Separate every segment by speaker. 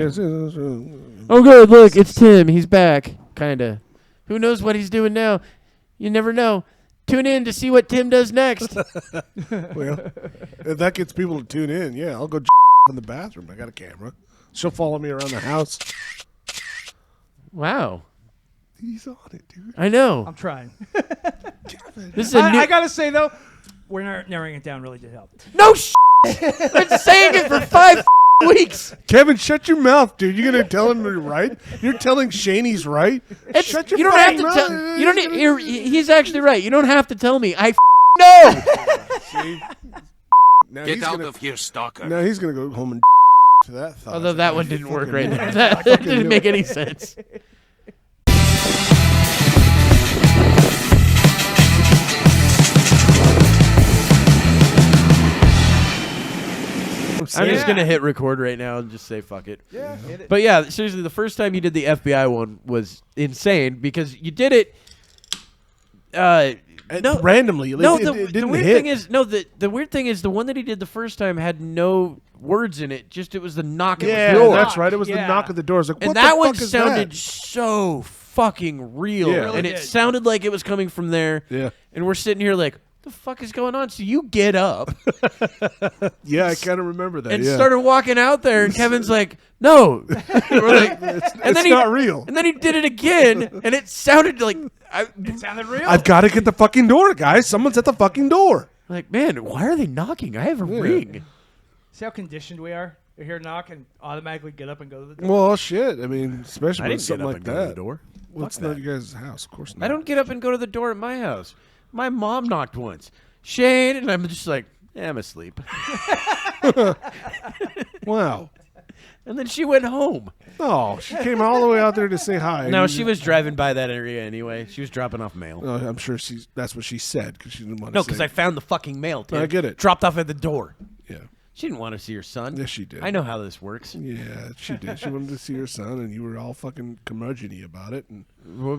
Speaker 1: Oh, good. Look, it's Tim. He's back. Kinda. Who knows what he's doing now? You never know. Tune in to see what Tim does next.
Speaker 2: Well, if that gets people to tune in, yeah, I'll go in the bathroom. I got a camera. She'll follow me around the house.
Speaker 1: Wow.
Speaker 2: He's on it, dude.
Speaker 1: I know.
Speaker 3: I'm trying.
Speaker 1: This is a new...
Speaker 3: I gotta say though, we're narrowing it down really did help.
Speaker 1: No I've been saying it for 5 weeks.
Speaker 2: Kevin, shut your mouth, dude. You're gonna tell him you're right? You're telling Shane he's right? Shut your
Speaker 1: you don't have to tell. You don't. He's actually right. You don't have to tell me. I know.
Speaker 2: See? Now
Speaker 4: Get out of here, stalker.
Speaker 2: Now he's gonna go home and to that thought.
Speaker 1: Although that one didn't work right there. That didn't make any sense. I'm just going to hit record right now and just say fuck it.
Speaker 3: Yeah. Hit it.
Speaker 1: But yeah, seriously, the first time you did the FBI one was insane because you did it
Speaker 2: randomly.
Speaker 1: No,
Speaker 2: it
Speaker 1: the weird thing is the weird thing is the one that he did the first time had no words in it. Just it was the knock at the door.
Speaker 2: That's right. It was the knock at the door. I was like, what
Speaker 1: and that
Speaker 2: the
Speaker 1: one
Speaker 2: fuck is
Speaker 1: sounded
Speaker 2: that?
Speaker 1: so fucking real.
Speaker 2: Yeah.
Speaker 1: And
Speaker 3: Really
Speaker 1: it
Speaker 3: did.
Speaker 1: sounded like it was coming from there.
Speaker 2: Yeah.
Speaker 1: And we're sitting here like, the fuck is going on? So you get up
Speaker 2: Yeah, I kind of remember that.
Speaker 1: and
Speaker 2: yeah.
Speaker 1: started walking out there, and Kevin's like, "No," we're like,
Speaker 2: it's not real.
Speaker 1: And then he did it again, and it sounded like
Speaker 3: It sounded real.
Speaker 2: I've got to get the fucking door, guys. Someone's at the fucking door.
Speaker 1: like, man, why are they knocking? I have a ring.
Speaker 3: See how conditioned we are? You hear a knock and automatically get up and go to the door.
Speaker 2: Well, shit. I mean, especially
Speaker 1: I
Speaker 2: with
Speaker 1: didn't
Speaker 2: something
Speaker 1: get up
Speaker 2: like
Speaker 1: and go to
Speaker 2: that.
Speaker 1: the door.
Speaker 2: Well, it's not your guys' house, of course not.
Speaker 1: I don't get up and go to the door at my house. My mom knocked once. Shane, and I'm just like, I'm asleep.
Speaker 2: Wow.
Speaker 1: And then she went home.
Speaker 2: Oh, she came all the way out there to say hi.
Speaker 1: No, she was driving by that area anyway. She was dropping off mail.
Speaker 2: No, I'm sure that's what she said because she didn't want to
Speaker 1: No,
Speaker 2: say.
Speaker 1: because I found the fucking mail, Tim.
Speaker 2: I get it.
Speaker 1: Dropped off at the door.
Speaker 2: Yeah.
Speaker 1: She didn't want to see her son.
Speaker 2: Yes, she did.
Speaker 1: I know how this works.
Speaker 2: Yeah, she did. She wanted to see her son, and you were all fucking curmudgeon-y about it. And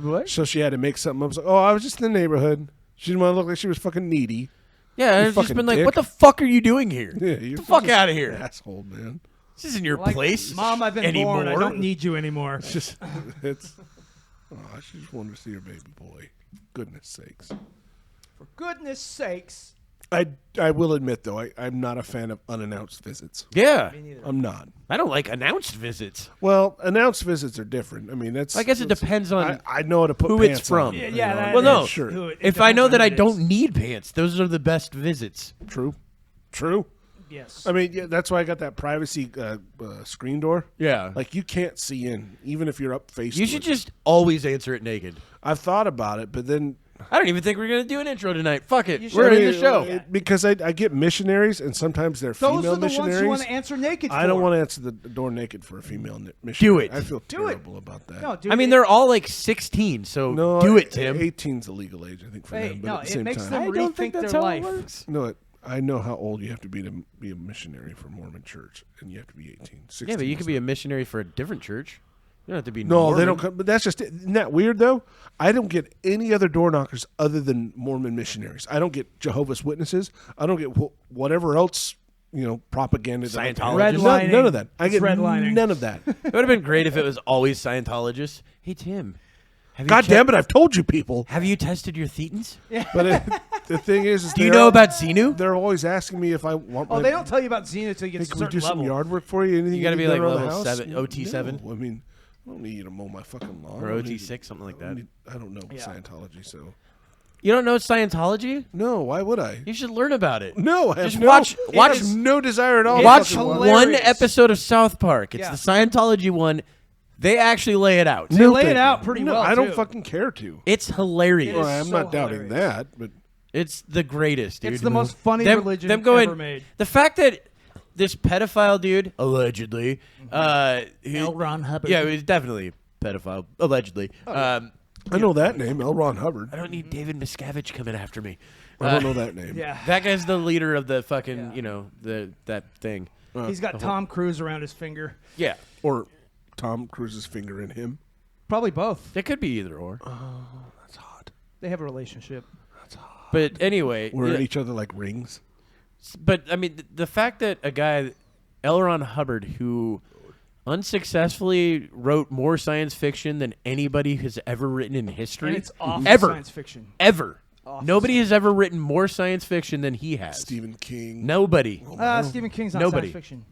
Speaker 1: What?
Speaker 2: so she had to make something up. Oh, I was just in the neighborhood. She didn't want to look like she was fucking needy.
Speaker 1: Yeah,
Speaker 2: You
Speaker 1: I've just
Speaker 2: fucking
Speaker 1: been like,
Speaker 2: dick.
Speaker 1: what the fuck are you doing here?
Speaker 2: Yeah,
Speaker 1: Get the fuck out of here.
Speaker 2: Asshole, man.
Speaker 1: This isn't your
Speaker 3: Like,
Speaker 1: place.
Speaker 3: Mom, I've been
Speaker 1: anymore.
Speaker 3: born. I don't need you anymore.
Speaker 2: It's just, it's. Oh, she just wanted to see her baby boy. Goodness sakes.
Speaker 3: For goodness sakes.
Speaker 2: I will admit though, I'm not a fan of unannounced visits.
Speaker 1: Yeah.
Speaker 3: Me neither.
Speaker 2: I'm not.
Speaker 1: I don't like announced visits.
Speaker 2: Well, announced visits are different. I mean, that's.
Speaker 1: I guess it depends on
Speaker 2: I know how to put
Speaker 1: who
Speaker 2: pants
Speaker 1: it's from.
Speaker 2: on,
Speaker 3: Yeah,
Speaker 2: you
Speaker 3: yeah,
Speaker 2: know,
Speaker 3: that
Speaker 1: Well, no.
Speaker 2: Sure.
Speaker 3: It
Speaker 1: if I
Speaker 3: depends
Speaker 1: know
Speaker 3: on
Speaker 1: that
Speaker 3: who
Speaker 1: I
Speaker 3: it
Speaker 1: don't
Speaker 3: is.
Speaker 1: need pants, those are the best visits.
Speaker 2: True.
Speaker 3: Yes.
Speaker 2: I mean, yeah, that's why I got that privacy screen door.
Speaker 1: Yeah.
Speaker 2: Like you can't see in, even if you're up face.
Speaker 1: You
Speaker 2: to
Speaker 1: should
Speaker 2: it.
Speaker 1: just always answer it naked.
Speaker 2: I've thought about it, but then
Speaker 1: I don't even think we're going to do an intro tonight. Fuck it.
Speaker 3: should.
Speaker 1: We're
Speaker 2: I
Speaker 1: in
Speaker 2: mean,
Speaker 1: the show.
Speaker 2: because I get missionaries, and sometimes they're
Speaker 3: Those
Speaker 2: female
Speaker 3: are the ones
Speaker 2: missionaries.
Speaker 3: you want to answer naked for.
Speaker 2: I don't want to answer the door naked for a female missionary.
Speaker 1: it.
Speaker 2: I feel
Speaker 3: Do it.
Speaker 2: terrible about that.
Speaker 3: No, dude.
Speaker 1: I mean, they're all like 16, so
Speaker 2: No,
Speaker 1: do it, Tim.
Speaker 2: 18's the legal age, I think, for
Speaker 3: Hey,
Speaker 2: them. But
Speaker 3: no,
Speaker 2: at the
Speaker 3: it
Speaker 2: same
Speaker 3: makes
Speaker 2: time,
Speaker 3: them
Speaker 1: I don't think
Speaker 3: rethink
Speaker 1: that's
Speaker 3: their
Speaker 1: how
Speaker 3: life.
Speaker 1: it works.
Speaker 2: no, I know how old you have to be a missionary for Mormon Church, and you have to be 18. 16
Speaker 1: Yeah, but you
Speaker 2: is
Speaker 1: could be a missionary for a different church. You don't have to be
Speaker 2: No,
Speaker 1: Mormon.
Speaker 2: they don't come. But that's just isn't that weird though? I don't get any other door knockers other than Mormon missionaries. I don't get Jehovah's Witnesses. I don't get whatever else propaganda. that I'm
Speaker 1: Scientologists?
Speaker 2: hearing. None of that. I
Speaker 3: It's
Speaker 2: get
Speaker 3: redlining.
Speaker 2: none of that.
Speaker 1: It would have been great if it was always Scientologists. Hey, Tim. Have you
Speaker 2: God damn it! I've told you people.
Speaker 1: Have you tested your thetans?
Speaker 2: But the thing is
Speaker 1: Do you know about Xenu?
Speaker 2: They're always asking me if I want.
Speaker 3: Oh,
Speaker 2: my,
Speaker 3: they don't tell you about Xena until you
Speaker 2: Hey,
Speaker 3: get to a
Speaker 2: can we
Speaker 3: certain
Speaker 2: do
Speaker 3: level.
Speaker 2: some yard work for you? Anything
Speaker 1: You gotta be
Speaker 2: done
Speaker 1: like
Speaker 2: around the
Speaker 1: level
Speaker 2: house?
Speaker 1: 7, OT7?
Speaker 2: No, I mean, I don't need you to mow my fucking lawn.
Speaker 1: Or
Speaker 2: I don't need-
Speaker 1: OT6, something like that.
Speaker 2: I don't know
Speaker 3: Yeah.
Speaker 2: Scientology, so
Speaker 1: You don't know Scientology?
Speaker 2: no. Why would I?
Speaker 1: You should learn about it.
Speaker 2: No, I have
Speaker 1: Just
Speaker 2: no,
Speaker 1: watch-
Speaker 2: I
Speaker 1: watch-
Speaker 2: have no desire at all. to
Speaker 1: Watch
Speaker 2: fucking
Speaker 3: hilarious.
Speaker 1: one episode of South Park. It's
Speaker 3: Yeah.
Speaker 1: the Scientology one. They actually lay it out.
Speaker 3: They lay it
Speaker 2: thank
Speaker 3: out
Speaker 2: you.
Speaker 3: pretty
Speaker 2: No,
Speaker 3: well,
Speaker 2: I don't
Speaker 3: too.
Speaker 2: fucking care to.
Speaker 1: It's hilarious.
Speaker 3: It is
Speaker 2: Well, I'm
Speaker 3: so
Speaker 2: not doubting
Speaker 3: hilarious.
Speaker 2: that, but
Speaker 1: It's the greatest, dude.
Speaker 3: It's the most funny
Speaker 1: them,
Speaker 3: religion
Speaker 1: them going,
Speaker 3: ever made.
Speaker 1: The fact that this pedophile dude, allegedly,
Speaker 3: L. Ron Hubbard.
Speaker 1: Yeah, he's definitely a pedophile, allegedly.
Speaker 2: I know that name, L. Ron Hubbard.
Speaker 1: I don't need David Miscavige coming after me.
Speaker 2: I don't know that name.
Speaker 3: Yeah.
Speaker 1: That guy's the leader of the fucking,
Speaker 3: Yeah.
Speaker 1: that thing.
Speaker 3: He's got Tom Cruise around his finger.
Speaker 1: Yeah.
Speaker 2: Or Tom Cruise's finger in him.
Speaker 3: Probably both.
Speaker 1: It could be either or.
Speaker 2: That's hot.
Speaker 3: They have a relationship.
Speaker 1: But anyway.
Speaker 2: We're
Speaker 1: yeah,
Speaker 2: in each other like rings.
Speaker 1: But, I mean, the fact that a guy, L. Ron Hubbard, who unsuccessfully wrote more science fiction than anybody has ever written in history.
Speaker 3: And it's awful
Speaker 1: ever.
Speaker 3: science fiction.
Speaker 1: Ever.
Speaker 3: Awful
Speaker 1: Nobody has ever written more science fiction than he has.
Speaker 2: Stephen King.
Speaker 1: Nobody.
Speaker 3: Stephen King's not
Speaker 1: Nobody.
Speaker 3: science fiction.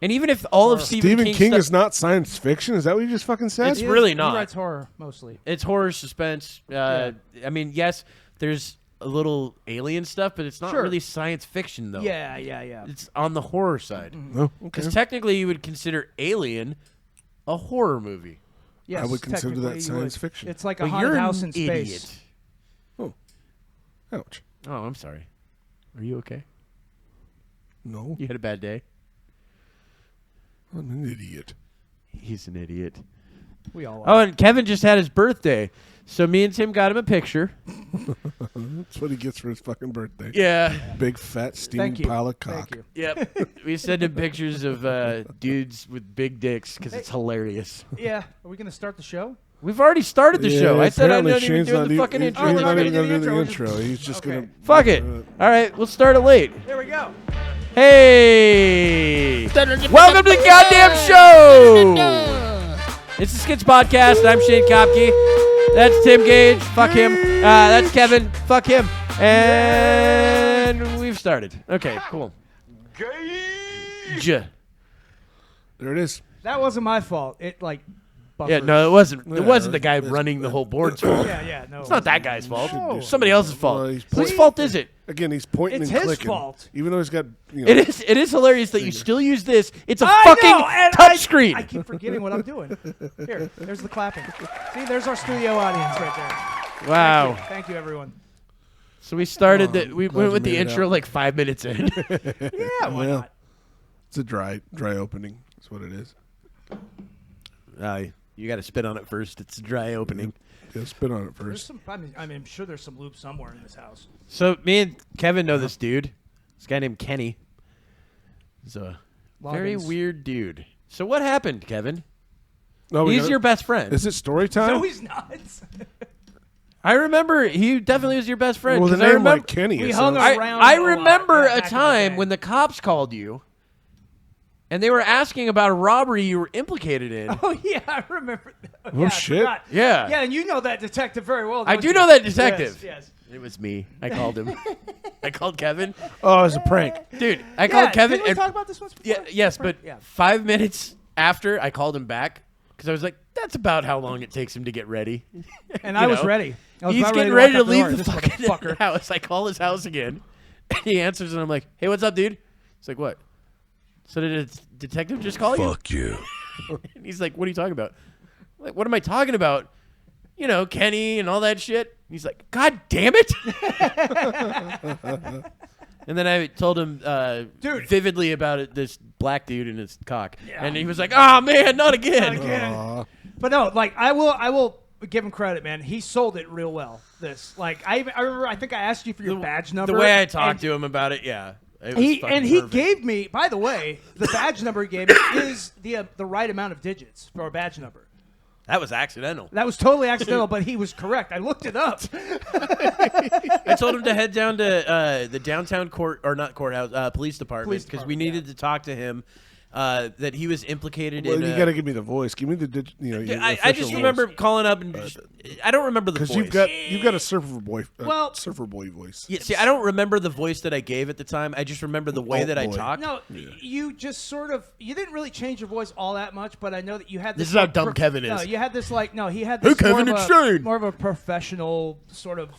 Speaker 1: And even if all of
Speaker 2: Stephen King
Speaker 1: stuff,
Speaker 2: is not science fiction. Is that what you just fucking said?
Speaker 1: It's
Speaker 3: He
Speaker 1: really
Speaker 3: is-
Speaker 1: not.
Speaker 3: He writes horror mostly.
Speaker 1: it's horror, suspense. I mean, yes, there's a little alien stuff, but it's not
Speaker 3: Sure.
Speaker 1: really science fiction, though.
Speaker 3: Yeah.
Speaker 1: It's on the horror side.
Speaker 2: Oh, okay.
Speaker 1: Because technically, you would consider Alien a horror movie.
Speaker 3: Yes,
Speaker 2: I would consider
Speaker 3: technically
Speaker 2: that
Speaker 3: you
Speaker 2: science
Speaker 3: would.
Speaker 2: fiction.
Speaker 3: It's like a
Speaker 1: But
Speaker 3: haunted
Speaker 1: you're
Speaker 3: house
Speaker 1: an
Speaker 3: in space.
Speaker 1: idiot.
Speaker 2: Oh, ouch.
Speaker 1: Oh, I'm sorry. Are you okay?
Speaker 2: No,
Speaker 1: You had a bad day?
Speaker 2: I'm an idiot.
Speaker 1: He's an idiot.
Speaker 3: We all
Speaker 1: Oh,
Speaker 3: are.
Speaker 1: and Kevin just had his birthday. So me and Tim got him a picture.
Speaker 2: That's what he gets for his fucking birthday.
Speaker 1: Yeah.
Speaker 2: Big fat steaming
Speaker 3: Thank you.
Speaker 2: pile of cock.
Speaker 3: Thank you.
Speaker 1: Yep. We send him pictures of dudes with big dicks because it's hilarious.
Speaker 3: Yeah. Are we going to start the show?
Speaker 1: We've already started the show. I said I'm
Speaker 2: apparently
Speaker 1: not even
Speaker 2: Shane's
Speaker 1: doing the
Speaker 2: not
Speaker 1: fucking
Speaker 2: even-
Speaker 1: intro.
Speaker 2: He's
Speaker 3: we're
Speaker 2: not
Speaker 3: not
Speaker 2: even
Speaker 3: gonna
Speaker 2: going to
Speaker 3: do
Speaker 2: do
Speaker 3: the
Speaker 2: the
Speaker 3: intro.
Speaker 2: intro. He's just
Speaker 3: Okay.
Speaker 2: going to...
Speaker 1: Fuck it. All right, we'll start it late.
Speaker 3: Here we go.
Speaker 1: Hey! Welcome to the goddamn show! It's the SKIDS Podcast. I'm Shane Kopke. That's Tim Gage. Fuck him. That's Kevin. Fuck him. And we've started. Okay, cool. Gage.
Speaker 2: There it is.
Speaker 3: That wasn't my fault. It like buffered.
Speaker 1: Yeah, no, it wasn't. It
Speaker 2: Yeah,
Speaker 1: wasn't the guy
Speaker 2: it's-
Speaker 1: running the whole board's fault.
Speaker 3: Yeah, no.
Speaker 1: It's not that guy's fault.
Speaker 3: No.
Speaker 1: It's somebody else's fault.
Speaker 2: Well, he's
Speaker 1: Whose
Speaker 2: pointing-
Speaker 1: fault is it?
Speaker 2: Again, he's pointing
Speaker 3: It's
Speaker 2: and
Speaker 3: his
Speaker 2: clicking.
Speaker 3: fault.
Speaker 2: Even though he's got... You know,
Speaker 1: It is hilarious that you still use this. It's a
Speaker 3: I
Speaker 1: fucking
Speaker 3: know, and
Speaker 1: touchscreen.
Speaker 3: I keep forgetting what I'm doing. Here, there's the clapping. See, there's our studio audience right there.
Speaker 1: Wow.
Speaker 3: Thank you everyone.
Speaker 1: So we started
Speaker 2: Oh,
Speaker 1: the we
Speaker 2: glad
Speaker 1: went
Speaker 2: you
Speaker 1: with the
Speaker 2: made it
Speaker 1: intro
Speaker 2: out.
Speaker 1: like 5 minutes in.
Speaker 3: Yeah, why
Speaker 2: Well,
Speaker 3: not?
Speaker 2: it's a dry opening. That's what it is.
Speaker 1: You got to spit on it first. It's a dry opening.
Speaker 2: Yeah, spit on it
Speaker 3: There's
Speaker 2: first.
Speaker 3: some. I'm sure there's some lube somewhere in this house.
Speaker 1: So me and Kevin know this dude. This guy named Kenny. He's a very
Speaker 3: Loggins.
Speaker 1: weird dude. So what happened, Kevin?
Speaker 2: No, we
Speaker 1: He's
Speaker 2: gotta-
Speaker 1: your best friend.
Speaker 2: Is it story time?
Speaker 3: No, he's not.
Speaker 1: I remember he definitely was your best friend.
Speaker 2: well, the
Speaker 1: 'cause I
Speaker 2: name
Speaker 1: remember,
Speaker 2: like Kenny.
Speaker 3: we
Speaker 2: it
Speaker 3: hung
Speaker 2: sounds-
Speaker 3: around
Speaker 1: I
Speaker 3: a lot,
Speaker 1: remember
Speaker 3: yeah,
Speaker 1: a
Speaker 3: back in the
Speaker 1: time
Speaker 3: day.
Speaker 1: when the cops called you, and they were asking about a robbery you were implicated in.
Speaker 3: Oh yeah, I remember.
Speaker 2: Oh,
Speaker 3: Yeah, I
Speaker 2: shit.
Speaker 3: forgot.
Speaker 1: Yeah.
Speaker 3: Yeah, and you know that detective very well.
Speaker 1: I
Speaker 3: don't
Speaker 1: do
Speaker 3: you?
Speaker 1: know that detective.
Speaker 3: Yes.
Speaker 1: It was me. I called him. I called Kevin.
Speaker 2: Oh, it was a prank.
Speaker 1: Dude, I
Speaker 3: Yeah,
Speaker 1: called Kevin.
Speaker 3: Didn't we
Speaker 1: and-
Speaker 3: talk about this once before?
Speaker 1: Yeah, yes, but
Speaker 3: Yeah.
Speaker 1: 5 minutes after I called him back because I was like, "That's about how long it takes him to get ready."
Speaker 3: And
Speaker 1: You
Speaker 3: I was
Speaker 1: know?
Speaker 3: ready. I was
Speaker 1: He's
Speaker 3: about
Speaker 1: getting ready to
Speaker 3: walk out the door.
Speaker 1: leave the
Speaker 3: This
Speaker 1: fucking
Speaker 3: motherfucker.
Speaker 1: house. I call his house again, and he answers, and I'm like, "Hey, what's up, dude?" He's like, "What?" So did a detective just call you?
Speaker 2: Fuck you.
Speaker 1: And he's like, "What are you talking about?" I'm like, what am I talking about? You know, Kenny and all that shit. And he's like, "God damn it!" And then I told him
Speaker 3: Dude.
Speaker 1: vividly about it, this black dude and his cock, and he was like, "Oh man, not again."
Speaker 3: Not again.
Speaker 2: Aw.
Speaker 3: But no, like I will give him credit, man. He sold it real well. This, like, I remember. I think I asked you for your badge number.
Speaker 1: The way I talked to him about it, yeah. It was
Speaker 3: He
Speaker 1: fucking
Speaker 3: he
Speaker 1: perfect.
Speaker 3: gave me. By the way, the badge number he gave me is the right amount of digits for a badge number.
Speaker 1: That was accidental.
Speaker 3: That was totally accidental, but he was correct. I looked it up.
Speaker 1: I told him to head down to the downtown police department
Speaker 3: Police
Speaker 1: because we
Speaker 3: department,
Speaker 1: needed to talk to him. That he was implicated
Speaker 2: Well,
Speaker 1: in.
Speaker 2: you got to give me the voice. Give me the
Speaker 1: I just remember calling up and I don't remember the voice.
Speaker 2: because you've got a surfer boy.
Speaker 3: Well-
Speaker 2: surfer boy voice.
Speaker 1: Yeah, see, I don't remember the voice that I gave at the time. I just remember the way
Speaker 2: Alt
Speaker 1: that I
Speaker 2: boy.
Speaker 1: talked.
Speaker 3: No, you just sort of you didn't really change your voice all that much, but I know that you had
Speaker 1: This
Speaker 3: this.
Speaker 1: is how
Speaker 3: like,
Speaker 1: dumb Kevin
Speaker 3: No,
Speaker 1: is.
Speaker 3: you had this like no, he had
Speaker 1: Hey,
Speaker 3: this
Speaker 1: Kevin,
Speaker 3: more,
Speaker 1: it's
Speaker 3: of
Speaker 1: Shane.
Speaker 3: a, more of a professional sort of.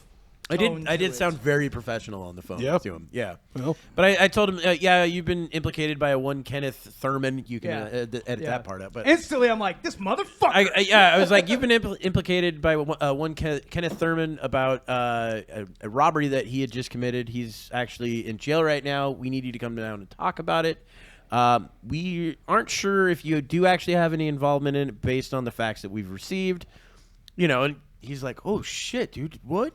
Speaker 1: I
Speaker 3: tone to
Speaker 1: did
Speaker 3: it.
Speaker 1: sound very professional on the phone
Speaker 2: Yep.
Speaker 1: to him. Yeah.
Speaker 2: Well,
Speaker 1: But I told him, yeah, you've been implicated by a one Kenneth Thurman. You can
Speaker 3: Yeah.
Speaker 1: edit
Speaker 3: Yeah.
Speaker 1: that part out. But
Speaker 3: Instantly, I'm like, this motherfucker.
Speaker 1: I was like, you've been implicated by one Kenneth Thurman about a robbery that he had just committed. He's actually in jail right now. We need you to come down and talk about it. We aren't sure if you do actually have any involvement in it based on the facts that we've received. You know, and he's like, oh, shit, dude, what?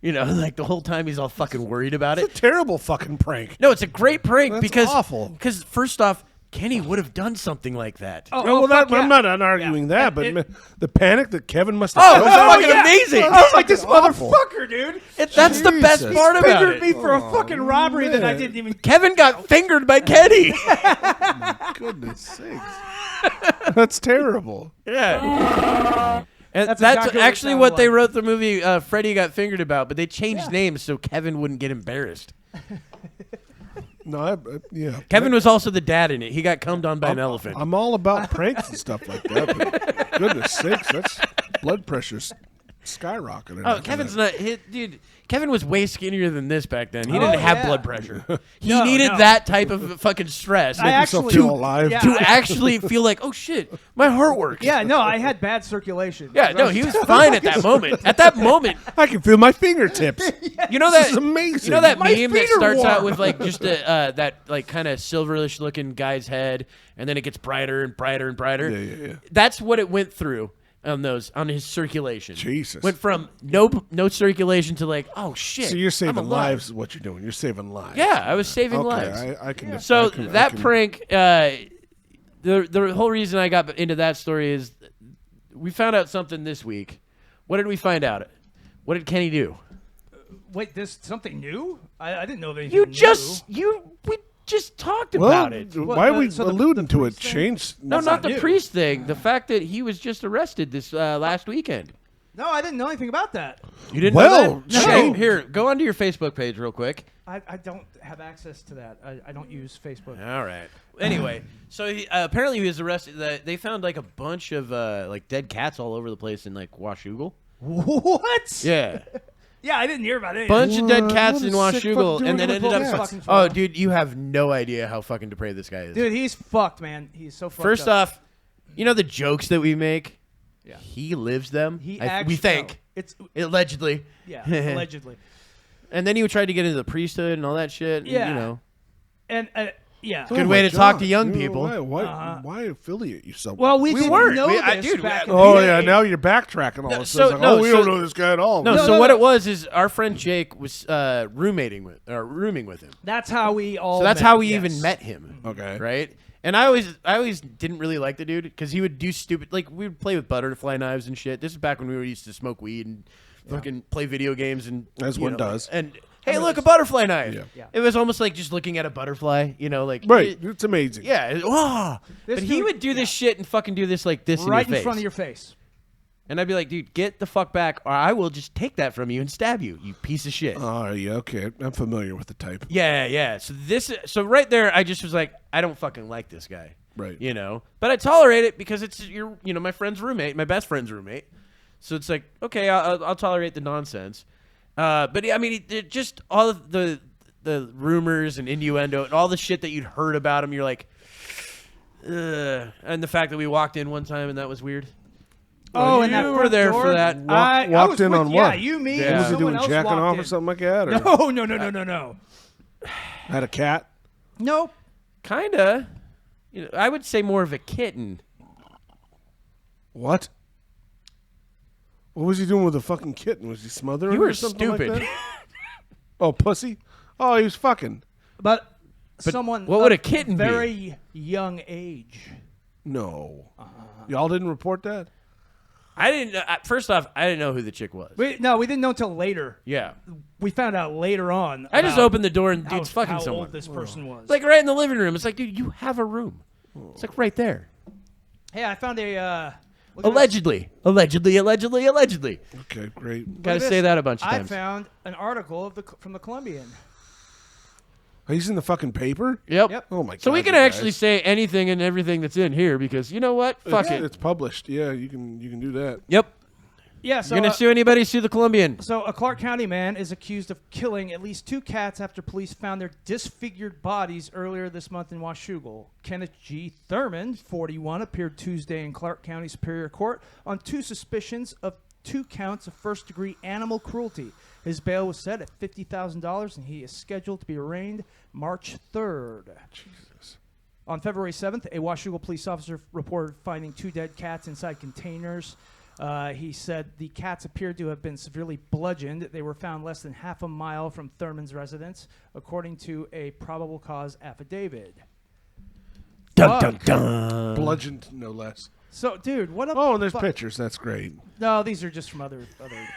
Speaker 1: You know, like the whole time he's all fucking worried about it.
Speaker 2: it's a terrible fucking prank.
Speaker 1: No, it's a great prank
Speaker 2: That's
Speaker 1: because
Speaker 2: awful.
Speaker 1: Because first off, Kenny would have done something like that.
Speaker 2: well, I'm not arguing that, but the panic that Kevin must have
Speaker 1: Oh, it was fucking amazing.
Speaker 3: I was like, this
Speaker 2: awful.
Speaker 3: motherfucker, dude.
Speaker 1: That's the best
Speaker 2: Jesus.
Speaker 1: part about
Speaker 3: Fingered
Speaker 1: it.
Speaker 3: me for a fucking robbery that I
Speaker 2: man.
Speaker 3: didn't even.
Speaker 1: Kevin got fingered by Kenny.
Speaker 2: Goodness sakes. That's terrible.
Speaker 1: Yeah. And
Speaker 3: That's
Speaker 1: that's
Speaker 3: exactly what it
Speaker 1: actually
Speaker 3: sounded
Speaker 1: what they
Speaker 3: like.
Speaker 1: wrote the movie Freddy Got Fingered about, but they changed names so Kevin wouldn't get embarrassed.
Speaker 2: No, yeah.
Speaker 1: Kevin was also the dad in it. He got cummed on by an elephant.
Speaker 2: I'm all about pranks and stuff like that. But goodness sakes, that's blood pressure's skyrocketing.
Speaker 1: Oh, Kevin's not, dude. Kevin was way skinnier than this back then. He
Speaker 3: Oh,
Speaker 1: didn't have
Speaker 3: yeah.
Speaker 1: blood pressure. He
Speaker 3: No,
Speaker 1: needed
Speaker 3: no.
Speaker 1: that type of fucking stress
Speaker 3: I
Speaker 2: himself
Speaker 3: actually
Speaker 2: feel alive.
Speaker 3: Yeah,
Speaker 1: to actually feel like, oh shit, my heart works.
Speaker 3: yeah, no, I had bad circulation.
Speaker 1: Yeah, no, he was fine at that moment. At that moment,
Speaker 2: I can feel my fingertips.
Speaker 1: you know
Speaker 2: This
Speaker 1: that
Speaker 2: is amazing.
Speaker 1: You know that
Speaker 3: My
Speaker 1: meme that
Speaker 3: feet are
Speaker 1: starts out
Speaker 3: warm.
Speaker 1: with like just a that like kind of silverish looking guy's head, and then it gets brighter and brighter and brighter.
Speaker 2: Yeah.
Speaker 1: That's what it went through on his circulation.
Speaker 2: Jesus.
Speaker 1: Went from no circulation to like, oh shit.
Speaker 2: So you're
Speaker 1: I'm
Speaker 2: saving
Speaker 1: alive.
Speaker 2: lives is what you're doing. You're saving lives.
Speaker 1: Yeah, I was saving
Speaker 2: Okay,
Speaker 1: lives.
Speaker 2: I can.
Speaker 1: So
Speaker 2: I can-
Speaker 1: that
Speaker 2: I can-
Speaker 1: prank, the whole reason I got into that story is we found out something this week. What did we find out? What did Kenny do?
Speaker 3: Wait, this something new? I didn't know that.
Speaker 1: We just talked
Speaker 2: Well,
Speaker 1: about it.
Speaker 2: why are we
Speaker 3: so the
Speaker 2: alluding to it?
Speaker 3: priest thing?
Speaker 2: Change.
Speaker 1: No,
Speaker 3: That's
Speaker 1: not
Speaker 3: not
Speaker 1: the
Speaker 3: new.
Speaker 1: priest thing. The fact that he was just arrested this last weekend.
Speaker 3: No, I didn't know anything about that.
Speaker 1: You didn't
Speaker 2: Well,
Speaker 1: know that?
Speaker 2: no.
Speaker 1: Here, go onto your Facebook page real quick.
Speaker 3: I don't have access to that. I don't use Facebook.
Speaker 1: All right. Anyway, so he, apparently he was arrested. They found like a bunch of like dead cats all over the place in like Washougal.
Speaker 3: What?
Speaker 1: Yeah.
Speaker 3: Yeah, I didn't hear about it.
Speaker 1: Bunch of dead
Speaker 2: What?
Speaker 1: cats
Speaker 2: What
Speaker 1: in
Speaker 2: a sick fuck
Speaker 1: Washougal,
Speaker 2: doing
Speaker 1: and then
Speaker 2: with
Speaker 1: ended
Speaker 2: the
Speaker 1: up.
Speaker 2: cats?
Speaker 3: Fucking
Speaker 1: Oh,
Speaker 3: wild.
Speaker 1: dude, you have no idea how fucking depraved this guy is.
Speaker 3: Dude, he's fucked, man. He's so fucked
Speaker 1: First
Speaker 3: up.
Speaker 1: off, you know the jokes that we make.
Speaker 3: Yeah.
Speaker 1: He lives them.
Speaker 3: He
Speaker 1: we
Speaker 3: actually,
Speaker 1: think
Speaker 3: no, it's
Speaker 1: allegedly.
Speaker 3: yeah, allegedly.
Speaker 1: And then he tried to get into the priesthood and all that shit. and,
Speaker 3: Yeah.
Speaker 1: you know.
Speaker 3: And yeah.
Speaker 1: Good
Speaker 2: Oh
Speaker 1: way
Speaker 2: my
Speaker 1: to talk to
Speaker 2: God.
Speaker 1: young
Speaker 2: You know,
Speaker 1: people.
Speaker 2: Why affiliate you so?
Speaker 3: Well, we
Speaker 1: We
Speaker 3: didn't
Speaker 1: weren't.
Speaker 3: know
Speaker 1: We-
Speaker 3: this
Speaker 1: dude,
Speaker 3: back in
Speaker 2: Oh
Speaker 3: the
Speaker 2: yeah,
Speaker 3: day.
Speaker 2: now you're backtracking all
Speaker 1: No,
Speaker 2: of a
Speaker 1: so-
Speaker 2: sudden. It's like,
Speaker 1: no,
Speaker 2: oh, we
Speaker 1: so-
Speaker 2: don't know this guy at all.
Speaker 1: No,
Speaker 3: No,
Speaker 1: so
Speaker 3: no,
Speaker 1: what
Speaker 3: no.
Speaker 1: it was is our friend Jake was rooming with him.
Speaker 3: That's how we all.
Speaker 1: So that's
Speaker 3: met,
Speaker 1: how we
Speaker 3: yes.
Speaker 1: even met him.
Speaker 2: Okay.
Speaker 1: Right? And I always didn't really like the dude because he would do stupid, like we would play with butterfly knives and shit. This is back when we used to smoke weed and fucking play video games and
Speaker 2: As
Speaker 1: you
Speaker 2: one
Speaker 1: know,
Speaker 2: does.
Speaker 1: And hey, look, a butterfly knife.
Speaker 2: Yeah.
Speaker 3: Yeah.
Speaker 1: It was almost like just looking at a butterfly, you know, like
Speaker 2: Right, it's amazing.
Speaker 1: yeah. Oh.
Speaker 3: This
Speaker 1: But he
Speaker 3: dude-
Speaker 1: would do this shit and fucking do this like this
Speaker 3: right
Speaker 1: in your face.
Speaker 3: front of your face.
Speaker 1: And I'd be like, dude, get the fuck back, or I will just take that from you and stab you, you piece of shit.
Speaker 2: Oh yeah, okay. I'm familiar with the type.
Speaker 1: Yeah. So right there, I just was like, I don't fucking like this guy.
Speaker 2: Right.
Speaker 1: You know, but I tolerate it because it's my friend's roommate, my best friend's roommate. So it's like, okay, I'll tolerate the nonsense. But I mean, just all of the rumors and innuendo and all the shit that you'd heard about him, you're like, ugh. And the fact that we walked in one time and that was weird.
Speaker 3: Oh, and that
Speaker 1: you were
Speaker 3: front
Speaker 1: there
Speaker 3: door,
Speaker 1: for that.
Speaker 3: I
Speaker 2: Walked
Speaker 3: was
Speaker 2: in
Speaker 3: with,
Speaker 2: on
Speaker 3: yeah,
Speaker 2: what?
Speaker 3: you, me,
Speaker 1: Yeah.
Speaker 3: and
Speaker 2: Was he
Speaker 3: someone
Speaker 2: doing
Speaker 3: else
Speaker 2: jacking
Speaker 3: walked
Speaker 2: off
Speaker 3: in.
Speaker 2: or something like that? Or
Speaker 3: No.
Speaker 2: had a cat?
Speaker 3: Nope.
Speaker 1: Kinda. I would say more of a kitten.
Speaker 2: What? What was he doing with the fucking kitten? Was he smothering?
Speaker 1: You were
Speaker 2: or something like
Speaker 1: stupid.
Speaker 2: that? Oh, pussy. Oh, he was fucking.
Speaker 3: But someone
Speaker 1: what would
Speaker 3: of
Speaker 1: a kitten be?
Speaker 3: very young age.
Speaker 2: No. Y'all didn't report that?
Speaker 1: I didn't. First off, I didn't know who the chick was.
Speaker 3: We didn't know until later.
Speaker 1: Yeah.
Speaker 3: We found out later on.
Speaker 1: I just
Speaker 3: about
Speaker 1: opened the door and
Speaker 3: how,
Speaker 1: dude's fucking
Speaker 3: how
Speaker 1: someone.
Speaker 3: old this person was.
Speaker 1: Like right in the living room. It's like, dude, you have a room. It's like right there.
Speaker 3: hey, I found a. look at
Speaker 1: Allegedly. Allegedly.
Speaker 2: Okay, great.
Speaker 3: this.
Speaker 1: Gotta
Speaker 3: Look at
Speaker 1: say
Speaker 3: this.
Speaker 1: that a bunch of
Speaker 3: I
Speaker 1: times.
Speaker 3: found an article from the Columbian.
Speaker 2: He's in the fucking paper?
Speaker 1: Yep.
Speaker 2: Oh my god.
Speaker 1: So we can
Speaker 2: you
Speaker 1: actually
Speaker 2: guys.
Speaker 1: say anything and everything that's in here because you know what? Fuck
Speaker 2: it's,
Speaker 1: it.
Speaker 2: It's published. Yeah, you can do that.
Speaker 1: Yep.
Speaker 3: Yeah, so
Speaker 1: You're gonna sue anybody? Sue the Colombian.
Speaker 3: So a Clark County man is accused of killing at least 2 cats after police found their disfigured bodies earlier this month in Washougal. Kenneth G. Thurman, 41, appeared Tuesday in Clark County Superior Court on 2 suspicions of 2 counts of first-degree animal cruelty. His bail was set at $50,000, and he is scheduled to be arraigned March 3rd.
Speaker 2: Jesus.
Speaker 3: On February 7th, a Washougal police officer reported finding 2 dead cats inside containers. He said the cats appeared to have been severely bludgeoned. They were found less than half a mile from Thurman's residence, according to a probable cause affidavit.
Speaker 1: Dun, dun, dun.
Speaker 2: Bludgeoned, no less.
Speaker 3: So, dude, what a
Speaker 2: Oh, and there's pictures. That's great.
Speaker 3: No, these are just from other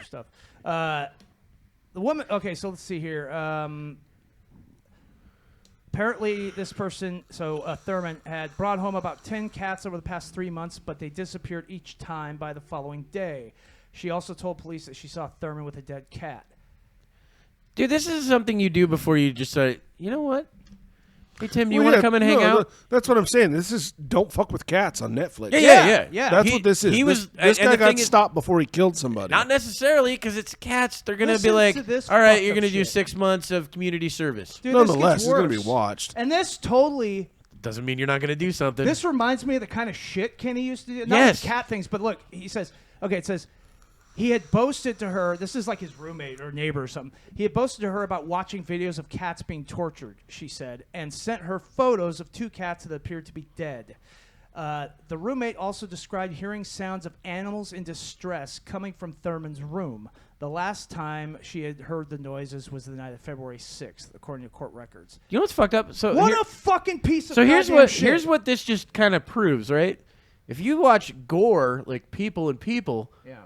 Speaker 3: stuff. The woman. Okay, so let's see here. Apparently, this person, Thurman, had brought home about 10 cats over the past 3 months, but they disappeared each time by the following day. She also told police that she saw Thurman with a dead cat.
Speaker 1: Dude, this is something you do before you just say, you know what? Hey, Tim, do you want to come and hang out?
Speaker 2: That's what I'm saying. This is Don't Fuck with Cats on Netflix.
Speaker 1: Yeah.
Speaker 2: That's what this is. This guy got stopped before he killed somebody.
Speaker 1: Not necessarily, because it's cats. They're going to be
Speaker 3: Listen
Speaker 1: like,
Speaker 3: to this
Speaker 1: all right,
Speaker 3: fucked
Speaker 1: you're
Speaker 3: up
Speaker 1: going to do
Speaker 3: shit.
Speaker 1: 6 months of community service.
Speaker 3: Dude,
Speaker 2: Nonetheless,
Speaker 3: this
Speaker 2: he's going to
Speaker 3: gets
Speaker 2: be watched.
Speaker 3: And this totally...
Speaker 1: Doesn't mean you're not going to do something.
Speaker 3: This reminds me of the kind of shit Kenny used to do. Not
Speaker 1: Yes.
Speaker 3: the cat things, but look, he says, okay, it says, he had boasted to her, this is like his roommate or neighbor or something. He had boasted to her about watching videos of cats being tortured, she said, and sent her photos of 2 cats that appeared to be dead. The roommate also described hearing sounds of animals in distress coming from Thurman's room. The last time she had heard the noises was the night of February 6th, according to court records.
Speaker 1: You know what's fucked up? So
Speaker 3: What a fucking piece of
Speaker 1: here's
Speaker 3: goddamn
Speaker 1: what
Speaker 3: shit.
Speaker 1: here's what this just kind of proves, right? If you watch gore, like People and People,
Speaker 3: Yeah.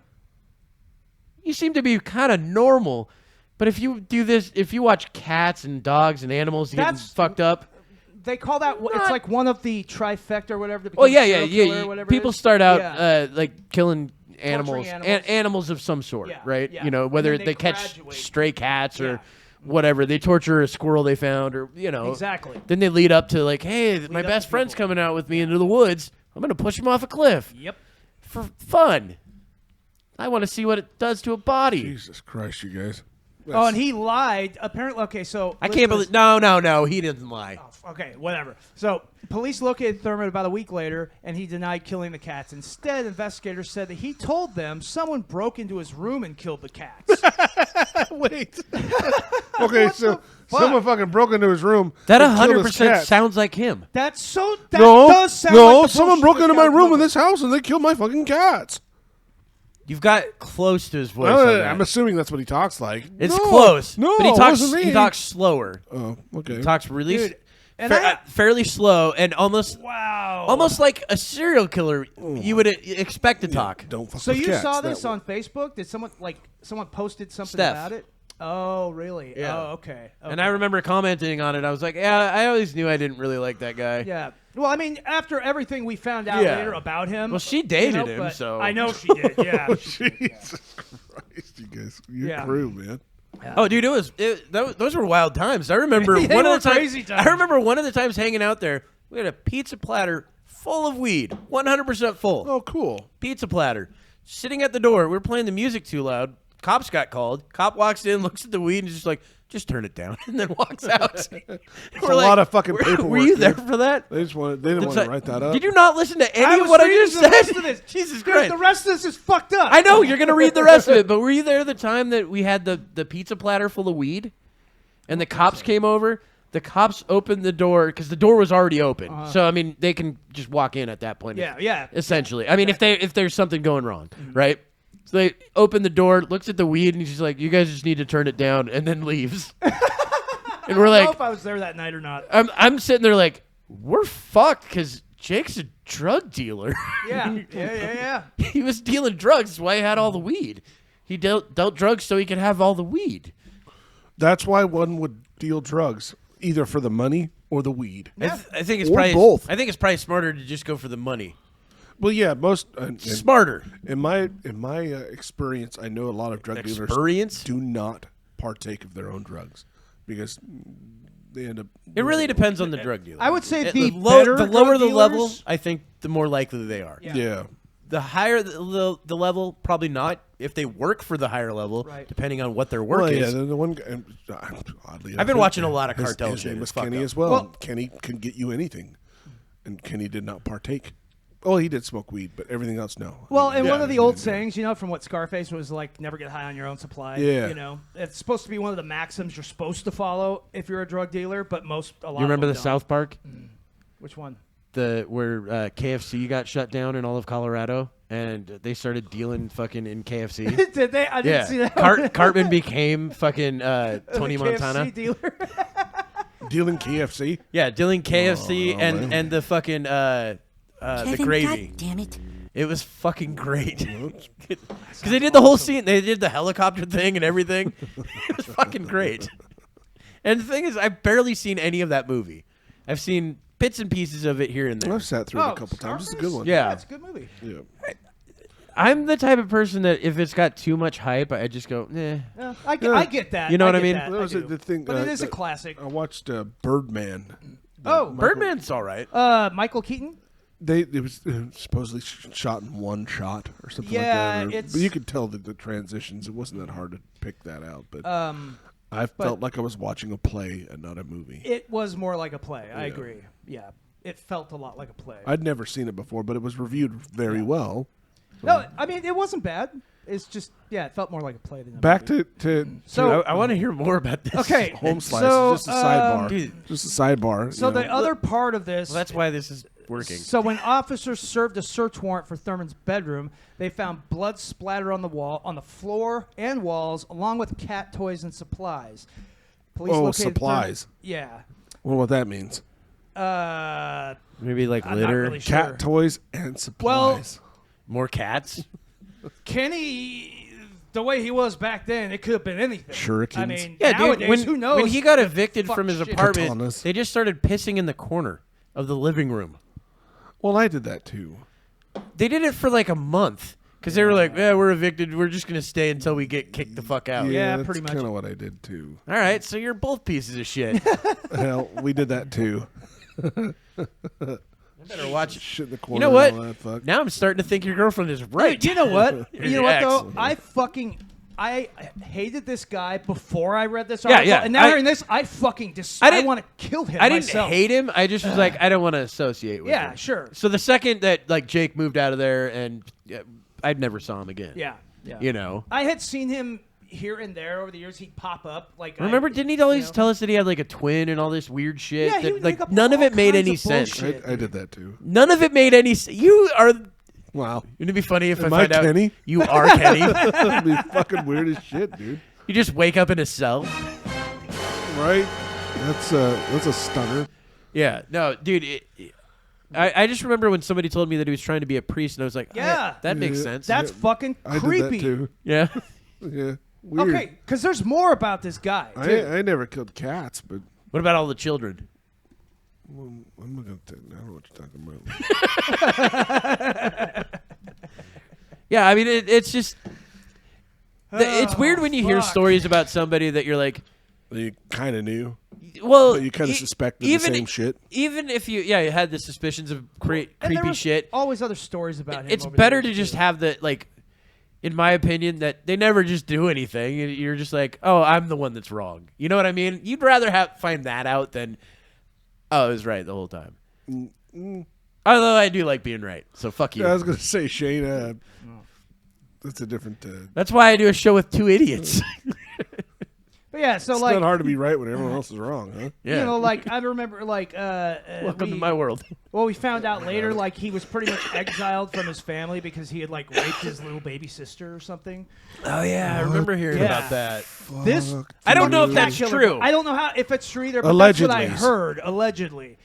Speaker 1: you seem to be kind of normal. But if you do this, if you watch cats and dogs and animals getting
Speaker 3: That's-
Speaker 1: fucked up,
Speaker 3: They call that, it's
Speaker 1: Not-
Speaker 3: like one of the trifecta or whatever.
Speaker 1: oh yeah, yeah,
Speaker 3: serial killer
Speaker 1: yeah.
Speaker 3: or whatever it
Speaker 1: People
Speaker 3: is.
Speaker 1: start out
Speaker 3: Yeah.
Speaker 1: like killing animals,
Speaker 3: animals.
Speaker 1: animals of some sort,
Speaker 3: Yeah,
Speaker 1: right?
Speaker 3: yeah.
Speaker 1: You know,
Speaker 3: And
Speaker 1: whether
Speaker 3: then
Speaker 1: they
Speaker 3: they
Speaker 1: catch
Speaker 3: graduate.
Speaker 1: stray cats or
Speaker 3: Yeah.
Speaker 1: whatever, they torture a squirrel they found, or you know,
Speaker 3: Exactly.
Speaker 1: Then they lead up to like, hey, my
Speaker 3: up
Speaker 1: best
Speaker 3: to
Speaker 1: friend's
Speaker 3: people.
Speaker 1: coming out with me into the woods. I'm gonna push him off a cliff
Speaker 3: Yep.
Speaker 1: for fun. I want to see what it does to a body.
Speaker 2: Jesus Christ, you guys.
Speaker 3: Oh, and he lied. Apparently, okay, so
Speaker 1: I
Speaker 3: listen
Speaker 1: can't
Speaker 3: to
Speaker 1: believe.
Speaker 3: this.
Speaker 1: No, he didn't lie.
Speaker 3: Okay, whatever. So, police located Thurman about a week later, and he denied killing the cats. Instead, investigators said that he told them someone broke into his room and killed the cats.
Speaker 2: Wait. Okay, so someone fucking broke into his room.
Speaker 1: That
Speaker 2: and killed his
Speaker 1: 100%
Speaker 2: cat.
Speaker 1: sounds like him.
Speaker 3: That
Speaker 2: No,
Speaker 3: does sound
Speaker 2: no,
Speaker 3: like the
Speaker 2: someone
Speaker 3: bullshit
Speaker 2: broke into
Speaker 3: this
Speaker 2: my
Speaker 3: guy
Speaker 2: room in
Speaker 3: told
Speaker 2: this house and they killed my fucking cats.
Speaker 1: You've got close to his voice. on that.
Speaker 2: I'm assuming that's what he talks like.
Speaker 1: It's
Speaker 2: No,
Speaker 1: close.
Speaker 2: No,
Speaker 1: but he
Speaker 2: it
Speaker 1: talks.
Speaker 2: wasn't me.
Speaker 1: He talks slower.
Speaker 2: Oh, okay.
Speaker 1: He talks really,
Speaker 3: Dude, and
Speaker 1: fairly slow, and almost
Speaker 3: Wow.
Speaker 1: like a serial killer you would expect to talk.
Speaker 2: Don't fuck
Speaker 3: So
Speaker 2: with
Speaker 3: you
Speaker 2: cats.
Speaker 3: saw this
Speaker 2: That
Speaker 3: on Facebook? Did someone posted something
Speaker 1: Steph.
Speaker 3: about it? Oh, really?
Speaker 1: Yeah.
Speaker 3: Oh, okay.
Speaker 1: And I remember commenting on it. I was like, yeah, I always knew I didn't really like that guy.
Speaker 3: Yeah. Well, I mean, after everything we found out
Speaker 1: Yeah.
Speaker 3: later about him.
Speaker 1: Well, she dated him,
Speaker 3: but
Speaker 1: so
Speaker 3: I know she did. Yeah.
Speaker 2: Jesus Christ, you guys. Your
Speaker 3: Yeah.
Speaker 2: crew, man.
Speaker 1: Oh, dude, those were wild times. I remember
Speaker 3: They
Speaker 1: one
Speaker 3: were
Speaker 1: of the
Speaker 3: crazy times.
Speaker 1: I remember one of the times hanging out there. We had a pizza platter full of weed, 100% full.
Speaker 2: Oh, cool.
Speaker 1: Pizza platter, sitting at the door. We were playing the music too loud. Cops got called. Cop walks in, looks at the weed, and is just like, just turn it down, and then walks out.
Speaker 2: It's a lot of fucking paperwork.
Speaker 1: Were you there
Speaker 2: dude.
Speaker 1: for that?
Speaker 2: They didn't want to write that up.
Speaker 1: Did you not listen to
Speaker 3: I
Speaker 1: any of
Speaker 3: was
Speaker 1: what I
Speaker 3: reading
Speaker 1: just
Speaker 3: the rest
Speaker 1: said?
Speaker 3: of this.
Speaker 1: Jesus
Speaker 3: Dude,
Speaker 1: Christ.
Speaker 3: the rest of this is fucked up.
Speaker 1: I know, you're going to read the rest of it, but were you there the time that we had the pizza platter full of weed? And the cops came over? The cops opened the door, because the door was already open. So, I mean, they can just walk in at that point.
Speaker 3: Yeah.
Speaker 1: Essentially. I mean, if there's something going wrong, right? So they open the door, looks at the weed, and he's like, you guys just need to turn it down, and then leaves. And we're
Speaker 3: I don't know
Speaker 1: like,
Speaker 3: if I was there that night or not.
Speaker 1: I'm sitting there like, we're fucked, because Jake's a drug dealer.
Speaker 3: Yeah.
Speaker 1: He was dealing drugs. That's why he had all the weed. He dealt drugs so he could have all the weed.
Speaker 2: That's why one would deal drugs, either for the money or the weed.
Speaker 1: I think it's
Speaker 2: Or
Speaker 1: probably
Speaker 2: both.
Speaker 1: I think it's probably smarter to just go for the money.
Speaker 2: Well, yeah, most
Speaker 1: Smarter.
Speaker 2: in my experience, I know a lot of drug dealers
Speaker 1: Experience?
Speaker 2: do not partake of their own drugs because they end up.
Speaker 1: It really depends on the drug dealer.
Speaker 3: I would say
Speaker 1: the
Speaker 3: better
Speaker 1: lower
Speaker 3: drug
Speaker 1: the level,
Speaker 3: dealers-
Speaker 1: I think the more likely they are.
Speaker 2: Yeah.
Speaker 1: The higher the level, probably not. If they work for the higher level,
Speaker 3: Right.
Speaker 1: depending on what their work
Speaker 2: Well, yeah,
Speaker 1: is.
Speaker 2: the one guy, oddly
Speaker 1: I've been
Speaker 2: enough,
Speaker 1: watching a lot of
Speaker 2: his-
Speaker 1: cartel
Speaker 2: his
Speaker 1: shit.
Speaker 2: name
Speaker 1: It's
Speaker 2: was
Speaker 1: fucked
Speaker 2: Kenny
Speaker 1: up.
Speaker 2: as well.
Speaker 3: Well-
Speaker 2: Kenny can get you anything, and Kenny did not partake. Oh, he did smoke weed, but everything else, no.
Speaker 3: Well, and
Speaker 2: Yeah,
Speaker 3: one of the
Speaker 2: he
Speaker 3: old
Speaker 2: didn't.
Speaker 3: sayings, from what Scarface was like, never get high on your own supply.
Speaker 2: Yeah.
Speaker 3: It's supposed to be one of the maxims you're supposed to follow if you're a drug dealer, but a lot
Speaker 1: You remember
Speaker 3: of
Speaker 1: the
Speaker 3: them
Speaker 1: South Park?
Speaker 3: don't. Which one?
Speaker 1: Where KFC got shut down in all of Colorado, and they started dealing fucking in KFC.
Speaker 3: Did they? I didn't see that.
Speaker 1: Cartman became fucking Tony
Speaker 3: The
Speaker 1: Montana.
Speaker 3: KFC dealer.
Speaker 2: Dealing KFC.
Speaker 1: Yeah, dealing KFC
Speaker 2: man.
Speaker 1: and the fucking the gravy.
Speaker 4: God damn it.
Speaker 1: It was fucking great. Because they did the whole scene. They did the helicopter thing and everything. It was fucking great. And the thing is, I've barely seen any of that movie. I've seen bits and pieces of it here and there.
Speaker 2: I've sat through it a couple times. It's a good one.
Speaker 1: Yeah.
Speaker 3: It's a good movie.
Speaker 2: Yeah.
Speaker 1: I'm the type of person that if it's got too much hype, I just go, eh.
Speaker 3: Yeah, I get that.
Speaker 1: You know what I
Speaker 3: get
Speaker 1: mean?
Speaker 3: that.
Speaker 2: That was
Speaker 3: I
Speaker 2: the
Speaker 3: do.
Speaker 2: thing.
Speaker 3: But it is a classic.
Speaker 2: I watched Birdman.
Speaker 1: Birdman's all right.
Speaker 3: Michael Keaton?
Speaker 2: It was supposedly shot in one shot or something
Speaker 3: Yeah,
Speaker 2: like that.
Speaker 3: it's-
Speaker 2: But you could tell the transitions. It wasn't that hard to pick that out. But I felt like I was watching a play and not a movie.
Speaker 3: It was more like a play. I agree. Yeah. It felt a lot like a play.
Speaker 2: I'd never seen it before, but it was reviewed very well.
Speaker 3: No, I mean, it wasn't bad. It's just, it felt more like a play than a
Speaker 2: Back
Speaker 3: movie.
Speaker 2: to
Speaker 3: So-
Speaker 1: I want to hear more about this.
Speaker 3: Okay.
Speaker 2: home slice.
Speaker 3: So,
Speaker 2: Just a sidebar.
Speaker 1: dude.
Speaker 2: Just a sidebar.
Speaker 3: So
Speaker 2: you know.
Speaker 3: the other part of this...
Speaker 1: Well, that's why this is working.
Speaker 3: So when officers served a search warrant for Thurman's bedroom, they found blood splattered on the floor and walls, along with cat toys and supplies. Police located
Speaker 2: supplies.
Speaker 3: Yeah.
Speaker 2: Well, what that means?
Speaker 1: Maybe like
Speaker 3: I'm
Speaker 1: litter,
Speaker 3: not really sure.
Speaker 2: Cat toys and supplies.
Speaker 1: more cats.
Speaker 3: Kenny, the way he was back then, it could have been anything.
Speaker 2: Shurikens.
Speaker 3: I mean,
Speaker 1: Yeah,
Speaker 3: nowadays,
Speaker 1: dude.
Speaker 3: who knows?
Speaker 1: When he got evicted
Speaker 3: fuck
Speaker 1: from his
Speaker 3: shit.
Speaker 1: apartment,
Speaker 2: Katanas.
Speaker 1: they just started pissing in the corner of the living room.
Speaker 2: Well, I did that too.
Speaker 1: They did it for like a month because they were like, "Yeah, we're evicted. We're just gonna stay until we get kicked the fuck out."
Speaker 3: Yeah,
Speaker 2: that's
Speaker 3: pretty much.
Speaker 2: kind of what I did too.
Speaker 1: All right, so you're both pieces of shit.
Speaker 2: Hell, we did that too.
Speaker 1: I better watch it.
Speaker 2: Shit in the corner.
Speaker 1: You know what?
Speaker 2: And all that fuck.
Speaker 1: Now I'm starting to think your girlfriend is right.
Speaker 3: Dude, you know what?
Speaker 1: Your
Speaker 3: You know what, though?
Speaker 1: ex.
Speaker 3: I hated this guy before I read this
Speaker 1: Yeah,
Speaker 3: article.
Speaker 1: yeah.
Speaker 3: And now hearing this, I fucking I want to kill him
Speaker 1: I didn't
Speaker 3: myself.
Speaker 1: hate him. I just was like, I don't want to associate with him.
Speaker 3: Yeah, sure.
Speaker 1: So the second that like Jake moved out of there, and I'd never saw him again.
Speaker 3: Yeah, yeah.
Speaker 1: You know.
Speaker 3: I had seen him here and there over the years. He'd pop up.
Speaker 1: Remember, didn't he always tell us that he had like a twin and all this weird shit?
Speaker 3: Yeah, he
Speaker 1: that,
Speaker 3: would
Speaker 1: like
Speaker 3: make up
Speaker 1: none of
Speaker 3: all
Speaker 1: it made
Speaker 3: kinds
Speaker 1: any
Speaker 3: of
Speaker 1: sense.
Speaker 3: bullshit.
Speaker 2: I did that too.
Speaker 1: None of it made any sense. You are.
Speaker 2: Wow.
Speaker 1: Wouldn't it be funny if
Speaker 2: Am
Speaker 1: I
Speaker 2: I
Speaker 1: find out
Speaker 2: Kenny?
Speaker 1: you are Kenny?
Speaker 2: That'd be fucking weird as shit, dude.
Speaker 1: You just wake up in a cell.
Speaker 2: Right? That's a stunner.
Speaker 1: Yeah. No, dude. I just remember when somebody told me that he was trying to be a priest, and I was like,
Speaker 3: Yeah.
Speaker 1: that makes
Speaker 2: Yeah.
Speaker 1: sense.
Speaker 3: That's fucking
Speaker 2: I
Speaker 3: creepy.
Speaker 2: did that too.
Speaker 1: yeah.
Speaker 2: Yeah. Weird.
Speaker 3: Okay, because there's more about this guy. Too.
Speaker 2: I never killed cats, but
Speaker 1: What about all the children?
Speaker 2: I'm not gonna. I don't know what you're talking about.
Speaker 1: Yeah, I mean, it's just. It's weird when you hear
Speaker 3: fuck.
Speaker 1: stories about somebody that you're like,
Speaker 2: You kind of knew,
Speaker 1: well,
Speaker 2: but you kind of suspected the same shit.
Speaker 1: Even if you had the suspicions of
Speaker 3: And there
Speaker 1: creepy
Speaker 3: was
Speaker 1: shit,
Speaker 3: Always other stories about him.
Speaker 1: it's
Speaker 3: over the
Speaker 1: better
Speaker 3: years,
Speaker 1: to just
Speaker 3: too.
Speaker 1: have the, like, in my opinion, that they never just do anything. You're just like, oh, I'm the one that's wrong. You know what I mean? You'd rather find that out than, oh, I was right the whole time. Although I do like being right, so fuck you.
Speaker 2: Yeah, I was gonna say Shane. That's a different.
Speaker 1: That's why I do a show with two idiots.
Speaker 3: But yeah, so
Speaker 2: It's
Speaker 3: like
Speaker 2: not hard to be right when everyone else is wrong, huh?
Speaker 1: Yeah.
Speaker 3: you know, like I remember, like
Speaker 1: Welcome to my world.
Speaker 3: Well, we found out later, like he was pretty much exiled from his family because he had like raped his little baby sister or something.
Speaker 1: Oh yeah, I remember hearing
Speaker 3: Yeah.
Speaker 1: about that.
Speaker 3: This
Speaker 2: Fuck,
Speaker 1: I don't know if
Speaker 2: dude.
Speaker 1: that's true.
Speaker 3: I don't know how if it's true either, but that's what I
Speaker 2: Allegedly.
Speaker 3: heard allegedly.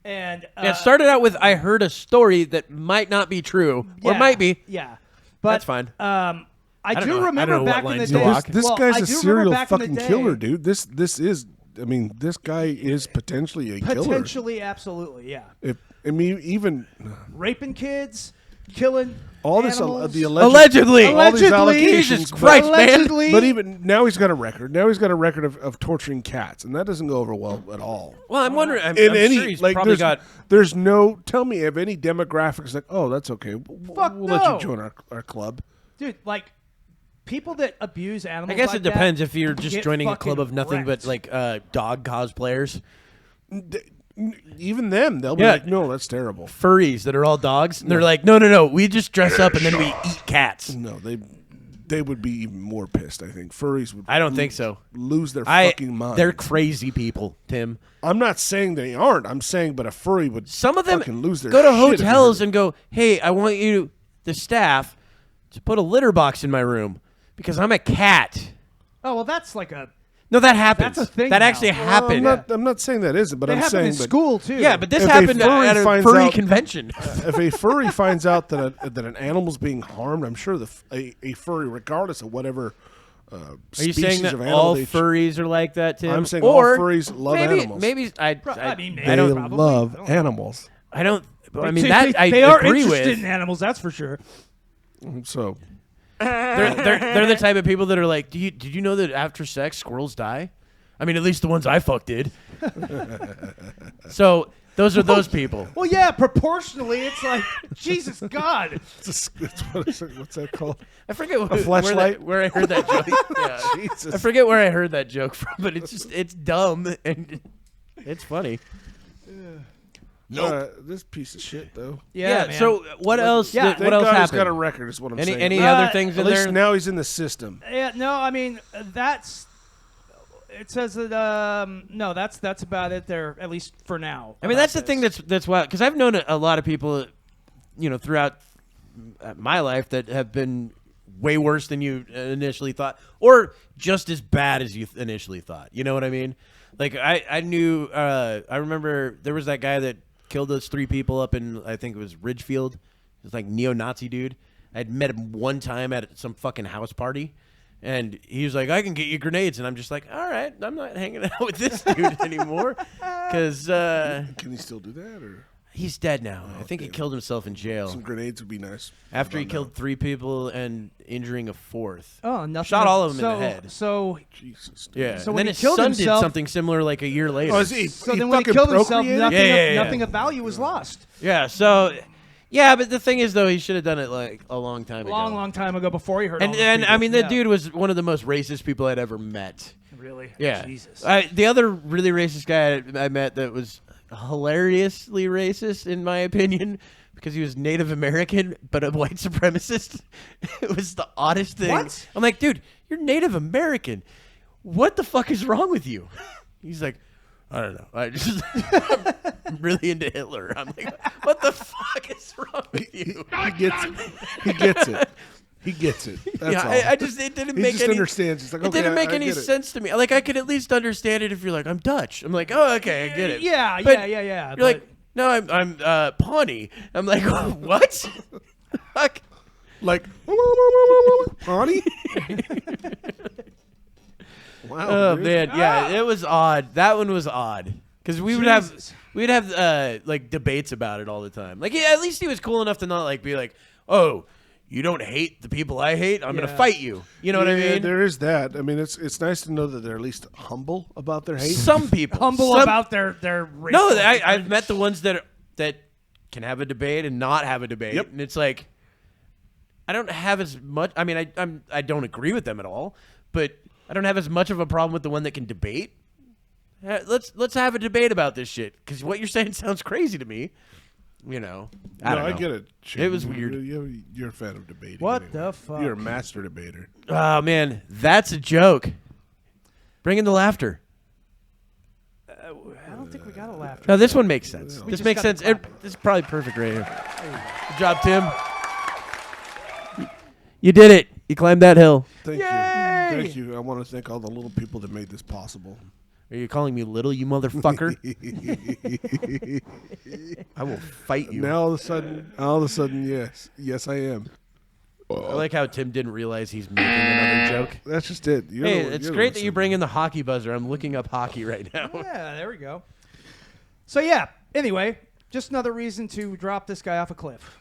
Speaker 3: And
Speaker 1: Yeah, it started out with I heard a story that might not be true or
Speaker 3: yeah,
Speaker 1: might be.
Speaker 3: Yeah, but
Speaker 1: That's fine.
Speaker 3: I
Speaker 1: don't
Speaker 3: do
Speaker 1: know. I
Speaker 3: remember
Speaker 1: don't know
Speaker 3: back
Speaker 1: what
Speaker 3: in the
Speaker 1: lines
Speaker 3: day.
Speaker 1: to walk.
Speaker 2: This
Speaker 3: well,
Speaker 2: guy's
Speaker 3: I
Speaker 2: a
Speaker 3: do remember
Speaker 2: serial
Speaker 3: back in the
Speaker 2: fucking
Speaker 3: day-
Speaker 2: killer, dude. This is. I mean, this guy is potentially a killer.
Speaker 3: Potentially, absolutely, yeah.
Speaker 2: I mean, even
Speaker 3: Raping kids, killing
Speaker 2: all this,
Speaker 3: animals.
Speaker 2: the alleged,
Speaker 1: Allegedly.
Speaker 2: all these
Speaker 3: Allegedly.
Speaker 2: allegations,
Speaker 1: Jesus
Speaker 2: but-
Speaker 1: Christ, man.
Speaker 3: Allegedly.
Speaker 2: But even now, he's got a record. Now he's got a record of torturing cats, and that doesn't go over well at all.
Speaker 1: Well, I'm wondering. I'm
Speaker 2: In
Speaker 1: sure
Speaker 2: any,
Speaker 1: he's
Speaker 2: like,
Speaker 1: probably
Speaker 2: there's,
Speaker 1: got.
Speaker 2: there's no. Tell me of any demographics like, oh, that's okay.
Speaker 3: Fuck
Speaker 2: we'll let
Speaker 3: no.
Speaker 2: you join our club.
Speaker 3: Dude, like people that abuse animals.
Speaker 1: I guess
Speaker 3: like
Speaker 1: it depends
Speaker 3: that
Speaker 1: if you're just
Speaker 3: get
Speaker 1: joining a club
Speaker 3: fucking
Speaker 1: of nothing
Speaker 3: wrecked.
Speaker 1: but like dog cosplayers,
Speaker 2: Even them, they'll be
Speaker 1: Yeah.
Speaker 2: like, no, that's terrible.
Speaker 1: furries that are all dogs. And they're like, no, we just dress up and then we eat cats.
Speaker 2: No, they would be even more pissed. I think furries would.
Speaker 1: I don't think so.
Speaker 2: Lose their fucking mind.
Speaker 1: They're crazy people, Tim.
Speaker 2: I'm not saying they aren't. I'm saying, but a furry would.
Speaker 1: Some of them
Speaker 2: fucking lose their
Speaker 1: go to
Speaker 2: shit if they
Speaker 1: hotels
Speaker 2: heard
Speaker 1: and go, hey, I want you, the staff, to put a litter box in my room because I'm a cat.
Speaker 3: Oh well, that's like a.
Speaker 1: No, that happens.
Speaker 3: That's a thing
Speaker 1: that
Speaker 3: now.
Speaker 1: actually
Speaker 3: Well,
Speaker 1: happened.
Speaker 2: I'm not saying that isn't, but
Speaker 3: They
Speaker 2: I'm
Speaker 3: happen
Speaker 2: saying
Speaker 3: in school too.
Speaker 1: Yeah, but this
Speaker 2: If a
Speaker 1: happened
Speaker 2: furry
Speaker 1: at a
Speaker 2: finds
Speaker 1: furry
Speaker 2: out-
Speaker 1: convention.
Speaker 2: if a furry finds out that an animal's being harmed, I'm sure a furry, regardless of whatever
Speaker 1: Are you
Speaker 2: species
Speaker 1: saying that
Speaker 2: of animal
Speaker 1: all
Speaker 2: they
Speaker 1: furries are like that, Tim?
Speaker 2: I'm saying
Speaker 1: or
Speaker 2: all furries love
Speaker 1: maybe,
Speaker 2: animals.
Speaker 1: Maybe
Speaker 3: I mean, maybe.
Speaker 2: they
Speaker 3: Probably.
Speaker 2: love
Speaker 3: I don't know.
Speaker 2: animals.
Speaker 1: I don't. I mean,
Speaker 3: They-
Speaker 1: that I
Speaker 3: they are
Speaker 1: agree
Speaker 3: interested
Speaker 1: with.
Speaker 3: in animals. That's for sure.
Speaker 2: So
Speaker 1: They're the type of people that are like, did you know that after sex squirrels die? I mean, at least the ones I fucked did. So those are those people.
Speaker 3: Well, yeah, proportionally, it's like Jesus God.
Speaker 2: what's that called?
Speaker 1: I forget
Speaker 2: fleshlight?
Speaker 1: where I heard that joke. Yeah.
Speaker 2: Jesus.
Speaker 1: I forget where I heard that joke from, but it's dumb and it's funny.
Speaker 2: This piece of shit though.
Speaker 3: Yeah, man.
Speaker 1: So what else?
Speaker 3: Yeah.
Speaker 1: What
Speaker 2: Thank
Speaker 1: else
Speaker 2: God he's
Speaker 1: happened?
Speaker 2: got a record. Is what I'm saying.
Speaker 1: Any
Speaker 3: Uh,
Speaker 1: other things
Speaker 2: At
Speaker 1: in
Speaker 2: least
Speaker 1: there?
Speaker 2: now he's in the system.
Speaker 3: Yeah, no, I mean that's. It says that no, that's about it there, at least for now.
Speaker 1: I mean, that's the thing that's wild, because I've known a lot of people, throughout my life that have been way worse than you initially thought, or just as bad as you initially thought. You know what I mean? Like I knew, I remember there was that guy that killed those 3 people up in, I think it was Ridgefield. It was like neo-Nazi dude. I'd met him one time at some fucking house party. And he was like, I can get you grenades. And I'm just like, all right, I'm not hanging out with this dude anymore. Because
Speaker 2: Can he still do that? Or
Speaker 1: he's dead now. I think he killed himself in jail.
Speaker 2: some grenades would be nice.
Speaker 1: After he
Speaker 2: About
Speaker 1: killed 3 people and injuring a 4th.
Speaker 3: Oh, nothing.
Speaker 1: Shot all of them in
Speaker 3: so,
Speaker 1: the head.
Speaker 3: So,
Speaker 2: now. Jesus.
Speaker 1: Yeah.
Speaker 3: So
Speaker 1: and
Speaker 3: when
Speaker 1: then
Speaker 3: he
Speaker 1: his
Speaker 3: killed
Speaker 1: son
Speaker 3: himself-
Speaker 1: did something similar like a year later.
Speaker 2: Oh, is he?
Speaker 3: so
Speaker 2: he
Speaker 3: then when he
Speaker 2: fucking
Speaker 3: killed himself,
Speaker 2: procreated?
Speaker 3: nothing,
Speaker 1: Yeah.
Speaker 3: nothing of value was lost.
Speaker 1: Yeah, so... Yeah, but the thing is, though, he should have done it like a long time ago.
Speaker 3: Long time ago, before he heard. all
Speaker 1: And
Speaker 3: those
Speaker 1: I
Speaker 3: people.
Speaker 1: mean, the
Speaker 3: Yeah.
Speaker 1: dude was one of the most racist people I'd ever met.
Speaker 3: Really?
Speaker 1: Yeah.
Speaker 3: Jesus.
Speaker 1: The other really racist guy I met that was hilariously racist, in my opinion, because he was Native American, but a white supremacist. It was the oddest thing.
Speaker 3: What?
Speaker 1: I'm like, dude, you're Native American. What the fuck is wrong with you? He's like, I don't know. I'm really into Hitler. I'm like, what the fuck is wrong with you?
Speaker 2: He gets it. He gets it. He gets it. That's
Speaker 1: Yeah,
Speaker 2: all.
Speaker 1: I just it didn't
Speaker 2: He
Speaker 1: make
Speaker 2: just
Speaker 1: any.
Speaker 2: understands. He's like,
Speaker 1: It
Speaker 2: okay,
Speaker 1: didn't make
Speaker 2: I
Speaker 1: any
Speaker 2: get it.
Speaker 1: sense to me. Like I could at least understand it if you're like, I'm Dutch. I'm like, oh, okay, I get it.
Speaker 3: Yeah,
Speaker 1: But
Speaker 3: yeah.
Speaker 1: You're like, no, I'm Pawnee. I'm like, what? Fuck.
Speaker 2: Like, Bonnie? Wow.
Speaker 1: Oh
Speaker 2: dude.
Speaker 1: man, yeah, it was odd. That one was odd because we'd have like debates about it all the time. Like, yeah, at least he was cool enough to not like be like, oh, you don't hate the people I hate. I'm gonna
Speaker 3: Yeah.
Speaker 1: fight you. You know what I
Speaker 2: Yeah,
Speaker 1: mean?
Speaker 2: there is that. I mean, it's nice to know that they're at least humble about their hate.
Speaker 1: Some people
Speaker 3: humble
Speaker 1: Some-
Speaker 3: about their race.
Speaker 1: No, I've met the ones that can have a debate and not have a debate,
Speaker 2: Yep.
Speaker 1: and it's like I don't have as much. I mean, I don't agree with them at all, but I don't have as much of a problem with the one that can debate. Let's have a debate about this shit because what you're saying sounds crazy to me. You know, I don't know.
Speaker 2: I get it.
Speaker 1: It was weird.
Speaker 2: You're a fan of debating.
Speaker 3: What
Speaker 2: anyway.
Speaker 3: the fuck?
Speaker 2: You're a master debater.
Speaker 1: Oh man, that's a joke. Bring in the laughter.
Speaker 3: I don't think we got a laugh.
Speaker 1: No, this one makes sense.
Speaker 3: We
Speaker 1: This
Speaker 3: just
Speaker 1: makes
Speaker 3: got
Speaker 1: sense.
Speaker 3: the clapping.
Speaker 1: This is probably perfect right here. Good job, Tim. You did it. You climbed that hill.
Speaker 2: Thank
Speaker 3: Yay!
Speaker 2: you. Thank you. I want to thank all the little people that made this possible.
Speaker 1: Are you calling me little, you motherfucker? I will fight you.
Speaker 2: Now all of a sudden, yes, I am.
Speaker 1: I like how Tim didn't realize he's making another joke.
Speaker 2: That's just it. You're
Speaker 1: Hey,
Speaker 2: the-
Speaker 1: it's
Speaker 2: you're the
Speaker 1: great
Speaker 2: one
Speaker 1: that you
Speaker 2: saying
Speaker 1: bring in the hockey buzzer. I'm looking up hockey right now.
Speaker 3: Yeah, there we go. So yeah. Anyway, just another reason to drop this guy off a cliff.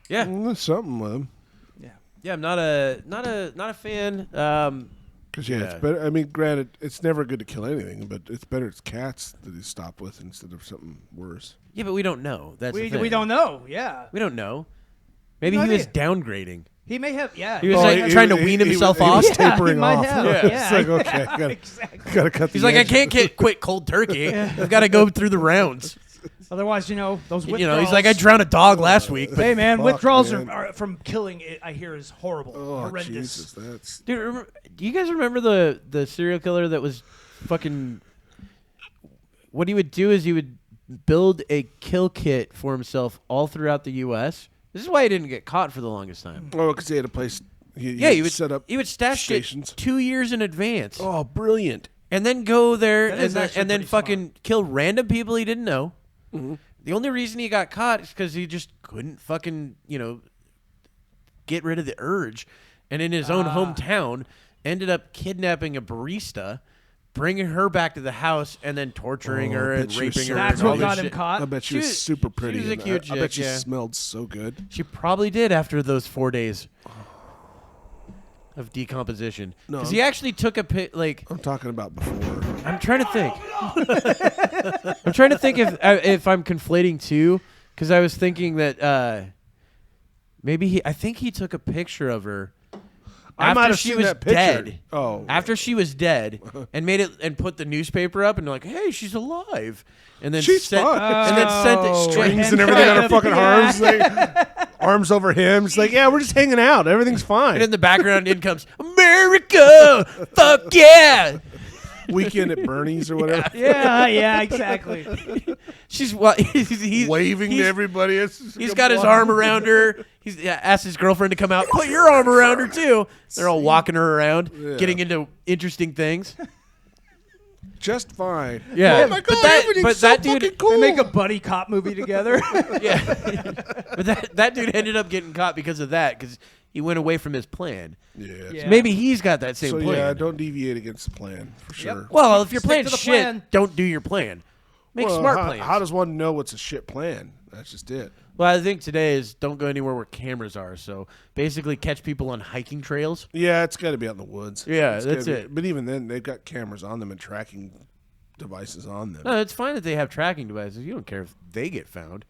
Speaker 1: Yeah,
Speaker 2: That's something, man.
Speaker 1: yeah. I'm not a fan.
Speaker 2: Because
Speaker 1: Yeah.
Speaker 2: it's better. I mean, granted, it's never good to kill anything, but it's better it's cats that you stop with instead of something worse.
Speaker 1: Yeah, but we don't know. That's the thing.
Speaker 3: We don't know. Yeah.
Speaker 1: We don't know. Maybe
Speaker 3: No
Speaker 1: he was
Speaker 3: idea.
Speaker 1: downgrading.
Speaker 3: He may have. Yeah.
Speaker 1: He was like trying to wean himself
Speaker 2: he
Speaker 1: off.
Speaker 2: was tapering
Speaker 3: he might
Speaker 2: off.
Speaker 3: have.
Speaker 1: Yeah.
Speaker 3: Yeah.
Speaker 2: It's like, okay,
Speaker 3: yeah,
Speaker 2: gotta
Speaker 3: exactly.
Speaker 2: cut the
Speaker 1: He's like, I
Speaker 2: edge.
Speaker 1: can't quit cold turkey. I've got to go through the rounds.
Speaker 3: Otherwise, those withdrawals.
Speaker 1: You know, he's like, I drowned a dog last week. But
Speaker 3: Hey man,
Speaker 2: Fuck,
Speaker 3: withdrawals
Speaker 2: man.
Speaker 3: Are from killing. I hear is horrible,
Speaker 2: Oh,
Speaker 3: horrendous.
Speaker 2: Jesus, that's
Speaker 1: dude, do you guys remember the serial killer that was fucking? What he would do is he would build a kill kit for himself all throughout the U.S. This is why he didn't get caught for the longest time.
Speaker 2: oh, because he had a place.
Speaker 1: Yeah, he would
Speaker 2: set up.
Speaker 1: He would stash
Speaker 2: stations.
Speaker 1: it 2 years in advance.
Speaker 2: Oh, brilliant!
Speaker 1: and then go there
Speaker 3: That is actually
Speaker 1: and then
Speaker 3: pretty
Speaker 1: fucking kill random people he didn't know.
Speaker 2: Mm-hmm.
Speaker 1: The only reason he got caught is because he just couldn't fucking, get rid of the urge. And in his own hometown, ended up kidnapping a barista, bringing her back to the house, and then torturing her and raping her.
Speaker 3: That's
Speaker 1: and all
Speaker 3: what
Speaker 1: this
Speaker 3: got him
Speaker 1: shit.
Speaker 3: caught.
Speaker 2: I bet she was super pretty.
Speaker 1: She was a
Speaker 2: in that.
Speaker 1: cute
Speaker 2: I bet she
Speaker 1: chick, yeah.
Speaker 2: smelled so good.
Speaker 1: She probably did after those 4 days of decomposition.
Speaker 2: No,
Speaker 1: Because he actually took a
Speaker 2: I'm talking about before.
Speaker 1: I'm trying to think. I'm trying to think if I'm conflating two, because I was thinking that maybe I think he took a picture of her
Speaker 2: I might
Speaker 1: after
Speaker 2: have
Speaker 1: she
Speaker 2: seen
Speaker 1: was
Speaker 2: that picture.
Speaker 1: dead.
Speaker 2: Oh.
Speaker 1: After she was dead, and made it and put the newspaper up and like, hey, she's alive, and then
Speaker 2: She's
Speaker 1: sent,
Speaker 2: fine.
Speaker 1: and then sent it
Speaker 3: Oh.
Speaker 1: straight.
Speaker 2: Strings and everything on her fucking
Speaker 3: Yeah.
Speaker 2: arms. Like, arms over him. She's like, yeah, we're just hanging out. Everything's fine.
Speaker 1: And in the background, in comes America. Fuck yeah!
Speaker 2: Weekend at Bernie's or whatever.
Speaker 3: Yeah, exactly.
Speaker 1: She's what? He's
Speaker 2: Waving to everybody.
Speaker 1: He's got his arm around her. He's asked his girlfriend to come out. Put your arm around her too. They're all walking her around, getting into interesting things.
Speaker 2: just fine.
Speaker 1: Yeah.
Speaker 2: Oh my god, everything's so
Speaker 1: dude,
Speaker 2: fucking cool.
Speaker 3: They make a buddy cop movie together.
Speaker 1: yeah. But that dude ended up getting caught because of that, because he went away from his plan.
Speaker 2: Yeah.
Speaker 3: Yeah.
Speaker 1: So maybe he's got that same
Speaker 2: So
Speaker 1: plan.
Speaker 2: yeah, don't deviate against the plan for sure.
Speaker 1: Well, if you're
Speaker 3: Stick
Speaker 1: playing
Speaker 3: to the
Speaker 1: shit,
Speaker 3: plan.
Speaker 1: don't do your plan. Make
Speaker 2: Well,
Speaker 1: smart
Speaker 2: how,
Speaker 1: plans.
Speaker 2: How does one know what's a shit plan? That's just it.
Speaker 1: Well, I think today is don't go anywhere where cameras are. So basically, catch people on hiking trails.
Speaker 2: Yeah, it's got to be out in the woods.
Speaker 1: Yeah,
Speaker 2: It's gotta
Speaker 1: that's
Speaker 2: be-
Speaker 1: it.
Speaker 2: But even then, they've got cameras on them and tracking devices on them.
Speaker 1: No, it's fine that they have tracking devices. You don't care if they get found.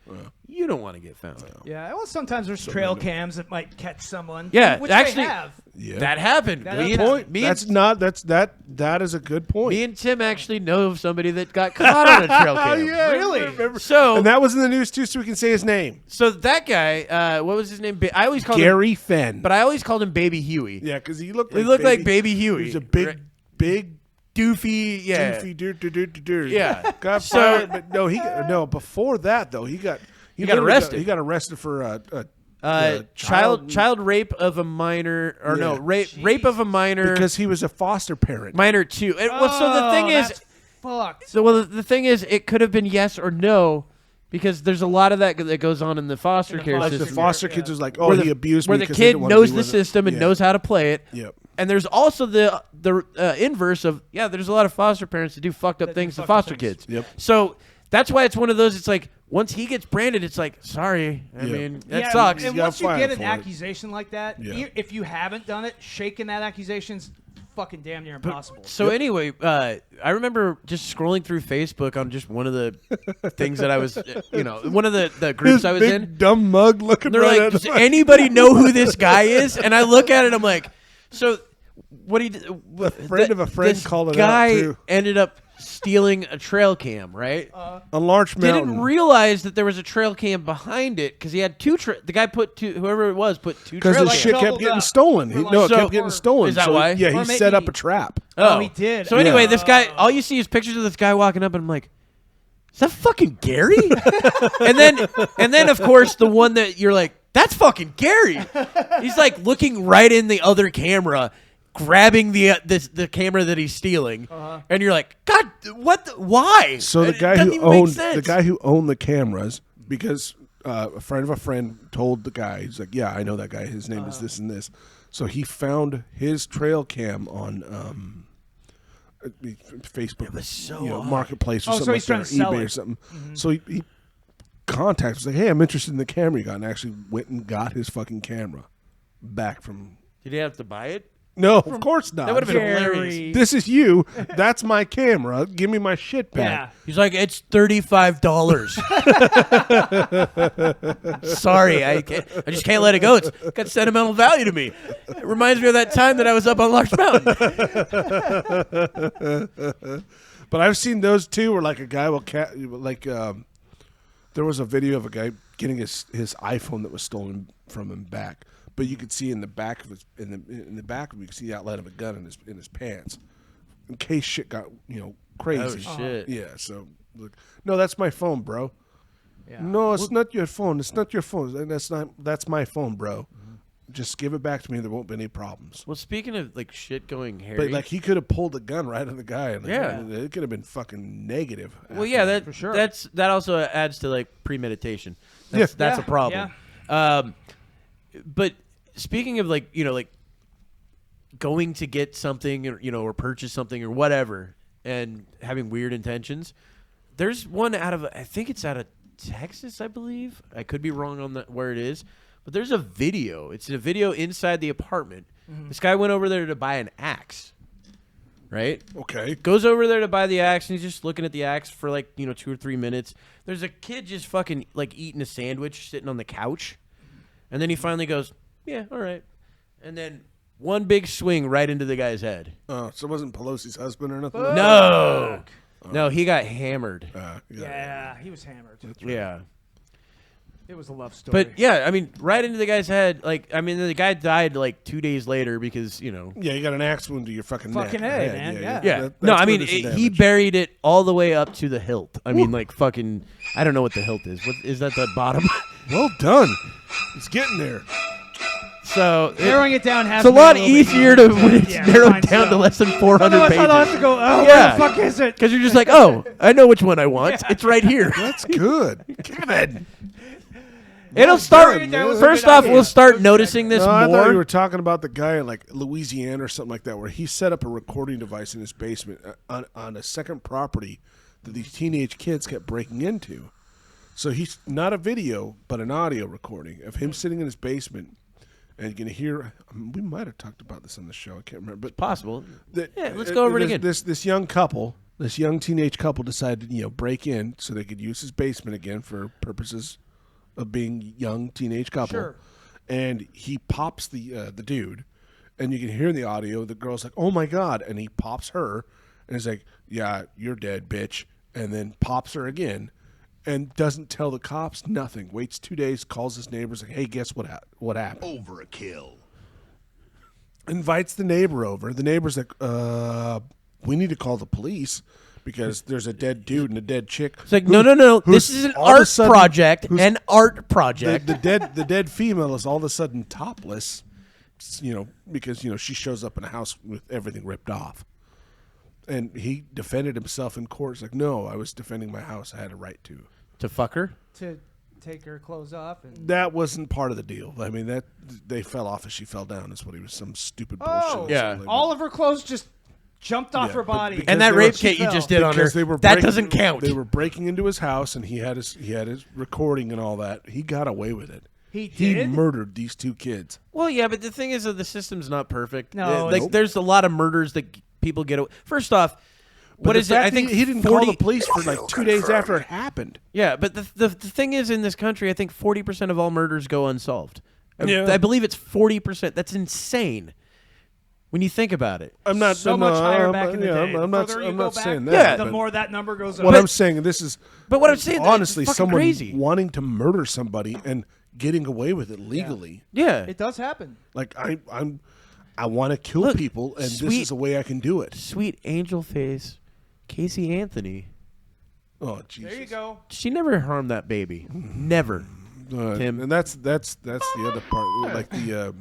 Speaker 1: You don't want to get found.
Speaker 3: Yeah, well, sometimes there's trail cams that might catch someone.
Speaker 1: Yeah,
Speaker 3: which
Speaker 1: actually-
Speaker 3: they have.
Speaker 2: Yeah.
Speaker 1: That happened.
Speaker 3: That
Speaker 1: Me
Speaker 3: happened.
Speaker 1: and-
Speaker 2: point.
Speaker 1: me
Speaker 2: That's
Speaker 1: and-
Speaker 2: not. That is a good point.
Speaker 1: Me and Tim actually know of somebody that got caught on a trail cam.
Speaker 2: Yeah,
Speaker 3: Really?
Speaker 2: I remember.
Speaker 1: So,
Speaker 2: And that was in the news too, so we can say his name.
Speaker 1: so that guy, what was his name? I always called him,
Speaker 2: Gary Fenn.
Speaker 1: but I always called him Baby Huey.
Speaker 2: yeah, because he looked.
Speaker 1: He
Speaker 2: Like
Speaker 1: looked like Baby Huey.
Speaker 2: He was a big,
Speaker 1: Right?
Speaker 2: big,
Speaker 1: doofy, yeah.
Speaker 2: doofy,
Speaker 1: Yeah.
Speaker 2: Got
Speaker 1: So-
Speaker 2: fired, but no. Before that though, he got
Speaker 1: got arrested.
Speaker 2: He got arrested for
Speaker 1: Child rape of a minor, or no,
Speaker 2: Yeah.
Speaker 1: rape of a minor,
Speaker 2: because he was a foster parent.
Speaker 1: minor two. Well, so the thing is,
Speaker 3: that's fucked.
Speaker 1: so well, the thing is, it could have been yes or no, because there's a lot of that goes on in the foster care
Speaker 2: Like the
Speaker 1: system.
Speaker 2: foster kids was like, oh,
Speaker 1: where
Speaker 2: he abused
Speaker 1: where
Speaker 2: me.
Speaker 1: the
Speaker 2: 'cause they
Speaker 1: kid
Speaker 2: didn't wanna
Speaker 1: knows
Speaker 2: be
Speaker 1: the
Speaker 2: with him.
Speaker 1: system and
Speaker 2: Yeah.
Speaker 1: knows how to play it.
Speaker 2: Yep.
Speaker 1: And there's also the inverse of there's a lot of foster parents that do fucked up
Speaker 3: That do
Speaker 1: things to
Speaker 3: fucked up
Speaker 1: foster
Speaker 3: things.
Speaker 1: kids.
Speaker 2: Yep.
Speaker 1: So that's why it's one of those. It's like once he gets branded, it's like sorry. I
Speaker 2: Yeah.
Speaker 1: mean that
Speaker 3: Yeah,
Speaker 1: sucks.
Speaker 3: And
Speaker 2: You got
Speaker 3: once you
Speaker 2: fired
Speaker 3: get an
Speaker 2: for it.
Speaker 3: accusation like that,
Speaker 2: Yeah.
Speaker 3: if you haven't done it, shaking that accusation's fucking damn near impossible.
Speaker 1: So anyway, I remember just scrolling through Facebook on just one of the things that I was, one of the groups
Speaker 2: This
Speaker 1: I was
Speaker 2: big
Speaker 1: in.
Speaker 2: dumb mug looking.
Speaker 1: They're
Speaker 2: right
Speaker 1: like,
Speaker 2: at
Speaker 1: does
Speaker 2: him.
Speaker 1: anybody know who this guy is? And I look at it, I'm like, so what he did?
Speaker 2: A friend of a friend
Speaker 1: this
Speaker 2: called it out,
Speaker 1: guy
Speaker 2: too.
Speaker 1: ended up stealing a trail cam, right?
Speaker 2: on Larch Mountain.
Speaker 1: Didn't realize that there was a trail cam behind it because he had two. The guy put two. Whoever it was put two.
Speaker 2: Because
Speaker 1: trail
Speaker 2: the
Speaker 1: cams.
Speaker 2: shit kept
Speaker 3: doubled
Speaker 2: getting
Speaker 3: up.
Speaker 2: stolen. He,
Speaker 3: Or
Speaker 2: no, it
Speaker 1: like-
Speaker 2: kept getting stolen.
Speaker 1: Is that
Speaker 2: so
Speaker 1: why?
Speaker 2: Yeah,
Speaker 3: Or
Speaker 2: he
Speaker 3: maybe-
Speaker 2: set up a trap.
Speaker 3: Oh, he did.
Speaker 1: So anyway,
Speaker 2: Yeah.
Speaker 1: this guy, all you see is pictures of this guy walking up, and I'm like, is that fucking Gary? and then of course the one that you're like, that's fucking Gary. He's like looking right in the other camera, grabbing the camera that he's stealing, and you're like, God, what? Why?
Speaker 2: So the
Speaker 1: It
Speaker 2: guy
Speaker 1: doesn't
Speaker 2: who
Speaker 1: even make
Speaker 2: owned
Speaker 1: sense.
Speaker 2: the cameras, because a friend of a friend told the guy, he's like, yeah, I know that guy. His name is this and this. So he found his trail cam on Facebook,
Speaker 1: was so
Speaker 2: marketplace or
Speaker 3: Oh, so
Speaker 2: something
Speaker 3: he's
Speaker 2: like
Speaker 3: trying
Speaker 2: that,
Speaker 3: to sell
Speaker 2: or eBay
Speaker 3: it.
Speaker 2: or something. So he contacted us like, hey, I'm interested in the camera you got, and actually went and got his fucking camera back from.
Speaker 1: Did he have to buy it?
Speaker 2: No, of course not.
Speaker 1: That would have been
Speaker 3: Gary.
Speaker 1: hilarious.
Speaker 2: This is you. That's my camera. Give me my shit
Speaker 3: Yeah.
Speaker 2: back.
Speaker 1: He's like, it's $35. Sorry, I just can't let it go. It's got sentimental value to me. It reminds me of that time that I was up on Larch Mountain.
Speaker 2: But I've seen those too, where like a guy will there was a video of a guy getting his iPhone that was stolen from him back, but you could see in the back of his in the back you could see the outline of a gun in his pants, in case shit got crazy.
Speaker 1: Oh, shit.
Speaker 2: Yeah. So look, no, that's my phone, bro.
Speaker 3: Yeah.
Speaker 2: No, it's not your phone. It's not your phone. That's my phone, bro. Just give it back to me. There won't be any problems.
Speaker 1: Well, speaking of like shit going hairy,
Speaker 2: But like he could have pulled the gun right on the guy, and
Speaker 1: Yeah.
Speaker 2: it could have been fucking negative.
Speaker 1: well, yeah, that
Speaker 3: For sure.
Speaker 1: that also adds to like premeditation. That's
Speaker 3: Yeah.
Speaker 1: a problem. But speaking of like like going to get something or or purchase something or whatever and having weird intentions, there's one I think it's out of Texas, I believe. I could be wrong on where it is, but there's a video. It's a video inside the apartment. This guy went over there to buy an axe, right?
Speaker 2: Okay.
Speaker 1: Goes over there to buy the axe, and he's just looking at the axe for like 2 or 3 minutes. There's a kid just fucking like eating a sandwich sitting on the couch, and then he finally goes, "Yeah, all right," and then one big swing right into the guy's head.
Speaker 2: So it wasn't Pelosi's husband or nothing.
Speaker 1: No, he got hammered.
Speaker 3: Yeah, he was hammered.
Speaker 1: Yeah.
Speaker 3: It was a love story.
Speaker 1: But yeah, I mean, right into the guy's head. Like, I mean, the guy died like 2 days later because
Speaker 2: Yeah, you got an axe wound to your fucking
Speaker 3: Fucking
Speaker 2: neck.
Speaker 3: A, man, yeah.
Speaker 2: That-
Speaker 1: no,
Speaker 2: that's
Speaker 1: I mean,
Speaker 2: where there's some
Speaker 1: he
Speaker 2: damage.
Speaker 1: buried it all the way up to the hilt. I mean, like fucking, I don't know what the hilt is. What is that? The bottom?
Speaker 2: Well done. He's getting there.
Speaker 1: So
Speaker 3: narrowing it down has
Speaker 1: it's a
Speaker 3: to be
Speaker 1: lot
Speaker 3: little bit
Speaker 1: easier to when it's
Speaker 3: Yeah,
Speaker 1: narrowed
Speaker 3: fine,
Speaker 1: down
Speaker 3: so.
Speaker 1: to less than 400
Speaker 3: Otherwise,
Speaker 1: pages.
Speaker 3: I'll have to go,
Speaker 1: Yeah.
Speaker 3: where the fuck is it?
Speaker 1: Because you're just like, oh, I know which one I want. It's right here.
Speaker 2: That's good. Kevin.
Speaker 1: It'll start.
Speaker 2: done, man.
Speaker 1: First
Speaker 3: Good
Speaker 1: off,
Speaker 3: idea.
Speaker 1: we'll start noticing this
Speaker 2: No, I thought you
Speaker 1: more.
Speaker 2: were talking about the guy in like Louisiana or something like that, where he set up a recording device in his basement on a second property that these teenage kids kept breaking into. So he's not a video, but an audio recording of him sitting in his basement, and you can hear. We might have talked about this on the show. I can't remember, but
Speaker 1: Possible.
Speaker 2: that-
Speaker 1: Yeah, let's go over it again.
Speaker 2: This young couple, this young teenage couple, decided to break in so they could use his basement again for purposes of being young teenage couple.
Speaker 3: Sure.
Speaker 2: And he pops the dude, and you can hear in the audio the girl's like, "Oh my god!" And he pops her, and he's like, "Yeah, you're dead, bitch." And then pops her again, and doesn't tell the cops nothing. Waits 2 days, calls his neighbors like, "Hey, guess what happened?"
Speaker 4: Overkill.
Speaker 2: Invites the neighbor over. The neighbor's like, we need to call the police because there's a dead dude and a dead chick.
Speaker 1: It's like, no. This
Speaker 2: who's
Speaker 1: is an
Speaker 2: all of a
Speaker 1: art
Speaker 2: sudden-
Speaker 1: project.
Speaker 2: who's-
Speaker 1: An art
Speaker 2: The
Speaker 1: project.
Speaker 2: the dead female is all of a sudden topless, because she shows up in a house with everything ripped off. And he defended himself in court. He's like, "No, I was defending my house. I had a right to."
Speaker 1: To fuck her?
Speaker 3: To take her clothes off. And
Speaker 2: That wasn't part of the deal. I mean, that they fell off as she fell down. Is what he was, some stupid bullshit.
Speaker 3: oh,
Speaker 1: Yeah.
Speaker 3: all of her clothes just jumped off
Speaker 2: Yeah,
Speaker 3: her
Speaker 2: but
Speaker 3: body.
Speaker 2: because
Speaker 1: And that
Speaker 2: they were-
Speaker 1: rape kit you just did on her,
Speaker 2: because they were
Speaker 1: that
Speaker 2: breaking-
Speaker 1: doesn't count.
Speaker 2: They were breaking into his house, and he had his recording and all that. He got away with it.
Speaker 3: He
Speaker 2: He
Speaker 3: did?
Speaker 2: murdered these two kids.
Speaker 1: Well, yeah, but the thing is that the system's not perfect.
Speaker 3: No,
Speaker 1: like
Speaker 3: it's-
Speaker 1: there's a lot of murders that people get away. First off, what
Speaker 2: the
Speaker 1: is it?
Speaker 2: fact
Speaker 1: I
Speaker 2: that
Speaker 1: think
Speaker 2: he didn't
Speaker 1: 40
Speaker 2: call the police for like 2 days after it happened.
Speaker 1: Yeah, but the thing is, in this country, I think 40% of all murders go unsolved.
Speaker 2: Yeah.
Speaker 1: I believe it's 40%. That's insane when you think about it.
Speaker 2: I'm not
Speaker 3: so much higher back in the day.
Speaker 2: I'm not.
Speaker 3: The further you
Speaker 2: I'm
Speaker 3: go
Speaker 2: not
Speaker 3: back,
Speaker 2: saying that.
Speaker 1: Yeah.
Speaker 3: the
Speaker 2: but
Speaker 3: more that number goes up.
Speaker 2: what I'm saying, this is.
Speaker 1: But what I'm saying,
Speaker 2: honestly,
Speaker 1: it's fucking
Speaker 2: someone
Speaker 1: crazy.
Speaker 2: wanting to murder somebody and getting away with it legally.
Speaker 1: Yeah,
Speaker 3: It does happen.
Speaker 2: Like I want to kill
Speaker 1: Look,
Speaker 2: people, and this
Speaker 1: sweet-
Speaker 2: is a way I can do it.
Speaker 1: sweet angel face, Casey Anthony.
Speaker 2: Oh, Jesus.
Speaker 3: There you go.
Speaker 1: She never harmed that baby. Never. Tim.
Speaker 2: And that's the other part. Like the.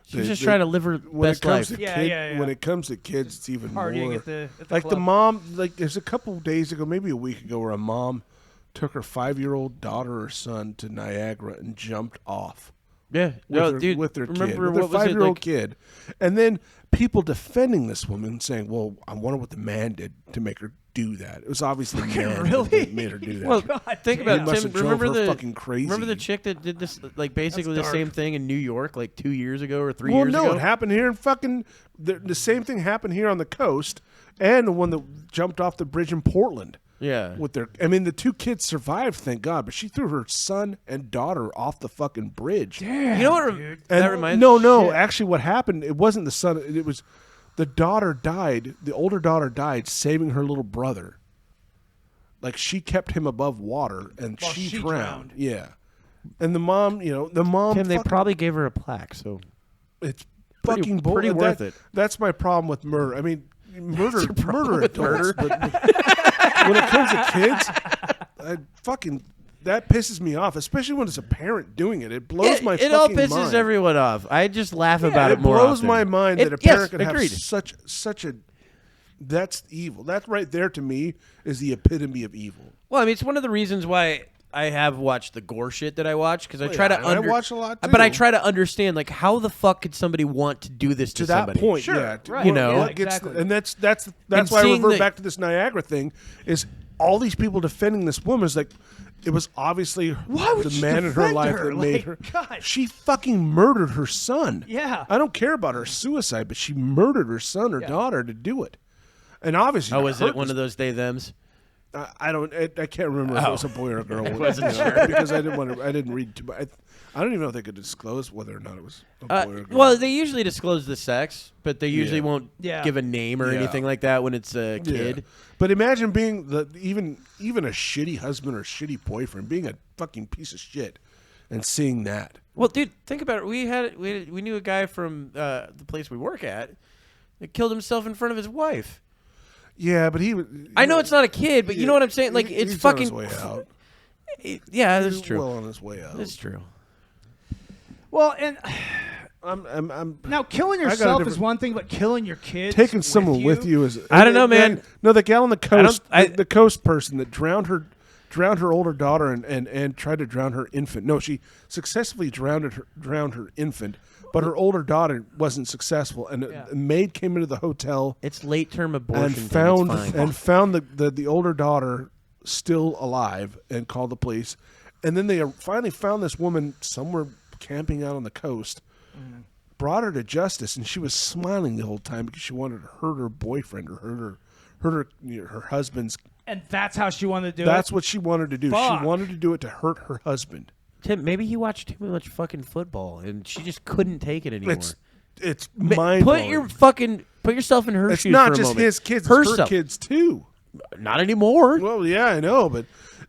Speaker 1: She was just trying to live her
Speaker 2: when
Speaker 1: best
Speaker 2: it comes
Speaker 1: life.
Speaker 2: to
Speaker 3: Yeah,
Speaker 2: kid,
Speaker 3: yeah, yeah.
Speaker 2: when it comes to kids, it's even
Speaker 3: Partying
Speaker 2: more.
Speaker 3: at the
Speaker 2: Like the
Speaker 3: club.
Speaker 2: mom, like there's a couple of days ago, maybe a week ago, where a mom took her 5-year-old daughter or son to Niagara and jumped off
Speaker 1: Yeah,
Speaker 2: with,
Speaker 1: no,
Speaker 2: her,
Speaker 1: dude.
Speaker 2: with their kid,
Speaker 1: remember
Speaker 2: with their
Speaker 1: what was it
Speaker 2: 5-year-old
Speaker 1: like?
Speaker 2: kid, and then people defending this woman, saying, "Well, I wonder what the man did to make her do that." It was obviously the man
Speaker 3: really?
Speaker 2: that made her do that.
Speaker 1: Well,
Speaker 3: God
Speaker 1: think
Speaker 3: damn.
Speaker 1: about
Speaker 2: He
Speaker 1: it,
Speaker 2: must
Speaker 1: Tim.
Speaker 2: have drove
Speaker 1: Remember
Speaker 2: her
Speaker 1: the
Speaker 2: fucking crazy.
Speaker 1: Remember the chick that did this, like basically the
Speaker 3: dark.
Speaker 1: same thing in New York, like 2 years ago or 3
Speaker 2: Well,
Speaker 1: years
Speaker 2: no,
Speaker 1: ago.
Speaker 2: it happened here in fucking the same thing happened here on the coast, and the one that jumped off the bridge in Portland.
Speaker 1: Yeah,
Speaker 2: With their, I mean, the two kids survived, thank God, but she threw her son and daughter off the fucking bridge.
Speaker 1: you know what?
Speaker 3: dude.
Speaker 1: That
Speaker 2: And
Speaker 1: reminds
Speaker 2: no,
Speaker 3: Shit.
Speaker 2: actually, what happened? It wasn't the son. It was the daughter died. The older daughter died, saving her little brother. Like she kept him above water, and
Speaker 3: While
Speaker 2: she
Speaker 3: she
Speaker 2: drowned.
Speaker 3: drowned.
Speaker 2: Yeah, and the mom, the mom.
Speaker 1: Tim, they
Speaker 2: fucking-
Speaker 1: probably gave her a plaque. So
Speaker 2: It's
Speaker 1: Pretty-
Speaker 2: fucking
Speaker 1: pretty
Speaker 2: bull-
Speaker 1: worth
Speaker 2: that-
Speaker 1: it.
Speaker 2: That's my problem with murder. I mean, murder
Speaker 1: with
Speaker 2: adults, but when it comes to kids, I fucking that pisses me off, especially when it's a parent doing it. It blows my fucking
Speaker 1: mind. It all pisses
Speaker 2: mind.
Speaker 1: everyone off. I just laugh about it more.
Speaker 2: It blows
Speaker 1: often.
Speaker 2: my mind that a parent could
Speaker 1: agreed.
Speaker 2: have such a. That's evil. That right there to me is the epitome of evil.
Speaker 1: Well, I mean, it's one of the reasons why I have watched the gore shit that I watch because I try to.
Speaker 2: I watch a lot too.
Speaker 1: But I try to understand, like, how the fuck could somebody want to do this to
Speaker 2: that
Speaker 1: somebody?
Speaker 2: point,
Speaker 3: Sure,
Speaker 2: yeah.
Speaker 3: right.
Speaker 1: You know,
Speaker 3: Yeah, exactly.
Speaker 2: And that's
Speaker 1: And
Speaker 2: why I
Speaker 1: seeing
Speaker 2: revert
Speaker 1: the-
Speaker 2: back to this Niagara thing. Is all these people defending this woman is like, it was obviously
Speaker 3: Why would
Speaker 2: the
Speaker 3: you
Speaker 2: man in her
Speaker 3: defend
Speaker 2: life
Speaker 3: her?
Speaker 2: that made
Speaker 3: Like,
Speaker 2: her.
Speaker 3: God.
Speaker 2: She fucking murdered her son.
Speaker 3: Yeah.
Speaker 2: I don't care about her suicide, but she murdered her son or daughter to do it. And obviously,
Speaker 1: Oh, was it one of those they thems?
Speaker 2: I don't. I can't remember if it was a boy or a girl.
Speaker 1: wasn't sure.
Speaker 2: because I didn't want to. I didn't read too much. I don't even know if they could disclose whether or not it was a boy or a girl.
Speaker 1: Well, they usually disclose the sex, but they usually
Speaker 2: Yeah.
Speaker 1: won't
Speaker 3: Yeah.
Speaker 1: give a name or
Speaker 2: Yeah.
Speaker 1: anything like that when it's a kid.
Speaker 2: Yeah. But imagine being even a shitty husband or shitty boyfriend, being a fucking piece of shit, and seeing that.
Speaker 1: Well, dude, think about it. We knew a guy from the place we work at that killed himself in front of his wife.
Speaker 2: Yeah, but he.
Speaker 1: I know it's not a kid, but you know what I'm saying? Like, it's
Speaker 2: he's
Speaker 1: fucking.
Speaker 2: on his way out.
Speaker 1: Yeah, that's
Speaker 2: He's
Speaker 1: true.
Speaker 2: Well, on his way out.
Speaker 1: That's true.
Speaker 3: Well, and
Speaker 2: I'm
Speaker 3: now killing
Speaker 2: got a
Speaker 3: yourself is
Speaker 2: different-
Speaker 3: one thing, but killing your kids,
Speaker 2: taking someone with you is.
Speaker 1: I don't know, man.
Speaker 2: No, the gal on the coast,
Speaker 1: I-
Speaker 2: the coast person that drowned her older daughter and tried to drown her infant. No, she successfully drowned her infant, but her older daughter wasn't successful. And a maid came into the hotel
Speaker 1: It's late term abortion.
Speaker 2: and
Speaker 1: Tim,
Speaker 2: found
Speaker 1: it's fine.
Speaker 2: the older daughter still alive and called the police. And then they finally found this woman somewhere camping out on the coast. Brought her to justice, and she was smiling the whole time because she wanted to hurt her boyfriend or hurt her husband's.
Speaker 3: and that's how she wanted to do it.
Speaker 2: That's what she wanted to do.
Speaker 3: Fuck.
Speaker 2: She wanted to do it to hurt her husband.
Speaker 1: Tim, maybe he watched too much fucking football and she just couldn't take it anymore.
Speaker 2: It's mind
Speaker 1: Put yourself in her
Speaker 2: It's
Speaker 1: shoes
Speaker 2: not
Speaker 1: for a
Speaker 2: just
Speaker 1: moment.
Speaker 2: his kids; it's her
Speaker 1: Herself.
Speaker 2: kids too.
Speaker 1: Not anymore.
Speaker 2: Well, yeah, I know,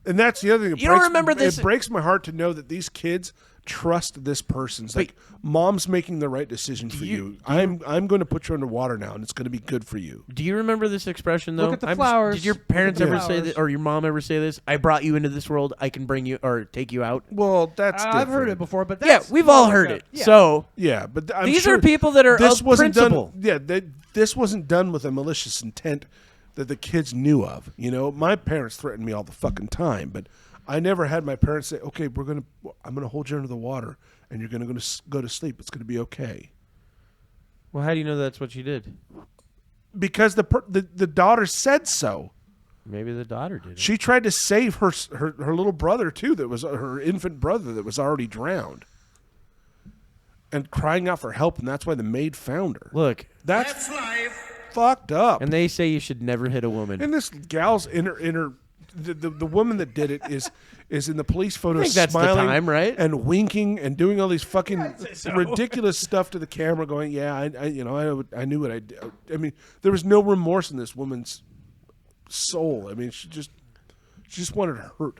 Speaker 2: and that's the other thing.
Speaker 1: You don't remember this-
Speaker 2: It breaks my heart to know that these kids trust this person's. Like, mom's making the right decision for you. I'm going to put you underwater now, and it's going to be good for you.
Speaker 1: Do you remember this expression though?
Speaker 3: Look at the flowers.
Speaker 1: Did your parents
Speaker 3: Look at
Speaker 1: ever
Speaker 3: the
Speaker 1: say
Speaker 3: flowers.
Speaker 1: that, or your mom ever say this? I brought you into this world. I can bring you or take you out.
Speaker 2: Well, that's
Speaker 3: I've heard
Speaker 2: different.
Speaker 3: it before, but
Speaker 1: Yeah,
Speaker 3: that's
Speaker 1: we've
Speaker 3: more
Speaker 1: all
Speaker 3: like
Speaker 1: heard
Speaker 3: a-
Speaker 1: it.
Speaker 3: yeah.
Speaker 1: So
Speaker 2: Yeah, but I'm
Speaker 1: these
Speaker 2: sure
Speaker 1: are people that are
Speaker 2: this
Speaker 1: of
Speaker 2: wasn't
Speaker 1: principle.
Speaker 2: done. Yeah, this wasn't done with a malicious intent that the kids knew of. You know, my parents threatened me all the fucking time, but I never had my parents say, "Okay, I'm gonna hold you under the water, and you're gonna go to sleep. It's gonna be okay."
Speaker 1: Well, how do you know that's what she did?
Speaker 2: Because the daughter said so.
Speaker 1: Maybe the daughter did it.
Speaker 2: She tried to save her little brother too. That was her infant brother that was already drowned, and crying out for help. And that's why the maid found her.
Speaker 1: Look,
Speaker 2: That's fucked up.
Speaker 1: and they say you should never hit a woman.
Speaker 2: And this gal's in her the woman that did it is in the police photo,
Speaker 1: I think that's the
Speaker 2: smiling
Speaker 1: time, right?
Speaker 2: and winking and doing all these fucking ridiculous stuff to the camera, going, "Yeah, I knew what I did." I mean, there was no remorse in this woman's soul. I mean, she just wanted to hurt.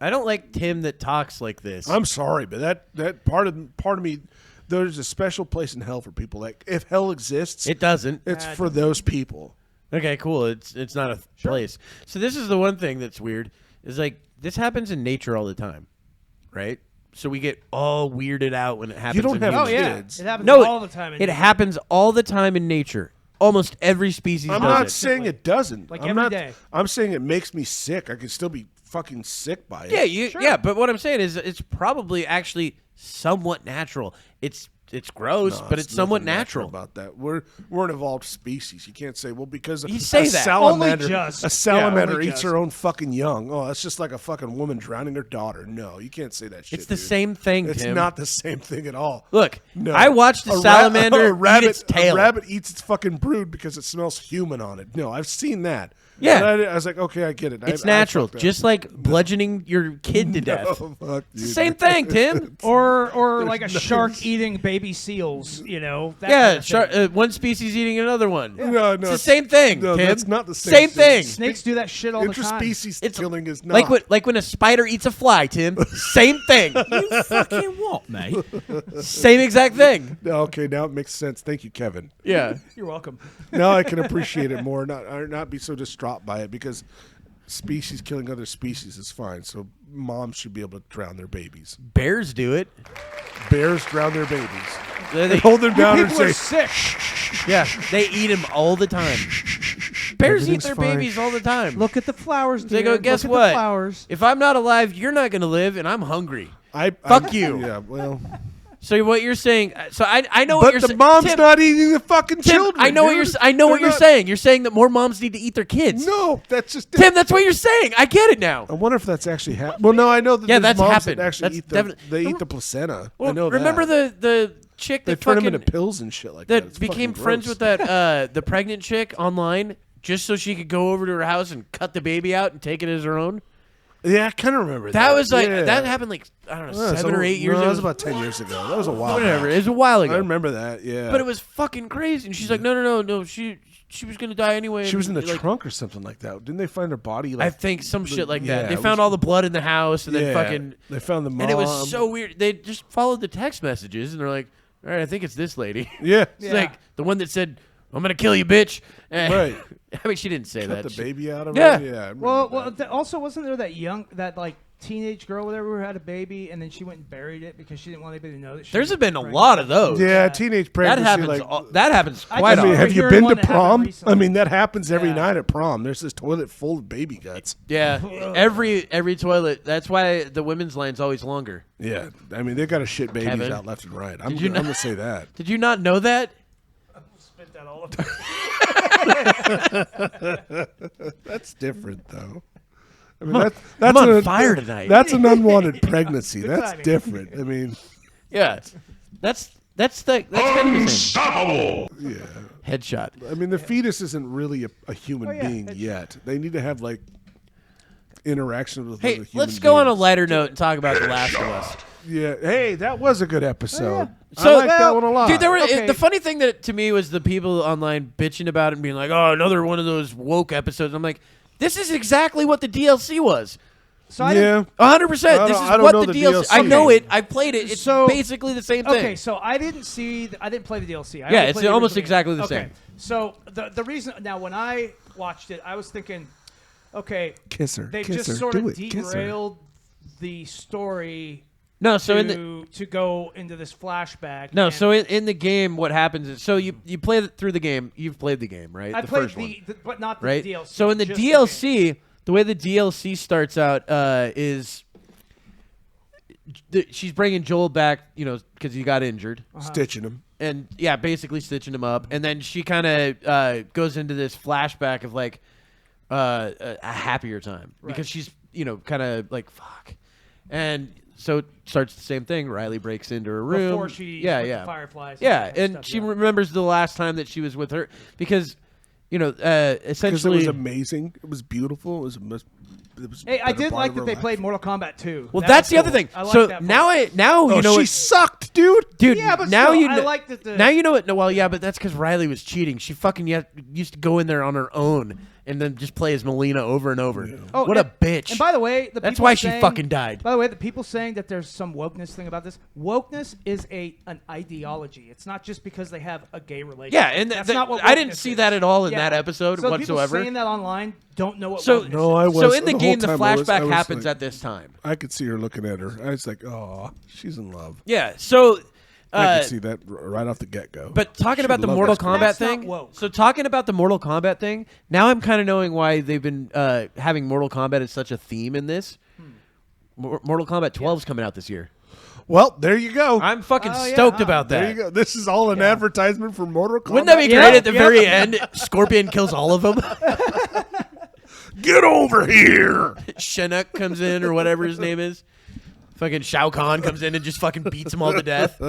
Speaker 1: I don't like Tim that talks like this.
Speaker 2: I'm sorry, but that part of me, there's a special place in hell for people. Like, if hell exists,
Speaker 1: It doesn't.
Speaker 2: it's for those people.
Speaker 1: Okay, cool. It's not a place. So this is the one thing that's weird is like this happens in nature all the time, right? So we get all weirded out when it happens.
Speaker 2: You don't
Speaker 1: in
Speaker 2: have
Speaker 1: humans.
Speaker 3: Oh yeah,
Speaker 2: kids.
Speaker 3: it happens
Speaker 1: No,
Speaker 3: all the time.
Speaker 1: It happens all the time in nature. Almost every species
Speaker 2: I'm
Speaker 1: does
Speaker 2: not
Speaker 1: it.
Speaker 2: saying it doesn't.
Speaker 3: Like
Speaker 2: I'm
Speaker 3: every
Speaker 2: not,
Speaker 3: day.
Speaker 2: I'm saying it makes me sick. I could still be fucking sick by it.
Speaker 1: Yeah, yeah, but what I'm saying is it's probably actually somewhat natural. It's gross,
Speaker 2: No,
Speaker 1: but it's somewhat
Speaker 2: nothing
Speaker 1: natural.
Speaker 2: about that. We're an evolved species. You can't say, well, because
Speaker 1: You say
Speaker 2: a
Speaker 1: that.
Speaker 2: salamander,
Speaker 3: Only just.
Speaker 2: a salamander
Speaker 3: Yeah, only
Speaker 2: eats
Speaker 3: just.
Speaker 2: her own fucking young. Oh, that's just like a fucking woman drowning her daughter. No, you can't say that shit.
Speaker 1: It's the
Speaker 2: dude.
Speaker 1: same thing,
Speaker 2: It's
Speaker 1: Tim.
Speaker 2: not the same thing at all.
Speaker 1: Look,
Speaker 2: No.
Speaker 1: I watched a salamander eat its tail.
Speaker 2: A rabbit eats its fucking brood because it smells human on it. No, I've seen that.
Speaker 1: Yeah.
Speaker 2: And I was like, okay, I get it.
Speaker 1: It's
Speaker 2: I
Speaker 1: natural,
Speaker 2: fucked up.
Speaker 1: just like bludgeoning your kid to death.
Speaker 2: Oh, fuck,
Speaker 1: It's the
Speaker 2: dude.
Speaker 1: same thing, Tim.
Speaker 3: or like a shark eating baby seals. You know. That
Speaker 1: Yeah,
Speaker 3: kind of thing.
Speaker 1: one species eating another one.
Speaker 2: No,
Speaker 1: It's the same thing,
Speaker 2: No,
Speaker 1: Tim.
Speaker 2: that's not the same
Speaker 1: thing.
Speaker 3: Snakes do that shit all the time.
Speaker 2: Interspecies
Speaker 1: It's
Speaker 2: killing is not.
Speaker 1: like when a spider eats a fly, Tim. Same thing.
Speaker 4: You fucking what, mate?
Speaker 1: Same exact thing.
Speaker 2: Okay, now it makes sense. Thank you, Kevin.
Speaker 1: Yeah.
Speaker 3: You're welcome.
Speaker 2: Now I can appreciate it more, not be so distraught by it, because species killing other species is fine. So moms should be able to drown their babies.
Speaker 1: Bears do it.
Speaker 2: Bears drown their babies.
Speaker 1: They
Speaker 2: Hold them down and
Speaker 3: People are
Speaker 2: say,
Speaker 3: sick.
Speaker 1: yeah, they eat them all the time. Bears eat
Speaker 2: Everything's
Speaker 1: their
Speaker 2: fine.
Speaker 1: babies all the time.
Speaker 3: Look at the flowers.
Speaker 1: They
Speaker 3: dear.
Speaker 1: go, guess
Speaker 3: Look
Speaker 1: what?
Speaker 3: At the flowers.
Speaker 1: If I'm not alive, you're not going to live, and I'm hungry.
Speaker 2: Fuck
Speaker 1: you.
Speaker 2: Yeah, well.
Speaker 1: So what you're saying? So I know what
Speaker 2: But
Speaker 1: you're
Speaker 2: the
Speaker 1: saying.
Speaker 2: mom's
Speaker 1: Tim,
Speaker 2: not eating the fucking
Speaker 1: Tim,
Speaker 2: children.
Speaker 1: I know what
Speaker 2: dude.
Speaker 1: you're
Speaker 2: They're not-
Speaker 1: saying. You're saying that more moms need to eat their kids.
Speaker 2: No, that's just
Speaker 1: Tim, that's what you're saying. I get it now.
Speaker 2: I wonder if that's actually happened. Well, no, I know that
Speaker 1: Yeah,
Speaker 2: there's
Speaker 1: that's
Speaker 2: moms
Speaker 1: happened.
Speaker 2: that actually
Speaker 1: That's
Speaker 2: eat the
Speaker 1: definitely-
Speaker 2: they eat the placenta.
Speaker 1: Well,
Speaker 2: I know
Speaker 1: remember
Speaker 2: that.
Speaker 1: the chick
Speaker 2: They
Speaker 1: that
Speaker 2: turn them
Speaker 1: fucking
Speaker 2: into pills and shit like that.
Speaker 1: that
Speaker 2: It's
Speaker 1: became
Speaker 2: fucking
Speaker 1: friends
Speaker 2: gross.
Speaker 1: with that the pregnant chick online just so she could go over to her house and cut the baby out and take it as her own.
Speaker 2: Yeah, I kind of remember that.
Speaker 1: That was like
Speaker 2: Yeah.
Speaker 1: that happened like I don't know
Speaker 2: Yeah,
Speaker 1: 7 or 8 years
Speaker 2: no,
Speaker 1: ago.
Speaker 2: that was about 10 years ago. That was a while.
Speaker 1: Whatever.
Speaker 2: back.
Speaker 1: It was a while ago.
Speaker 2: I remember that. Yeah,
Speaker 1: But it was fucking crazy. And she's like, no. She was gonna die anyway.
Speaker 2: she was in the
Speaker 1: like,
Speaker 2: trunk or something like that. Didn't they find her body?
Speaker 1: I
Speaker 2: Like,
Speaker 1: think some shit like
Speaker 2: yeah,
Speaker 1: that. They
Speaker 2: it
Speaker 1: found
Speaker 2: was-
Speaker 1: all the blood in the house and then
Speaker 2: yeah,
Speaker 1: fucking.
Speaker 2: they found the mom.
Speaker 1: And it was so weird. They just followed the text messages and they're like, all right, I think it's this lady.
Speaker 2: Yeah,
Speaker 1: It's like the one that said, I'm gonna kill you, bitch. And-
Speaker 2: Right.
Speaker 1: I mean, she didn't say
Speaker 2: cut
Speaker 1: that.
Speaker 2: the
Speaker 1: She-
Speaker 2: baby out of
Speaker 1: Yeah.
Speaker 2: her. Yeah. I remember
Speaker 3: Well,
Speaker 2: that.
Speaker 3: also wasn't there that like teenage girl or whatever who had a baby and then she went and buried it because she didn't want anybody to know that she
Speaker 1: There's
Speaker 3: was
Speaker 1: been a
Speaker 3: pregnant?
Speaker 1: lot of those.
Speaker 2: Yeah, teenage
Speaker 1: That
Speaker 2: pregnancy.
Speaker 1: happens.
Speaker 2: Like,
Speaker 1: That happens
Speaker 3: I
Speaker 1: quite
Speaker 2: I mean,
Speaker 3: remember
Speaker 1: often.
Speaker 2: have you
Speaker 3: hearing
Speaker 2: been
Speaker 3: one
Speaker 2: to
Speaker 3: that happened
Speaker 2: prom?
Speaker 3: recently.
Speaker 2: I mean, that happens every
Speaker 3: Yeah.
Speaker 2: night at prom. There's this toilet full of baby guts.
Speaker 1: Yeah, every toilet. That's why the women's line's always longer.
Speaker 2: Yeah, I mean, they got to shit babies
Speaker 1: Kevin,
Speaker 2: out left and right. I'm
Speaker 1: you know-
Speaker 2: gonna say that.
Speaker 1: Did you not know that?
Speaker 3: Spit that all over.
Speaker 2: That's different, though. I mean, that's
Speaker 1: I'm on
Speaker 2: an-
Speaker 1: fire tonight.
Speaker 2: That's an unwanted pregnancy. That's
Speaker 3: timing.
Speaker 2: different. I mean,
Speaker 1: Yeah, that's kind of the same.
Speaker 2: yeah.
Speaker 1: Headshot.
Speaker 2: I mean, the fetus isn't really a human
Speaker 3: Oh, yeah,
Speaker 2: being
Speaker 3: it's-
Speaker 2: yet. They need to have like interaction with
Speaker 1: Hey,
Speaker 2: other human
Speaker 1: let's go on a
Speaker 2: beings.
Speaker 1: lighter note and talk about The Last of Us.
Speaker 2: Yeah. Hey, that was a good episode.
Speaker 1: So,
Speaker 2: I like that one a lot.
Speaker 1: Dude, there were
Speaker 3: Okay.
Speaker 1: the funny thing that to me was the people online bitching about it and being like, "Oh, another one of those woke episodes." I'm like, this is exactly what the DLC was.
Speaker 3: So I
Speaker 2: yeah.
Speaker 1: 100%. This is
Speaker 2: I don't
Speaker 1: what
Speaker 2: know
Speaker 1: the
Speaker 2: the
Speaker 1: DLC. I
Speaker 2: DLC.
Speaker 1: know it. I played it. It's
Speaker 3: So-
Speaker 1: basically the same thing.
Speaker 3: Okay, so I didn't play the DLC. I
Speaker 1: Yeah,
Speaker 3: only
Speaker 1: it's
Speaker 3: played the
Speaker 1: almost
Speaker 3: original
Speaker 1: exactly
Speaker 3: game.
Speaker 1: the
Speaker 3: Okay,
Speaker 1: same.
Speaker 3: so the reason now when I watched it, I was thinking, okay,
Speaker 2: Kiss her.
Speaker 3: they've
Speaker 2: Kiss
Speaker 3: just
Speaker 2: her.
Speaker 3: sort
Speaker 2: Do
Speaker 3: of
Speaker 2: it. Kiss her.
Speaker 3: derailed the story
Speaker 1: No, so in the
Speaker 3: to go into this flashback.
Speaker 1: no,
Speaker 3: and
Speaker 1: so in the game, what happens is you play through the game. You've played the game, right?
Speaker 3: I
Speaker 1: the
Speaker 3: played
Speaker 1: first one,
Speaker 3: but not the
Speaker 1: right?
Speaker 3: DLC.
Speaker 1: So in the
Speaker 3: just
Speaker 1: DLC, the way the DLC starts out is she's bringing Joel back, because he got injured.
Speaker 2: Stitching him.
Speaker 1: And yeah, basically stitching him up, and then she kind of goes into this flashback of like a happier time because she's kind of like fuck, and so it starts the same thing. Riley breaks into her room
Speaker 3: before she
Speaker 1: yeah,
Speaker 3: with
Speaker 1: yeah,
Speaker 3: the fireflies.
Speaker 1: yeah,
Speaker 3: that
Speaker 1: and
Speaker 3: stuff,
Speaker 1: she
Speaker 3: yeah.
Speaker 1: remembers the last time that she was with her because
Speaker 2: Because it
Speaker 1: essentially
Speaker 2: was amazing. It was beautiful. It was.
Speaker 3: Hey, I
Speaker 2: better
Speaker 3: did
Speaker 2: part
Speaker 3: like
Speaker 2: of
Speaker 3: that
Speaker 2: her
Speaker 3: they
Speaker 2: life.
Speaker 3: played Mortal Kombat 2.
Speaker 1: well,
Speaker 3: That
Speaker 1: that's
Speaker 3: was
Speaker 1: the other
Speaker 3: cool.
Speaker 1: thing.
Speaker 3: I like
Speaker 1: So
Speaker 3: that
Speaker 1: now
Speaker 3: part.
Speaker 2: Oh, she sucked, dude.
Speaker 1: Dude,
Speaker 3: Yeah, but
Speaker 1: now
Speaker 3: still,
Speaker 1: you
Speaker 3: I
Speaker 1: know.
Speaker 3: like that the-
Speaker 1: Now you know it. No, well, yeah, but that's because Riley was cheating. She fucking used to go in there on her own and then just play as Melina over and over.
Speaker 3: Oh,
Speaker 1: what a
Speaker 3: and-
Speaker 1: bitch!
Speaker 3: And by the way, the
Speaker 1: That's
Speaker 3: people
Speaker 1: why she
Speaker 3: saying-
Speaker 1: fucking died.
Speaker 3: By the way, the people saying that there's some wokeness thing about this. Wokeness is an ideology. It's not just because they have a gay relationship.
Speaker 1: Yeah, and
Speaker 3: that's not what
Speaker 1: I didn't
Speaker 3: wokeness
Speaker 1: see
Speaker 3: is.
Speaker 1: that at all in
Speaker 3: Yeah.
Speaker 1: that episode
Speaker 3: so
Speaker 1: whatsoever.
Speaker 3: People saying that online don't know what
Speaker 1: So,
Speaker 3: wokeness
Speaker 2: No,
Speaker 3: is.
Speaker 2: I was.
Speaker 1: so in the
Speaker 2: whole
Speaker 1: game, the
Speaker 2: time I was
Speaker 1: flashback happens
Speaker 2: like-
Speaker 1: at this time.
Speaker 2: I could see her looking at her. I was like, oh, she's in love.
Speaker 1: Yeah. So,
Speaker 2: I could see that right off the get go.
Speaker 1: but talking about the
Speaker 2: love
Speaker 1: Mortal
Speaker 2: that girl.
Speaker 1: Kombat
Speaker 3: That's not
Speaker 1: thing.
Speaker 3: woke.
Speaker 1: So talking about the Mortal Kombat thing. Now I'm kind of knowing why they've been having Mortal Kombat as such a theme in this. Mortal Kombat 12 is coming out this year.
Speaker 2: Well, there you go.
Speaker 1: I'm fucking
Speaker 3: Oh, yeah,
Speaker 1: stoked
Speaker 3: huh.
Speaker 1: about that.
Speaker 2: There you go. This is all an advertisement for Mortal Kombat.
Speaker 1: Wouldn't that be
Speaker 3: Yeah,
Speaker 1: great at the
Speaker 3: yeah.
Speaker 1: very end? Scorpion kills all of them.
Speaker 2: Get over here.
Speaker 1: Shinnok comes in or whatever his name is. Fucking Shao Kahn comes in and just fucking beats them all to death.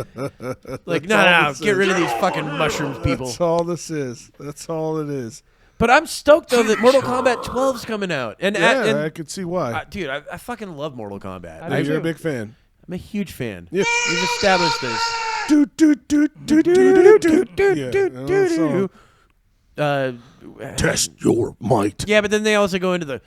Speaker 1: Like, no,
Speaker 2: this
Speaker 1: get
Speaker 2: is.
Speaker 1: rid of these fucking mushrooms, people.
Speaker 2: That's all this is. That's all it is.
Speaker 1: But I'm stoked though that Mortal Kombat 12's coming out. And,
Speaker 2: Yeah, I could see why.
Speaker 1: dude, I fucking love Mortal Kombat.
Speaker 3: I do
Speaker 2: You're a
Speaker 3: too.
Speaker 2: big fan.
Speaker 1: I'm a huge fan.
Speaker 2: Yeah.
Speaker 1: We've established this.
Speaker 2: Do, do, do, do, do, do, do. Yeah, that song. Test your might.
Speaker 1: Yeah, but then they also go into the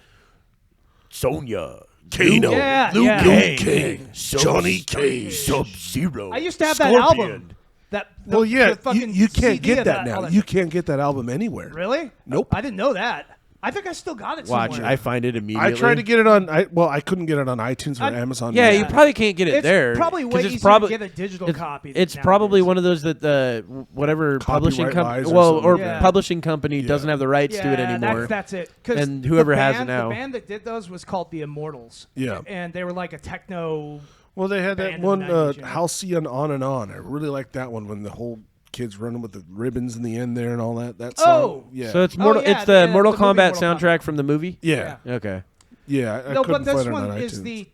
Speaker 1: Sonya,
Speaker 2: Kano,
Speaker 3: Yeah,
Speaker 2: Liu
Speaker 3: yeah.
Speaker 2: Kang, Johnny Cage.
Speaker 1: Sub-Zero.
Speaker 3: I used to have that album. The
Speaker 2: Well, yeah,
Speaker 3: the fucking
Speaker 2: you can't
Speaker 3: CD
Speaker 2: get
Speaker 3: of
Speaker 2: that
Speaker 3: all
Speaker 2: now. You can't get that album anywhere.
Speaker 3: Really?
Speaker 2: Nope.
Speaker 3: I didn't know that. I think I still got it
Speaker 1: Watch,
Speaker 3: somewhere.
Speaker 1: I find it immediately.
Speaker 2: I tried to get it on. I couldn't get it on iTunes or Amazon.
Speaker 1: Yeah,
Speaker 2: Music.
Speaker 1: you probably can't get it
Speaker 3: It's
Speaker 1: there.
Speaker 3: probably
Speaker 1: 'cause
Speaker 3: way
Speaker 1: it's
Speaker 3: easier
Speaker 1: probably,
Speaker 3: to get a digital copy.
Speaker 1: It's
Speaker 3: than
Speaker 1: probably
Speaker 3: nowadays.
Speaker 1: one of those that the whatever publishing
Speaker 2: Copyright
Speaker 1: company,
Speaker 2: lies or
Speaker 1: well,
Speaker 2: something
Speaker 1: or
Speaker 2: like that.
Speaker 1: publishing company
Speaker 2: Yeah.
Speaker 1: doesn't have the rights to it anymore.
Speaker 3: That's it. 'Cause
Speaker 1: And whoever
Speaker 3: the
Speaker 1: has it
Speaker 3: band-
Speaker 1: now.
Speaker 3: The band that did those was called the Immortals.
Speaker 2: Yeah.
Speaker 3: And they were like a techno.
Speaker 2: Well, they had that
Speaker 3: Band in the
Speaker 2: one,
Speaker 3: 90s, you know.
Speaker 2: Halcyon On and On. I really like that one when the whole kids running with the ribbons in the end there and all that. That song.
Speaker 3: Oh!
Speaker 2: Yeah.
Speaker 1: So it's
Speaker 3: Oh,
Speaker 1: Mortal.
Speaker 3: yeah,
Speaker 1: it's the
Speaker 3: the
Speaker 1: Mortal
Speaker 3: movie
Speaker 1: Kombat
Speaker 3: Mortal
Speaker 1: soundtrack from the movie.
Speaker 2: yeah.
Speaker 1: Okay.
Speaker 2: Yeah. I
Speaker 3: No,
Speaker 2: couldn't
Speaker 3: but this
Speaker 2: find it
Speaker 3: one
Speaker 2: on
Speaker 3: is
Speaker 2: iTunes.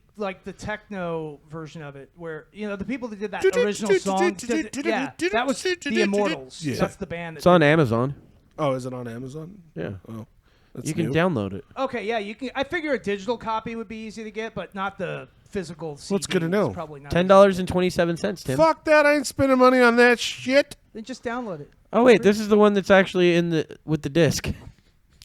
Speaker 3: the techno version of it, where the people that did that original song, that was the Immortals.
Speaker 2: Yeah.
Speaker 3: That's the band. That
Speaker 1: It's on Amazon.
Speaker 2: Oh, is it on Amazon?
Speaker 1: Yeah.
Speaker 2: Oh, that's
Speaker 1: You can
Speaker 2: new.
Speaker 1: download it.
Speaker 3: Okay, yeah, you can. I figure a digital copy would be easy to get, but not the physical CD.
Speaker 2: Well, it's good to know.
Speaker 3: It's probably not.
Speaker 1: $10.27, Tim.
Speaker 2: Fuck that! I ain't spending money on that shit.
Speaker 3: Then just download it.
Speaker 1: Oh wait, this is the one that's actually with the disc.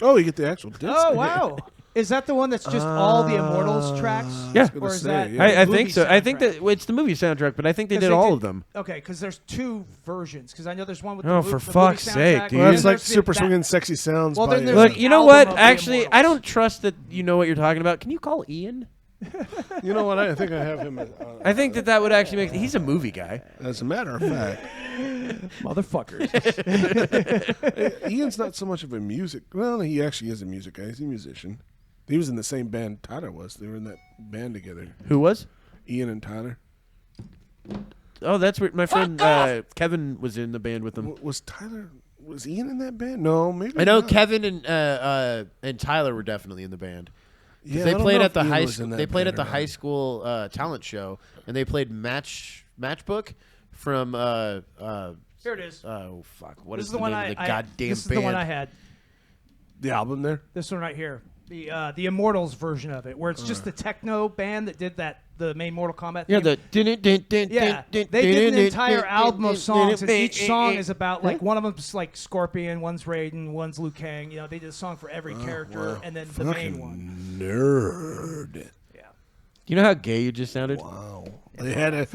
Speaker 2: Oh, you get the actual disc.
Speaker 3: Oh wow, is that the one that's just all the Immortals tracks?
Speaker 1: Yeah.
Speaker 2: gonna
Speaker 3: Or is
Speaker 2: say,
Speaker 3: that?
Speaker 2: yeah.
Speaker 1: I
Speaker 3: movie
Speaker 1: think so. I think
Speaker 3: soundtrack?
Speaker 1: that it's the movie soundtrack, but I think they
Speaker 3: 'Cause
Speaker 1: did
Speaker 3: they
Speaker 1: all
Speaker 3: did-
Speaker 1: of them.
Speaker 3: Okay, because there's two versions. Because I know there's one with
Speaker 1: Oh,
Speaker 3: the,
Speaker 1: for
Speaker 3: the
Speaker 1: fuck's
Speaker 3: movie
Speaker 1: sake,
Speaker 3: soundtrack,
Speaker 1: dude.
Speaker 3: and
Speaker 2: Well,
Speaker 3: then
Speaker 2: it's like
Speaker 3: there's the-
Speaker 2: Super
Speaker 3: that-
Speaker 2: Swinging Sexy Sounds.
Speaker 3: Well,
Speaker 2: by,
Speaker 3: then there's
Speaker 1: Look,
Speaker 3: the
Speaker 1: you know
Speaker 3: album
Speaker 1: what?
Speaker 3: of the
Speaker 1: Actually, I
Speaker 3: Immortals.
Speaker 1: don't trust that you know what you're talking about. Can you call Ian?
Speaker 2: you know what? I think I have him.
Speaker 1: I think that would actually make. He's a movie guy.
Speaker 2: As a matter of fact,
Speaker 3: motherfuckers.
Speaker 2: Ian's not so much of a music. Well, he actually is a music guy. He's a musician. He was in the same band Tyler was. They were in that band together.
Speaker 1: Who was?
Speaker 2: Ian and Tyler.
Speaker 1: Oh, that's where my friend Kevin was in the band with them.
Speaker 2: Was Tyler? Was Ian in that band? No, maybe.
Speaker 1: I know
Speaker 2: not.
Speaker 1: Kevin and Tyler were definitely in the band. 'Cause
Speaker 2: Yeah,
Speaker 1: they
Speaker 2: I don't
Speaker 1: played
Speaker 2: know
Speaker 1: at
Speaker 2: if
Speaker 1: the
Speaker 2: Ian
Speaker 1: high
Speaker 2: was
Speaker 1: school.
Speaker 2: in that
Speaker 1: They played
Speaker 2: band
Speaker 1: at the
Speaker 2: or not.
Speaker 1: high school talent show, and they played Matchbook from.
Speaker 3: Here it is.
Speaker 1: Oh fuck! What
Speaker 3: This
Speaker 1: is
Speaker 3: is the
Speaker 1: the
Speaker 3: one
Speaker 1: name of the goddamn
Speaker 3: This is
Speaker 1: band?
Speaker 3: the one I had.
Speaker 2: The album there.
Speaker 3: This one right here. The Immortals version of it, where it's just the techno band that did the main Mortal Kombat.
Speaker 1: Yeah,
Speaker 3: theme.
Speaker 1: the
Speaker 3: They did an entire album of songs, and each song is about like one of them's like Scorpion, one's Raiden, one's Liu Kang. They did a song for every character, and then the main one.
Speaker 2: Nerd.
Speaker 3: Yeah.
Speaker 1: Do you know how gay you just sounded?
Speaker 2: Wow. They had a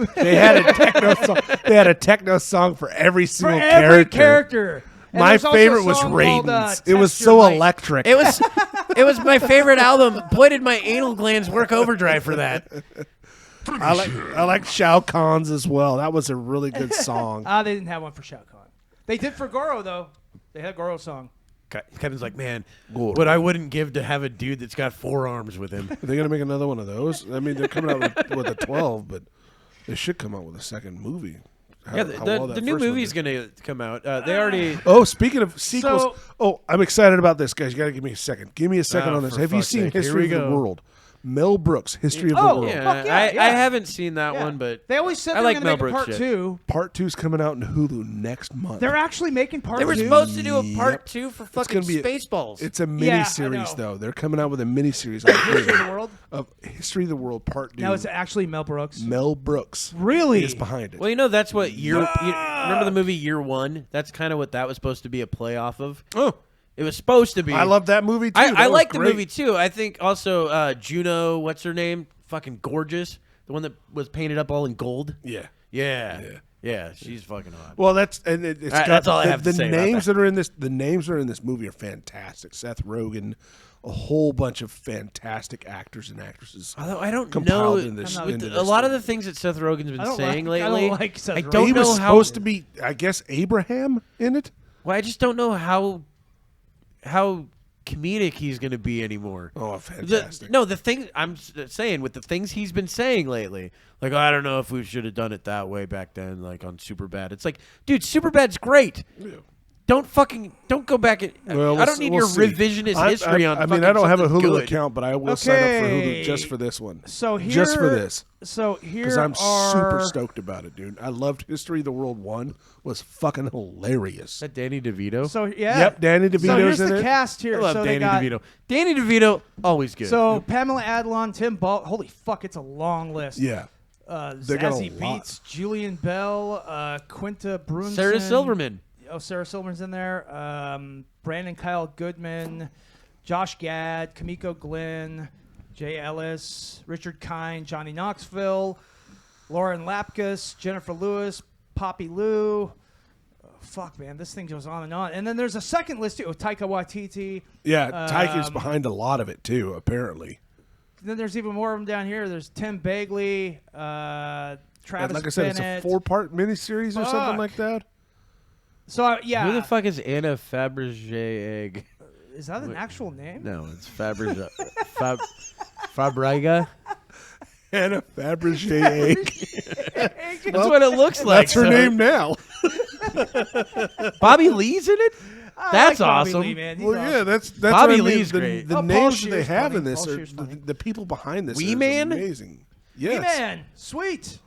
Speaker 2: techno song. They had a techno song for every
Speaker 3: For
Speaker 2: single
Speaker 3: every character. And
Speaker 2: My
Speaker 3: there's also a
Speaker 2: favorite was
Speaker 3: song called,
Speaker 2: Raiden's. It was
Speaker 3: Test
Speaker 2: so
Speaker 3: Your Might.
Speaker 2: electric.
Speaker 1: It was my favorite album. Boy, did my anal glands work overdrive for that.
Speaker 2: I like Shao Kahn's as well. That was a really good song.
Speaker 3: They didn't have one for Shao Kahn. They did for Goro though. They had a Goro song.
Speaker 1: Kevin's like, man,
Speaker 2: Gore.
Speaker 1: what I wouldn't give to have a dude that's got 4 arms with him.
Speaker 2: Are they gonna make another one of those? I mean, they're coming out with a 12, but they should come out with a second movie.
Speaker 1: Yeah, the new movie's gonna come out. They already.
Speaker 2: Oh, speaking of sequels,
Speaker 3: So-
Speaker 2: I'm excited about this, guys. You got to give me a second. Give me a second
Speaker 1: Oh,
Speaker 2: on this.
Speaker 1: for
Speaker 2: Have you
Speaker 1: fuck's
Speaker 2: seen
Speaker 1: sake. Here
Speaker 2: History
Speaker 1: we
Speaker 2: of the
Speaker 1: go.
Speaker 2: World? Mel Brooks, History of the
Speaker 3: Oh,
Speaker 2: World.
Speaker 1: Yeah,
Speaker 3: Fuck yeah,
Speaker 1: I
Speaker 3: yeah.
Speaker 1: haven't seen that
Speaker 3: Yeah.
Speaker 1: one, but
Speaker 3: They always said
Speaker 1: I
Speaker 3: they were
Speaker 1: like
Speaker 3: going
Speaker 1: Mel
Speaker 3: to make a
Speaker 1: Brooks
Speaker 3: part
Speaker 1: shit.
Speaker 3: 2.
Speaker 2: Part 2's coming out in Hulu next month.
Speaker 3: They're actually making part
Speaker 1: they were
Speaker 3: 2.
Speaker 1: supposed to do a part
Speaker 2: Yep.
Speaker 1: 2 for
Speaker 2: It's
Speaker 1: fucking
Speaker 2: gonna be
Speaker 1: Spaceballs.
Speaker 2: It's a
Speaker 3: Yeah, I
Speaker 2: mini series,
Speaker 3: know.
Speaker 2: though. They're coming out with a mini series of
Speaker 3: History of the World.
Speaker 2: History of the World Part 2.
Speaker 3: Now it's actually Mel Brooks.
Speaker 2: Mel Brooks
Speaker 3: Really?
Speaker 2: is behind it.
Speaker 1: Well, that's what remember the movie Year One? That's kind of what that was supposed to be a play off of.
Speaker 2: Oh,
Speaker 1: It was supposed to be.
Speaker 2: I love that movie too.
Speaker 1: I
Speaker 2: That was
Speaker 1: like the
Speaker 2: great.
Speaker 1: movie too. I think also Juno, what's her name? Fucking gorgeous. The one that was painted up all in gold.
Speaker 2: Yeah.
Speaker 1: Yeah. She's fucking hot.
Speaker 2: Well, it's got
Speaker 1: that's all I
Speaker 2: the,
Speaker 1: have to
Speaker 2: the
Speaker 1: say about
Speaker 2: names
Speaker 1: that.
Speaker 2: that are in this. The names that are in this movie are fantastic. Seth Rogen, a whole bunch of fantastic actors and actresses.
Speaker 1: Although I don't know,
Speaker 2: compiled in this-
Speaker 1: with
Speaker 2: into
Speaker 1: a
Speaker 2: this
Speaker 1: lot of
Speaker 2: movie.
Speaker 1: the things that Seth Rogen's been saying
Speaker 3: I don't
Speaker 1: lately,
Speaker 3: like Seth
Speaker 1: I
Speaker 3: Rogen.
Speaker 1: don't
Speaker 2: he
Speaker 1: know
Speaker 2: was
Speaker 1: how.
Speaker 2: supposed to be, I guess, Abraham in it.
Speaker 1: Well, I just don't know how comedic he's going to be anymore.
Speaker 2: Oh, fantastic!
Speaker 1: The thing I'm saying with the things he's been saying lately, like I don't know if we should have done it that way back then, like on Superbad. It's like, dude, Superbad's great.
Speaker 2: Yeah.
Speaker 1: Don't go back and
Speaker 2: Well,
Speaker 1: I don't need
Speaker 2: we'll
Speaker 1: your
Speaker 2: see.
Speaker 1: revisionist history on.
Speaker 2: I mean,
Speaker 1: fucking
Speaker 2: I don't have a
Speaker 1: something
Speaker 2: Hulu
Speaker 1: good.
Speaker 2: account, but I will sign up for
Speaker 3: Okay.
Speaker 2: Hulu just for this one.
Speaker 3: So here,
Speaker 2: just for this.
Speaker 3: So here
Speaker 2: Because I'm
Speaker 3: are
Speaker 2: super stoked about it, dude. I loved History of the World 1. Was fucking hilarious.
Speaker 1: Is that Danny DeVito?
Speaker 3: So yeah.
Speaker 2: Yep, Danny
Speaker 3: So here's
Speaker 2: DeVito's in
Speaker 3: the
Speaker 2: it.
Speaker 3: cast here.
Speaker 1: I love
Speaker 3: so
Speaker 1: Danny
Speaker 3: they got,
Speaker 1: DeVito. Danny DeVito, always good.
Speaker 3: So Pamela Adlon, Tim Ball. Holy fuck, it's a long list.
Speaker 2: Yeah. They got a
Speaker 3: Zazie
Speaker 2: lot.
Speaker 3: Beetz, Julian Bell, Quinta Brunson,
Speaker 1: Sarah Silverman.
Speaker 3: Oh, Sarah Silverman's in there. Brandon Kyle Goodman, Josh Gad, Kamiko Glenn, Jay Ellis, Richard Kine, Johnny Knoxville, Lauren Lapkus, Jennifer Lewis, Poppy Lou, fuck, man, this thing goes on. And then there's a second list, too, with Taika Waititi.
Speaker 2: Yeah, Taika's behind a lot of it, too, apparently.
Speaker 3: Then there's even more of them down here. There's Tim Bagley, Travis
Speaker 2: Like I said,
Speaker 3: Bennett.
Speaker 2: it's a 4-part miniseries or something like that.
Speaker 3: So, yeah.
Speaker 1: Who the fuck is Anna Fabergé?
Speaker 3: Is that an actual name?
Speaker 1: No, it's Fabergé. Fabrega.
Speaker 2: Anna Fabergé.
Speaker 1: That's what it looks like.
Speaker 2: That's her name now.
Speaker 1: Bobby Lee's in it?
Speaker 3: I
Speaker 1: That's
Speaker 3: like Bobby
Speaker 1: awesome.
Speaker 3: Lee, man. He's
Speaker 2: Well,
Speaker 3: awesome.
Speaker 2: yeah, that's
Speaker 1: Bobby
Speaker 2: what I mean.
Speaker 1: Lee's
Speaker 2: the,
Speaker 1: great.
Speaker 2: The
Speaker 3: Paul
Speaker 2: names that they
Speaker 3: Scheer's
Speaker 2: have
Speaker 3: funny.
Speaker 2: in this
Speaker 3: Paul
Speaker 2: are
Speaker 3: Scheer's funny.
Speaker 2: the people behind this.
Speaker 1: Wee
Speaker 2: are
Speaker 1: Man?
Speaker 2: amazing.
Speaker 3: Hey,
Speaker 2: Yes.
Speaker 3: man, sweet.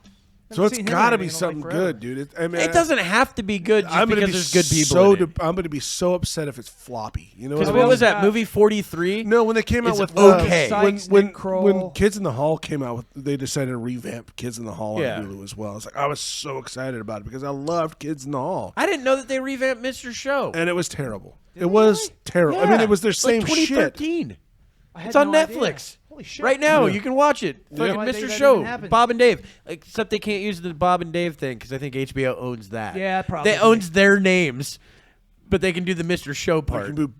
Speaker 2: So
Speaker 3: Haven't
Speaker 2: it's
Speaker 3: seen him
Speaker 2: got to
Speaker 3: in
Speaker 2: be
Speaker 3: like
Speaker 2: something
Speaker 3: forever.
Speaker 2: good, dude.
Speaker 1: It doesn't have to be good just
Speaker 2: gonna
Speaker 1: because
Speaker 2: be
Speaker 1: there's good people in it.
Speaker 2: I'm going to be so upset if it's floppy. You know
Speaker 1: Because
Speaker 2: what I
Speaker 1: what
Speaker 2: mean?
Speaker 1: was that movie 43?
Speaker 2: No, when they came out
Speaker 1: Is
Speaker 2: with
Speaker 1: okay.
Speaker 3: Sykes,
Speaker 2: when
Speaker 3: Nick Kroll.
Speaker 2: when Kids in the Hall came out, they decided to revamp Kids in the Hall
Speaker 1: Yeah.
Speaker 2: on Hulu as well. It's like I was so excited about it because I loved Kids in the Hall,
Speaker 1: I didn't know that they revamped Mr. Show.
Speaker 2: and it was terrible. It was terrible. I mean, it was their same
Speaker 1: like
Speaker 2: shit.
Speaker 1: 2013.
Speaker 3: I had
Speaker 1: It's on
Speaker 3: no idea.
Speaker 1: Netflix.
Speaker 3: Holy shit.
Speaker 1: Right now,
Speaker 2: Yeah.
Speaker 1: you can watch it.
Speaker 2: Yeah.
Speaker 1: Fucking
Speaker 3: No idea
Speaker 1: Mr.
Speaker 3: that
Speaker 1: Show,
Speaker 3: even happened.
Speaker 1: Bob and Dave. Except they can't use the Bob and Dave thing because I think HBO owns that.
Speaker 3: Yeah, probably.
Speaker 1: They owns their names, but they can do the Mr. Show
Speaker 2: You
Speaker 1: part.
Speaker 2: can do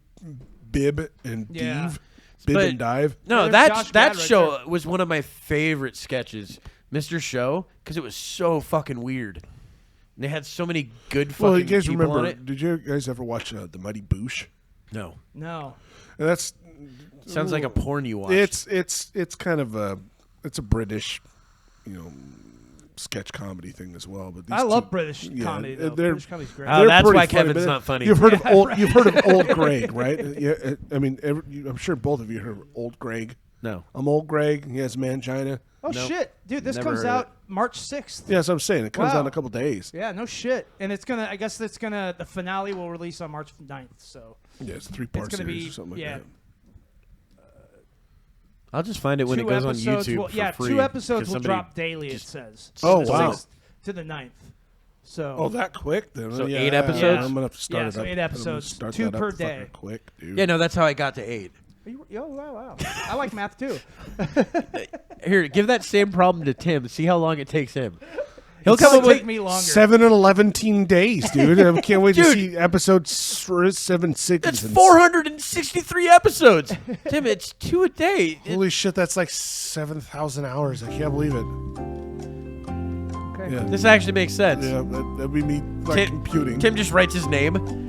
Speaker 2: Bib and
Speaker 3: Yeah.
Speaker 2: Dive, Bib
Speaker 1: But-
Speaker 2: and Dive.
Speaker 1: No,
Speaker 3: Yeah, there's Josh
Speaker 1: that
Speaker 3: Gad right
Speaker 1: show
Speaker 3: there.
Speaker 1: was one of my favorite sketches, Mr. Show, because it was so fucking weird. And they had so many good fucking
Speaker 2: Well, you guys
Speaker 1: people on
Speaker 2: remember?
Speaker 1: it.
Speaker 2: Did you guys ever watch The Mighty Boosh?
Speaker 1: No,
Speaker 3: No.
Speaker 2: And that's
Speaker 1: sounds like a porn you watched.
Speaker 2: it's kind of a British, sketch comedy thing as well. But these
Speaker 3: I love
Speaker 2: two-
Speaker 3: British
Speaker 2: yeah,
Speaker 3: comedy, though.
Speaker 2: they're-
Speaker 3: British comedy's great.
Speaker 1: Oh,
Speaker 2: they're
Speaker 1: that's
Speaker 2: pretty
Speaker 1: why
Speaker 2: funny,
Speaker 1: Kevin's
Speaker 2: but
Speaker 1: not funny.
Speaker 2: You've heard of old Greg, right? Yeah, I mean, I'm sure both of you heard of Old Greg.
Speaker 1: No.
Speaker 2: I'm Old Greg. He has mangina.
Speaker 3: Oh,
Speaker 1: Nope.
Speaker 3: shit. Dude, this
Speaker 1: Never
Speaker 3: comes
Speaker 1: heard of
Speaker 3: out March 6th.
Speaker 2: Yeah, that's what I'm saying. It comes
Speaker 3: Wow.
Speaker 2: out in a couple days.
Speaker 3: Yeah, no shit. And I guess the finale will release on March 9th. So
Speaker 2: Yeah, it's a 3-part
Speaker 3: it's going to
Speaker 2: series
Speaker 3: be,
Speaker 2: or something like
Speaker 3: yeah.
Speaker 2: that.
Speaker 1: I'll just find it when it
Speaker 3: two
Speaker 1: goes on
Speaker 3: episodes
Speaker 1: YouTube
Speaker 3: will,
Speaker 1: for
Speaker 3: yeah,
Speaker 1: free.
Speaker 3: 2 episodes
Speaker 1: 'cause
Speaker 3: will
Speaker 1: somebody
Speaker 3: drop daily, it
Speaker 1: just-
Speaker 3: says.
Speaker 2: Oh,
Speaker 3: The
Speaker 2: wow.
Speaker 3: 6th to the 9th. So
Speaker 2: Oh, that quick? Then
Speaker 1: So
Speaker 2: yeah,
Speaker 1: 8
Speaker 2: yeah,
Speaker 1: episodes?
Speaker 2: I'm gonna have to start
Speaker 3: Yeah,
Speaker 2: it
Speaker 3: so
Speaker 2: up.
Speaker 3: 8
Speaker 2: I'm gonna
Speaker 3: episodes,
Speaker 2: start
Speaker 3: 2
Speaker 2: that up
Speaker 3: per
Speaker 2: fucking
Speaker 3: day.
Speaker 2: Quick, dude.
Speaker 1: Yeah, no, that's how I got to 8.
Speaker 3: Oh, wow. I like math too.
Speaker 1: Here, give that same problem to Tim. See how long it takes him. He'll
Speaker 3: It'll
Speaker 1: come up
Speaker 3: take
Speaker 1: with
Speaker 3: me longer.
Speaker 2: 7 and 11 days, dude. I can't wait to
Speaker 1: Dude.
Speaker 2: see episodes 7 seconds.
Speaker 1: That's 463 episodes. Tim, it's 2 a day.
Speaker 2: Holy shit, that's like 7,000 hours. I can't believe it.
Speaker 3: Okay.
Speaker 2: Yeah,
Speaker 1: This actually makes sense.
Speaker 2: yeah, that'd be me like computing.
Speaker 1: Tim just writes his name.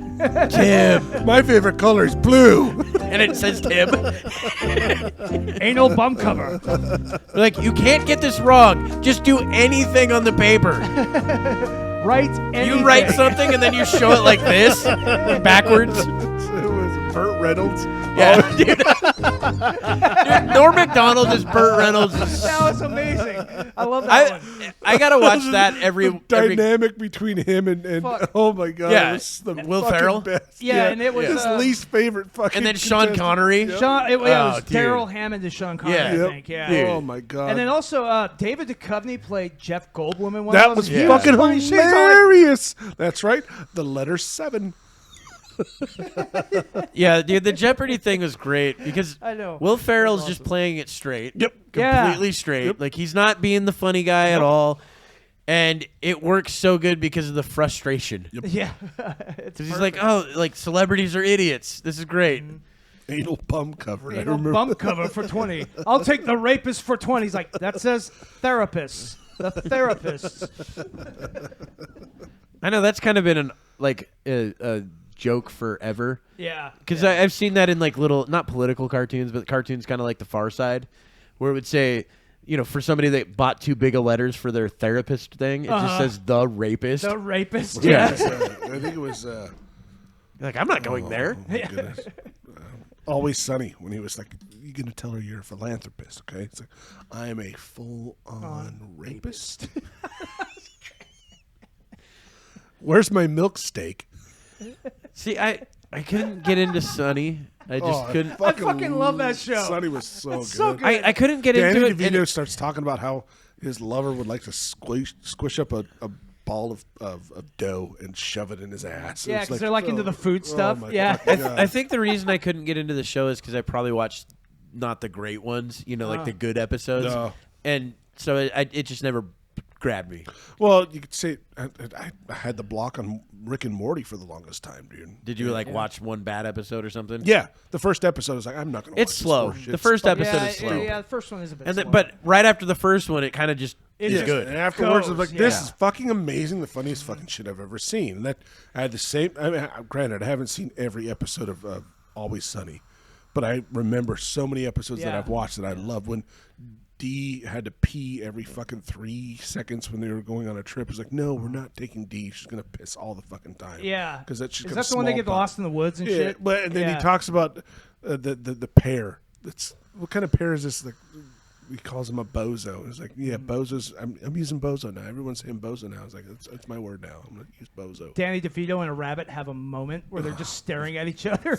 Speaker 1: Tim.
Speaker 2: My favorite color is blue.
Speaker 1: And it says Tim.
Speaker 3: Anal bum cover.
Speaker 1: Like, you can't get this wrong. Just do anything on the paper.
Speaker 3: Write anything.
Speaker 1: You write something and then you show it like this, backwards.
Speaker 2: It was Burt Reynolds.
Speaker 1: Yeah, dude. Dude, Norm Macdonald is Burt Reynolds.
Speaker 3: That was amazing. I love that one.
Speaker 1: I gotta watch that every
Speaker 2: Dynamic between him and
Speaker 3: Fuck.
Speaker 2: oh my god,
Speaker 1: Yeah.
Speaker 2: it was the
Speaker 1: Will
Speaker 2: fucking
Speaker 1: Ferrell?
Speaker 2: best.
Speaker 3: Yeah, and it was,
Speaker 2: his least favorite fucking.
Speaker 1: And then Sean
Speaker 2: contestant.
Speaker 1: Connery.
Speaker 2: Yep.
Speaker 3: Sean, it
Speaker 1: Oh,
Speaker 3: was
Speaker 1: dude.
Speaker 3: Daryl Hammond to Sean Connery,
Speaker 1: Yeah.
Speaker 3: I
Speaker 2: Yep.
Speaker 3: think. Yeah.
Speaker 1: Dude.
Speaker 2: Oh my god.
Speaker 3: And then also David Duchovny played Jeff Goldblum in one
Speaker 2: that
Speaker 3: of
Speaker 2: was
Speaker 3: those. He
Speaker 2: fucking
Speaker 3: funny shit. He's all like-
Speaker 2: hilarious. That's right. The letter 7.
Speaker 1: Yeah, dude, the Jeopardy thing was great because
Speaker 3: I know.
Speaker 1: Will Ferrell's
Speaker 3: That's
Speaker 1: just
Speaker 3: awesome.
Speaker 1: playing it straight.
Speaker 2: Yep.
Speaker 1: Completely
Speaker 3: Yeah.
Speaker 1: straight.
Speaker 2: Yep.
Speaker 1: Like, he's not being the funny guy at all. And it works so good because of the frustration.
Speaker 3: Yeah. It's
Speaker 1: Because he's like, oh, like, celebrities are idiots. This is great.
Speaker 2: Anal bum cover. I
Speaker 3: Anal
Speaker 2: remember.
Speaker 3: bump cover for 20. I'll take the rapist for 20. He's like, that says therapist. The therapist.
Speaker 1: I know that's kind of been a joke forever.
Speaker 3: Yeah.
Speaker 1: Because I've seen that in like little, not political cartoons, but cartoons kind of like The Far Side, where it would say, for somebody that bought too big of letters for their therapist thing, it just says the rapist.
Speaker 3: The rapist.
Speaker 1: Yeah.
Speaker 2: I think it was.
Speaker 1: Like, I'm not going there.
Speaker 2: Oh my goodness. Always Sunny when he was like, "You're gonna tell her you're a philanthropist, okay?" It's like, "I am a full-on rapist." Where's my milk steak?
Speaker 1: See, I couldn't get into Sunny. I just couldn't.
Speaker 3: I fucking love that show.
Speaker 2: Sunny was so good.
Speaker 3: so good.
Speaker 1: I couldn't get
Speaker 2: Danny
Speaker 1: into it.
Speaker 2: DeVito
Speaker 1: and-
Speaker 2: starts talking about how his lover would like to squish up a ball of dough and shove it in his ass.
Speaker 3: Yeah,
Speaker 2: It's
Speaker 3: because they're like into the food stuff.
Speaker 2: my
Speaker 3: Yeah.
Speaker 2: fucking God.
Speaker 1: I think the reason I couldn't get into the show is because I probably watched not the great ones, like the good episodes.
Speaker 2: No.
Speaker 1: And so it just never grabbed me.
Speaker 2: Well, you could say I had the block on Rick and Morty for the longest time, dude.
Speaker 1: Did you watch one bad episode or something?
Speaker 2: Yeah, the first episode was like, I'm not going to watch
Speaker 1: It's slow.
Speaker 2: this
Speaker 1: The first episode is slow.
Speaker 3: Yeah, the first one is a bit
Speaker 1: And
Speaker 3: slow.
Speaker 1: but right after the first one, it kind of just is
Speaker 2: Yes,
Speaker 1: good.
Speaker 2: And afterwards, I was like, this
Speaker 3: Yeah.
Speaker 2: is fucking amazing, the funniest fucking shit I've ever seen. And that I had the same. I mean, granted, I haven't seen every episode of Always Sunny, but I remember so many episodes that
Speaker 3: Yeah.
Speaker 2: I've watched that I love. When Dee had to pee every fucking 3 seconds when they were going on a trip. It's like, no, we're not taking Dee. She's gonna piss all the fucking time.
Speaker 3: Yeah,
Speaker 2: because that's
Speaker 3: is that the one they get lost in the woods and
Speaker 2: yeah,
Speaker 3: shit?
Speaker 2: But and then
Speaker 3: Yeah.
Speaker 2: he talks about the pear. That's what kind of pear is this? Like, he calls him a bozo. He's like, yeah, bozos. I'm using bozo now. Everyone's saying bozo now. I was like, that's my word now. I'm gonna use bozo.
Speaker 3: Danny DeVito and a rabbit have a moment where they're just staring at each other.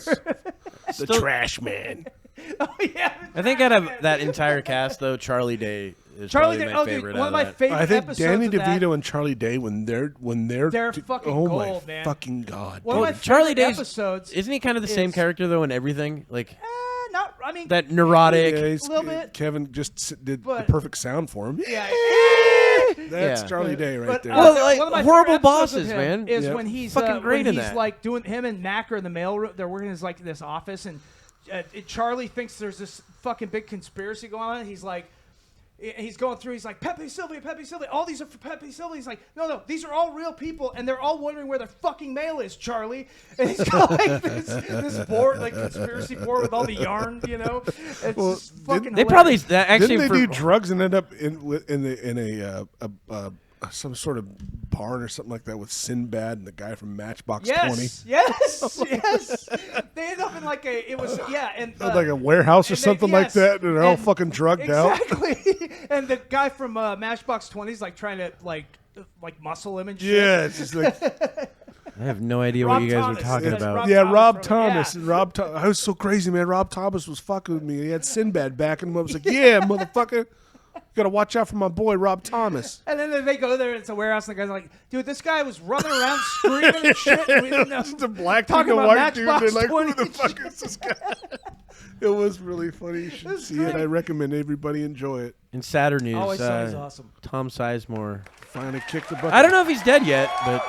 Speaker 2: The trash man.
Speaker 3: Oh yeah,
Speaker 1: I think out of that entire cast, though, Charlie Day is
Speaker 3: Charlie
Speaker 1: probably
Speaker 3: Day.
Speaker 1: my
Speaker 3: Oh, dude,
Speaker 1: favorite.
Speaker 3: one
Speaker 1: out
Speaker 3: of my
Speaker 1: that.
Speaker 3: favorite
Speaker 2: I think
Speaker 3: episodes
Speaker 2: Danny
Speaker 3: of that.
Speaker 2: DeVito and Charlie Day when they're
Speaker 3: They're fucking
Speaker 2: oh
Speaker 3: gold,
Speaker 2: my
Speaker 3: man.
Speaker 2: fucking god.
Speaker 3: One of my
Speaker 2: dude.
Speaker 1: Charlie
Speaker 3: favorite
Speaker 1: Day's
Speaker 3: episodes.
Speaker 1: Isn't he kind of the same
Speaker 3: is-
Speaker 1: character though in everything? Like
Speaker 3: Not, I mean,
Speaker 1: that neurotic.
Speaker 2: Yeah, he's-
Speaker 3: a little bit.
Speaker 2: Kevin just did
Speaker 3: But-
Speaker 2: the perfect sound for him.
Speaker 3: yeah.
Speaker 2: That's
Speaker 1: Yeah.
Speaker 2: Charlie Day right
Speaker 3: But,
Speaker 2: there.
Speaker 1: Well, like,
Speaker 3: one of my
Speaker 1: horrible
Speaker 3: favorite episodes
Speaker 1: bosses,
Speaker 3: of him
Speaker 1: man.
Speaker 3: Is
Speaker 2: Yep.
Speaker 3: when he's
Speaker 1: Fucking great
Speaker 3: when
Speaker 1: in
Speaker 3: he's
Speaker 1: that.
Speaker 3: like doing him and Mac are in the mail. They're working in this office, and Charlie thinks there's this fucking big conspiracy going on. He's like. He's going through. He's like, Pepe Sylvia. All these are for Pepe Sylvia. He's like, no, these are all real people, and they're all wondering where their fucking mail is, Charlie. And he's got like this board, like conspiracy board with all the yarn, you know. It's
Speaker 2: Well,
Speaker 3: just fucking.
Speaker 1: They probably
Speaker 3: hilarious.
Speaker 1: actually
Speaker 2: Didn't they
Speaker 1: for,
Speaker 2: do drugs and end up in a some sort of barn or something like that with Sinbad and the guy from Matchbox 20?
Speaker 3: Yes. They end up in like and
Speaker 2: Like a warehouse or
Speaker 3: and they-
Speaker 2: something like
Speaker 3: yes,
Speaker 2: that, and they're all
Speaker 3: and-
Speaker 2: fucking drugged out.
Speaker 3: Exactly. And the guy from Matchbox 20 is like trying to like muscle him and shit.
Speaker 2: Yeah, it's just like
Speaker 1: I have no idea
Speaker 3: Rob
Speaker 1: what you guys
Speaker 3: Thomas.
Speaker 1: are talking
Speaker 3: That's
Speaker 1: about.
Speaker 3: Rob
Speaker 2: yeah,
Speaker 3: Thomas
Speaker 2: Rob
Speaker 3: from-
Speaker 2: Thomas.
Speaker 3: yeah.
Speaker 2: I was so crazy, man. Rob Thomas was fucking with me. He had Sinbad back, and I was like, "Yeah, motherfucker, you gotta watch out for my boy Rob Thomas."
Speaker 3: And then they go there, it's a warehouse, and the guy's like, dude, this guy was running around screaming and shit. And we didn't know.
Speaker 2: Just a black
Speaker 3: Talking
Speaker 2: dude and a
Speaker 3: about
Speaker 2: white dude.
Speaker 3: Matchbox
Speaker 2: They're like,
Speaker 3: 20
Speaker 2: "Who the fuck is this guy?" It was really funny. You should see it. I recommend everybody enjoy it.
Speaker 1: In sadder news,
Speaker 3: Always Sunny's awesome.
Speaker 1: Tom Sizemore.
Speaker 2: Finally kicked the bucket.
Speaker 1: I don't know if he's dead yet, but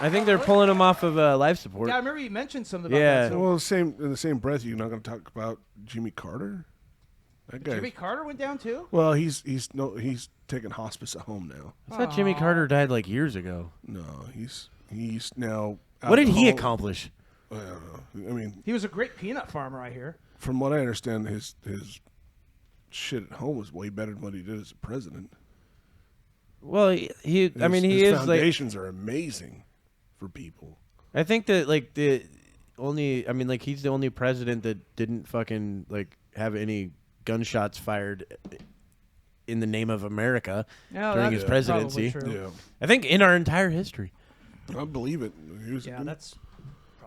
Speaker 1: I think they're pulling him off of life support.
Speaker 3: Yeah, I remember you mentioned something about
Speaker 1: Yeah.
Speaker 3: that. So
Speaker 2: Well, in the same breath, you're not going to talk about Jimmy Carter. That guy.
Speaker 3: Jimmy Carter went down too?
Speaker 2: Well, he's taking hospice at home now.
Speaker 1: I thought Jimmy Carter died like years ago.
Speaker 2: No, he's now. out
Speaker 1: What did
Speaker 2: of
Speaker 1: he
Speaker 2: home.
Speaker 1: accomplish?
Speaker 2: I don't know. I mean,
Speaker 3: He was a great peanut farmer, I hear.
Speaker 2: from what I understand, his shit at home was way better than what he did as a president.
Speaker 1: Well, he
Speaker 2: His,
Speaker 1: I mean, he
Speaker 2: his
Speaker 1: is like.
Speaker 2: foundations are amazing for people.
Speaker 1: I think that like the only. I mean, like he's the only president that didn't fucking like have any gunshots fired in the name of America
Speaker 3: No,
Speaker 1: during
Speaker 3: that's
Speaker 1: his presidency.
Speaker 3: probably true.
Speaker 2: Yeah,
Speaker 1: I think in our entire history.
Speaker 2: I believe it. He was.
Speaker 3: Yeah, that's.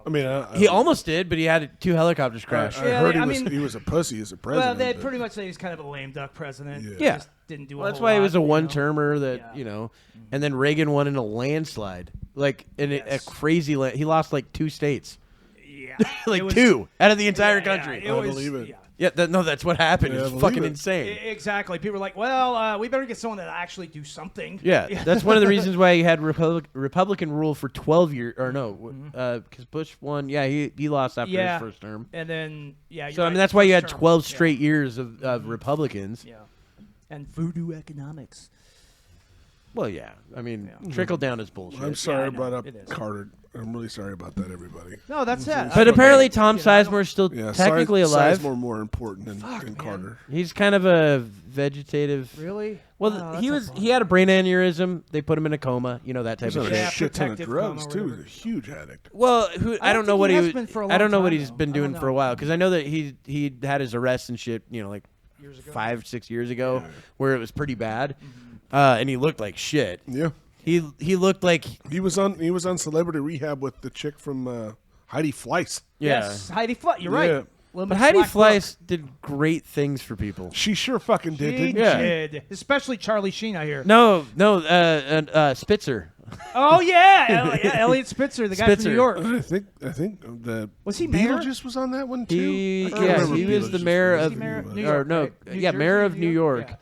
Speaker 2: I mean, I,
Speaker 1: He almost did, but he had 2 helicopters crash.
Speaker 2: I
Speaker 3: Yeah,
Speaker 2: heard
Speaker 3: I
Speaker 2: he
Speaker 3: mean-
Speaker 2: was a pussy as a
Speaker 3: Well,
Speaker 2: president.
Speaker 3: they
Speaker 2: but-
Speaker 3: pretty much say he's kind of a lame duck president.
Speaker 2: Yeah.
Speaker 1: Yeah.
Speaker 3: Just didn't do a
Speaker 1: Well, that's
Speaker 3: whole
Speaker 1: why he
Speaker 3: lot,
Speaker 1: was a
Speaker 3: you know?
Speaker 1: one-termer that,
Speaker 3: Yeah.
Speaker 1: you know. And then Reagan won in a landslide. Like, in a
Speaker 3: Yes.
Speaker 1: crazy he lost like 2 states.
Speaker 3: Yeah.
Speaker 1: Like
Speaker 3: It was-
Speaker 1: 2 out of the entire
Speaker 3: yeah,
Speaker 1: country.
Speaker 3: it
Speaker 2: I
Speaker 3: was-
Speaker 2: believe it.
Speaker 3: yeah.
Speaker 1: Yeah, that's what happened.
Speaker 2: Yeah, I
Speaker 1: It's
Speaker 2: believe
Speaker 1: fucking
Speaker 2: it.
Speaker 1: insane.
Speaker 3: Exactly. People were like, well, we better get someone that actually do something.
Speaker 1: Yeah, that's one of the reasons why he had Republican rule for 12 years. Or no, because Bush won. Yeah, he lost after
Speaker 3: Yeah.
Speaker 1: his first term.
Speaker 3: And then, yeah.
Speaker 1: So,
Speaker 3: you're
Speaker 1: I mean,
Speaker 3: right,
Speaker 1: that's why you had
Speaker 3: first term.
Speaker 1: 12
Speaker 3: Yeah.
Speaker 1: straight years of Republicans.
Speaker 3: Yeah. And voodoo economics.
Speaker 1: Well, yeah. I mean,
Speaker 3: Yeah.
Speaker 1: trickle down is bullshit.
Speaker 2: I'm sorry
Speaker 3: I know.
Speaker 2: about
Speaker 3: It is.
Speaker 2: Carter. I'm really sorry about that, everybody.
Speaker 3: No, that's it.
Speaker 1: But apparently Tom Sizemore's still
Speaker 2: Yeah,
Speaker 1: technically alive.
Speaker 2: Sizemore more important than Carter.
Speaker 1: He's kind of a vegetative.
Speaker 3: Really?
Speaker 1: Well,
Speaker 3: Wow,
Speaker 1: he
Speaker 3: that's
Speaker 1: was. He had a brain aneurysm. They put him in a coma. You know that type
Speaker 2: He's
Speaker 1: of
Speaker 2: on
Speaker 1: shit.
Speaker 3: Yeah,
Speaker 2: a shit ton of
Speaker 3: protective
Speaker 2: drugs
Speaker 3: coma or
Speaker 2: too.
Speaker 3: whatever.
Speaker 2: He's a huge addict.
Speaker 1: Well, I don't know
Speaker 3: think
Speaker 1: what
Speaker 3: he
Speaker 1: he.
Speaker 3: has
Speaker 1: was-
Speaker 3: been for a
Speaker 1: I don't
Speaker 3: long
Speaker 1: know what
Speaker 3: time,
Speaker 1: he's
Speaker 3: though.
Speaker 1: been
Speaker 3: I don't
Speaker 1: doing for a
Speaker 3: know.
Speaker 1: while because I know that he had his arrests and shit. You know, like
Speaker 3: Years ago.
Speaker 1: 5-6 years ago, where it was pretty bad, and he looked like shit.
Speaker 2: Yeah,
Speaker 1: He looked like
Speaker 2: he was on Celebrity Rehab with the chick from Heidi Fleiss.
Speaker 3: Yes, Heidi Fleiss. You're right.
Speaker 2: Yeah.
Speaker 3: Little
Speaker 1: But
Speaker 3: Miss
Speaker 1: Heidi
Speaker 3: Black
Speaker 1: Fleiss did great things for people.
Speaker 2: She sure fucking did,
Speaker 3: Book.
Speaker 2: didn't
Speaker 3: She
Speaker 1: Yeah.
Speaker 3: did. Especially Charlie Sheen, I hear.
Speaker 1: No, Spitzer.
Speaker 3: Oh, yeah. Eliot Spitzer, the guy from
Speaker 1: Spitzer.
Speaker 3: New York.
Speaker 2: I think the
Speaker 3: Was he mayor?
Speaker 2: Beetlejuice was on that one too.
Speaker 1: He
Speaker 2: I don't
Speaker 1: yeah,
Speaker 2: remember
Speaker 1: he was the
Speaker 2: Beetlejuice
Speaker 1: mayor
Speaker 2: was.
Speaker 1: of
Speaker 3: he mayor of New
Speaker 1: or
Speaker 3: York,
Speaker 1: no,
Speaker 3: right? New
Speaker 1: yeah, mayor
Speaker 3: Jersey,
Speaker 1: of New York.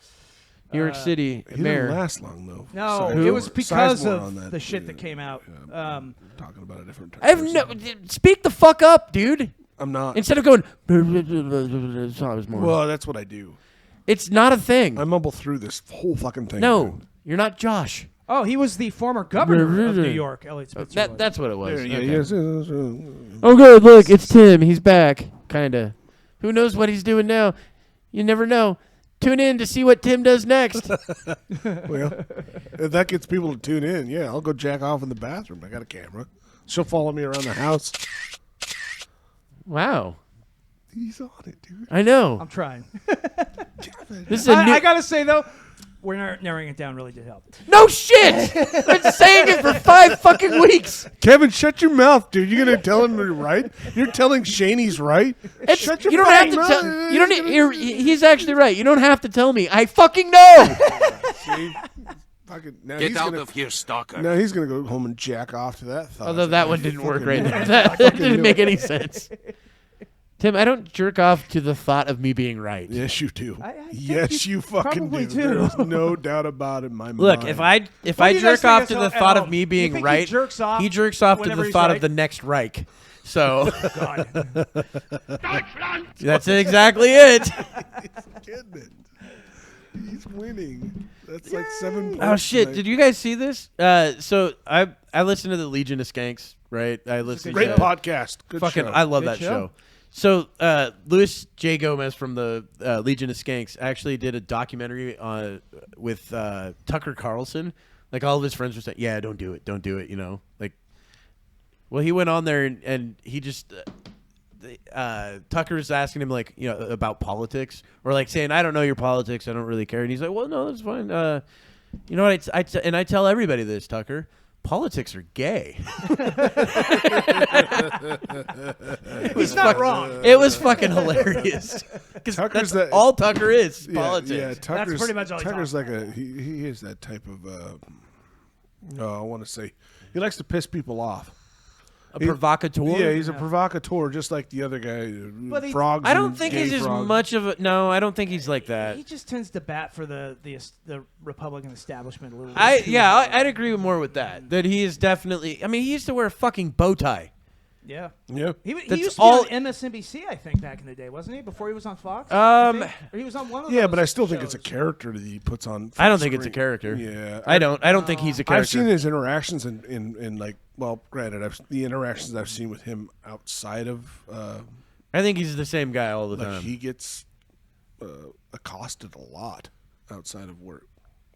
Speaker 1: New York City
Speaker 2: He
Speaker 1: mayor.
Speaker 2: didn't last long though.
Speaker 3: No,
Speaker 2: Sorry.
Speaker 3: it was because
Speaker 2: Sizemore on
Speaker 3: of
Speaker 2: that,
Speaker 3: the shit that came out.
Speaker 2: I'm talking about a different.
Speaker 1: I have no. Speak the fuck up, dude.
Speaker 2: I'm not.
Speaker 1: Instead of going. Sizemore.
Speaker 2: Well, that's what I do.
Speaker 1: It's not a thing.
Speaker 2: I mumble through this whole fucking thing.
Speaker 1: No,
Speaker 2: man.
Speaker 1: you're not Josh.
Speaker 3: Oh, he was the former governor of New York, Elliot Spitzer.
Speaker 1: That's what it was.
Speaker 2: Yeah,
Speaker 1: Okay.
Speaker 2: yes.
Speaker 1: Oh, good. Look, it's Tim. He's back. Kinda. Who knows what he's doing now? You never know. Tune in to see what Tim does next.
Speaker 2: Well, if that gets people to tune in, yeah, I'll go jack off in the bathroom. I got a camera. She'll follow me around the house.
Speaker 1: Wow.
Speaker 2: He's on it, dude.
Speaker 1: I know.
Speaker 3: I'm trying.
Speaker 1: This is a new.
Speaker 3: I gotta say though, we're narrowing it down really did help.
Speaker 1: No shit! I've been saying it for 5 fucking weeks.
Speaker 2: Kevin, shut your mouth, dude. You're gonna tell him you're right. You're telling Shane he's right. Shut your
Speaker 1: You don't have
Speaker 2: fucking
Speaker 1: to
Speaker 2: mouth.
Speaker 1: tell. You don't. He's actually right. You don't have to tell me. I fucking know.
Speaker 2: See? Fucking, now
Speaker 5: Get
Speaker 2: he's
Speaker 5: out
Speaker 2: gonna,
Speaker 5: of here, stalker.
Speaker 2: Now he's gonna go home and jack off to that thought.
Speaker 1: Although that one didn't work right
Speaker 2: Fucking-
Speaker 1: there. That didn't make any sense. Tim, I don't jerk off to the thought of me being right.
Speaker 2: Yes, you do.
Speaker 3: I think
Speaker 2: Yes, you fucking
Speaker 3: probably
Speaker 2: do.
Speaker 3: do.
Speaker 2: There's no doubt about it in my
Speaker 1: Look,
Speaker 2: mind.
Speaker 1: if I
Speaker 3: What do you guys
Speaker 1: jerk off
Speaker 3: think
Speaker 1: to
Speaker 3: that's
Speaker 1: the
Speaker 3: how-
Speaker 1: thought
Speaker 3: oh,
Speaker 1: of me
Speaker 3: you
Speaker 1: being
Speaker 3: think
Speaker 1: right,
Speaker 3: he jerks off
Speaker 1: he jerks off to
Speaker 3: whenever
Speaker 1: the
Speaker 3: he's
Speaker 1: thought
Speaker 3: right?
Speaker 1: of the next Reich. So
Speaker 3: God.
Speaker 1: that's exactly it.
Speaker 2: He's getting it. He's winning. That's like 7 points.
Speaker 1: Oh shit!
Speaker 2: tonight.
Speaker 1: Did you guys see this? So I listened to the Legion of Skanks, right? I listened.
Speaker 2: Great
Speaker 1: to
Speaker 2: podcast. Good
Speaker 1: Fucking,
Speaker 2: show.
Speaker 1: I love
Speaker 3: Good
Speaker 1: that
Speaker 3: show.
Speaker 1: show. So Louis J. Gomez from the Legion of Skanks actually did a documentary with Tucker Carlson. Like all of his friends were saying, "Yeah, don't do it," you know. Like, well, he went on there and he just Tucker was asking him like, you know, about politics or like saying, "I don't know your politics, I don't really care," and he's like, "Well, no, that's fine." You know what? I tell everybody this, Tucker. Politics are gay.
Speaker 3: He's not wrong.
Speaker 1: It was fucking hilarious. Because
Speaker 2: Tucker's
Speaker 1: that's
Speaker 2: that-
Speaker 1: all Tucker is,
Speaker 2: Yeah,
Speaker 1: politics.
Speaker 2: Yeah, Tucker's,
Speaker 3: pretty much all he
Speaker 2: Tucker's
Speaker 3: talks
Speaker 2: like he is that type of I want to say he likes to piss people off.
Speaker 1: A provocateur?
Speaker 2: Yeah, he's a provocateur, just like the other guy.
Speaker 3: But he-
Speaker 2: Frogs.
Speaker 1: I don't
Speaker 2: and
Speaker 1: think
Speaker 2: gay
Speaker 1: he's as
Speaker 2: frogs.
Speaker 1: much of a... No, I don't think he's like that.
Speaker 3: He just tends to bat for the Republican establishment a little bit.
Speaker 1: I'd agree more with that. That he is definitely... I mean, he used to wear a fucking bow tie.
Speaker 3: Yeah.
Speaker 2: Yeah.
Speaker 3: He
Speaker 1: That's
Speaker 3: used to
Speaker 1: all-
Speaker 3: be on MSNBC, I think, back in the day, wasn't he? Before he was on Fox?
Speaker 1: Um,
Speaker 3: I think? Or he was on one of
Speaker 2: Yeah,
Speaker 3: those
Speaker 2: but I still think it's a
Speaker 3: shows.
Speaker 2: character that he puts on.
Speaker 1: I don't think it's a
Speaker 2: screen.
Speaker 1: character.
Speaker 2: Yeah,
Speaker 1: I don't think he's a character.
Speaker 2: I've seen his interactions in like, well, granted, the interactions I've seen with him outside of,
Speaker 1: I think he's the same guy all the
Speaker 2: like
Speaker 1: time.
Speaker 2: he gets accosted a lot outside of work,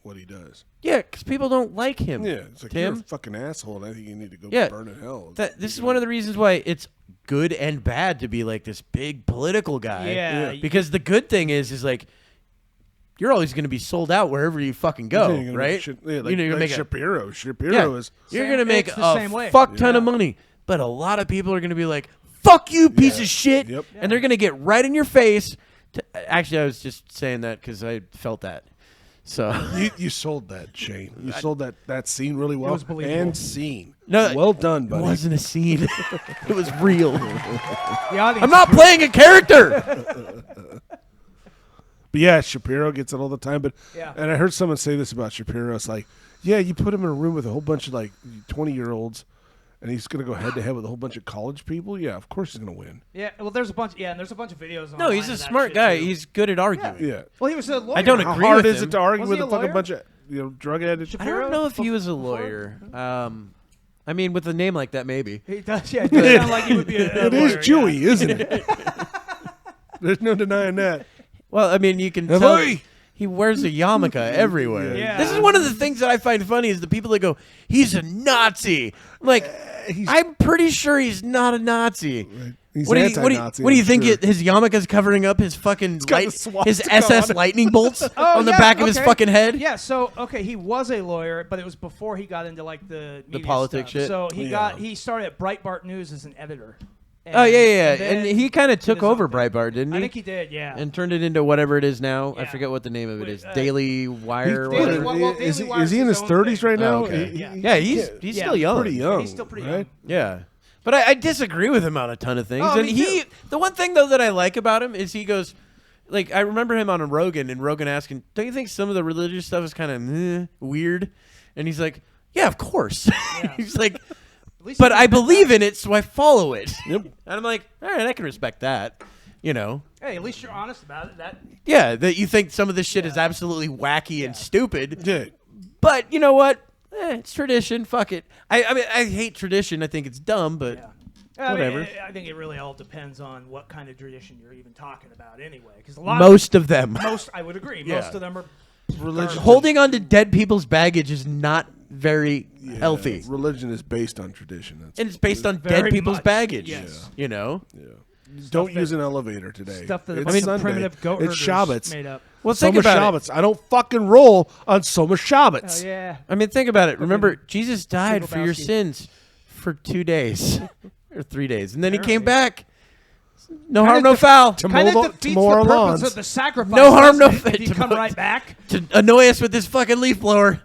Speaker 2: what he does.
Speaker 1: Yeah, because people don't like him.
Speaker 2: Yeah, it's like you're a
Speaker 1: Tim.
Speaker 2: fucking asshole, and I think you need to go
Speaker 1: Yeah,
Speaker 2: burn in hell.
Speaker 1: This is one of the reasons why it's good and bad to be like this big political guy.
Speaker 3: Yeah.
Speaker 1: Because the good thing is like you're always going to be sold out wherever you fucking go,
Speaker 2: You're gonna make
Speaker 1: right?
Speaker 2: shit- yeah, like,
Speaker 1: you're gonna
Speaker 2: like
Speaker 1: make
Speaker 2: Shapiro. Shapiro
Speaker 1: yeah,
Speaker 2: is.
Speaker 1: you're going to make
Speaker 3: it's the
Speaker 1: a
Speaker 3: same way.
Speaker 1: fuck ton
Speaker 3: Yeah.
Speaker 1: of money, but a lot of people are going to be like, "Fuck you, piece of shit,"
Speaker 2: Yep.
Speaker 1: and they're going to get right in your face. Actually, I was just saying that because I felt that. So
Speaker 2: You sold that, Shane. You sold that scene really well.
Speaker 3: was believable.
Speaker 2: And scene.
Speaker 1: No,
Speaker 2: well done,
Speaker 1: it
Speaker 2: buddy.
Speaker 1: wasn't a scene; it was real.
Speaker 3: The audience
Speaker 1: I'm not playing a character.
Speaker 2: But yeah, Shapiro gets it all the time. But
Speaker 3: Yeah.
Speaker 2: and I heard someone say this about Shapiro. It's like, yeah, you put him in a room with a whole bunch of like 20-year-olds, and he's gonna go head to head with a whole bunch of college people. Yeah, of course he's gonna win.
Speaker 3: Yeah, well, there's a bunch. Yeah, and there's a bunch of videos.
Speaker 1: No, he's
Speaker 3: online
Speaker 1: a
Speaker 3: of that
Speaker 1: smart
Speaker 3: shit,
Speaker 1: guy.
Speaker 3: too.
Speaker 1: He's good at arguing.
Speaker 2: Yeah.
Speaker 3: Well, he was a lawyer.
Speaker 1: I don't
Speaker 2: How
Speaker 1: agree
Speaker 2: hard
Speaker 1: with
Speaker 2: is
Speaker 1: him.
Speaker 2: it to argue
Speaker 3: Was
Speaker 2: with
Speaker 3: he
Speaker 2: a
Speaker 3: a
Speaker 2: fucking
Speaker 3: lawyer?
Speaker 2: bunch of drug addicts?
Speaker 1: I don't know if he was a lawyer. I mean, with a name like that, maybe.
Speaker 3: He does. Yeah, it does sound like he would be a
Speaker 2: It
Speaker 3: lawyer,
Speaker 2: is Jewy, isn't it? There's no denying that.
Speaker 1: Well, I mean, you can tell
Speaker 2: Ahoy!
Speaker 1: he wears a yarmulke everywhere.
Speaker 3: Yeah.
Speaker 1: This is one of the things that I find funny is the people that go, "He's a Nazi." I'm like, I'm pretty sure he's not a Nazi.
Speaker 2: He's
Speaker 1: What do you
Speaker 2: anti-Nazi,
Speaker 1: what do you
Speaker 2: I'm
Speaker 1: think?
Speaker 2: sure.
Speaker 1: His yarmulke's covering up his fucking
Speaker 2: got the
Speaker 1: his
Speaker 2: swastika
Speaker 1: SS
Speaker 2: on it.
Speaker 1: lightning bolts
Speaker 3: Oh,
Speaker 1: on the
Speaker 3: yeah,
Speaker 1: back of his
Speaker 3: okay.
Speaker 1: fucking head?
Speaker 3: Yeah, so okay, he was a lawyer, but it was before he got into like the media
Speaker 1: politics
Speaker 3: stuff.
Speaker 1: shit?
Speaker 3: So
Speaker 2: Yeah.
Speaker 3: he started at Breitbart News as an editor.
Speaker 1: Oh yeah,
Speaker 3: then
Speaker 1: and he kind of took
Speaker 3: his own
Speaker 1: over
Speaker 3: thing.
Speaker 1: Breitbart, didn't he?
Speaker 3: I think he did. Yeah.
Speaker 1: and turned it into whatever it is now. I
Speaker 3: Yeah.
Speaker 1: forget what the name of it
Speaker 3: Wait,
Speaker 1: is. Daily Wire. or
Speaker 3: Daily
Speaker 1: whatever.
Speaker 3: Wire. Well,
Speaker 2: is,
Speaker 3: Daily
Speaker 2: he,
Speaker 3: Wire's
Speaker 2: is he in
Speaker 3: his
Speaker 2: his
Speaker 3: own
Speaker 2: 30s
Speaker 3: thing.
Speaker 2: right now?
Speaker 1: Oh, okay.
Speaker 3: Yeah.
Speaker 1: Yeah, he's
Speaker 3: Yeah.
Speaker 1: still young.
Speaker 2: Pretty young.
Speaker 3: He's still pretty
Speaker 2: right?
Speaker 3: young.
Speaker 1: Yeah. But I disagree with him on a ton of things.
Speaker 3: Oh,
Speaker 1: and
Speaker 3: me too.
Speaker 1: the one thing though that I like about him is he goes, like I remember him on a Rogan, and Rogan asking, "Don't you think some of the religious stuff is kind of weird?" And he's like, "Yeah, of course." He's like, "But I believe in it, so I follow it."
Speaker 2: Yep.
Speaker 1: And I'm like, "All right, I can respect that." You know.
Speaker 3: Hey, at least you're honest about it.
Speaker 1: That you think some of this shit is absolutely wacky and stupid.
Speaker 2: Yeah.
Speaker 1: But you know what? It's tradition. Fuck it. I mean, I hate tradition. I think it's dumb, but whatever.
Speaker 3: I think it really all depends on what kind of tradition you're even talking about, anyway. Because
Speaker 1: Most of them.
Speaker 3: I would agree. Most of them are
Speaker 2: Religion.
Speaker 1: Holding on to dead people's baggage is not very healthy.
Speaker 2: Religion is based on tradition.
Speaker 1: And it's based on
Speaker 3: Very
Speaker 1: dead people's
Speaker 3: much,
Speaker 1: baggage.
Speaker 3: yes.
Speaker 1: You know?
Speaker 2: Yeah. Don't use an elevator today.
Speaker 3: Stuff that
Speaker 2: It's Sunday.
Speaker 3: primitive goat
Speaker 2: It's
Speaker 3: herders
Speaker 2: Shabbats.
Speaker 3: made up.
Speaker 1: Well, think
Speaker 2: Soma
Speaker 1: about it.
Speaker 2: Shabbats. I don't fucking roll on Soma Shabbats.
Speaker 3: Oh, yeah.
Speaker 1: I mean, think about it. Remember, Jesus died for your
Speaker 3: Lebowski.
Speaker 1: sins for 2 days or 3 days, and then he came
Speaker 3: Apparently.
Speaker 1: back. No harm, no foul.
Speaker 3: Kind of defeats the
Speaker 2: Tomorrow
Speaker 3: purpose
Speaker 2: lawns.
Speaker 3: of the sacrifice.
Speaker 1: No harm, no
Speaker 3: doesn't it, if you come
Speaker 1: foul.
Speaker 3: right back.
Speaker 1: To annoy us with this fucking leaf blower.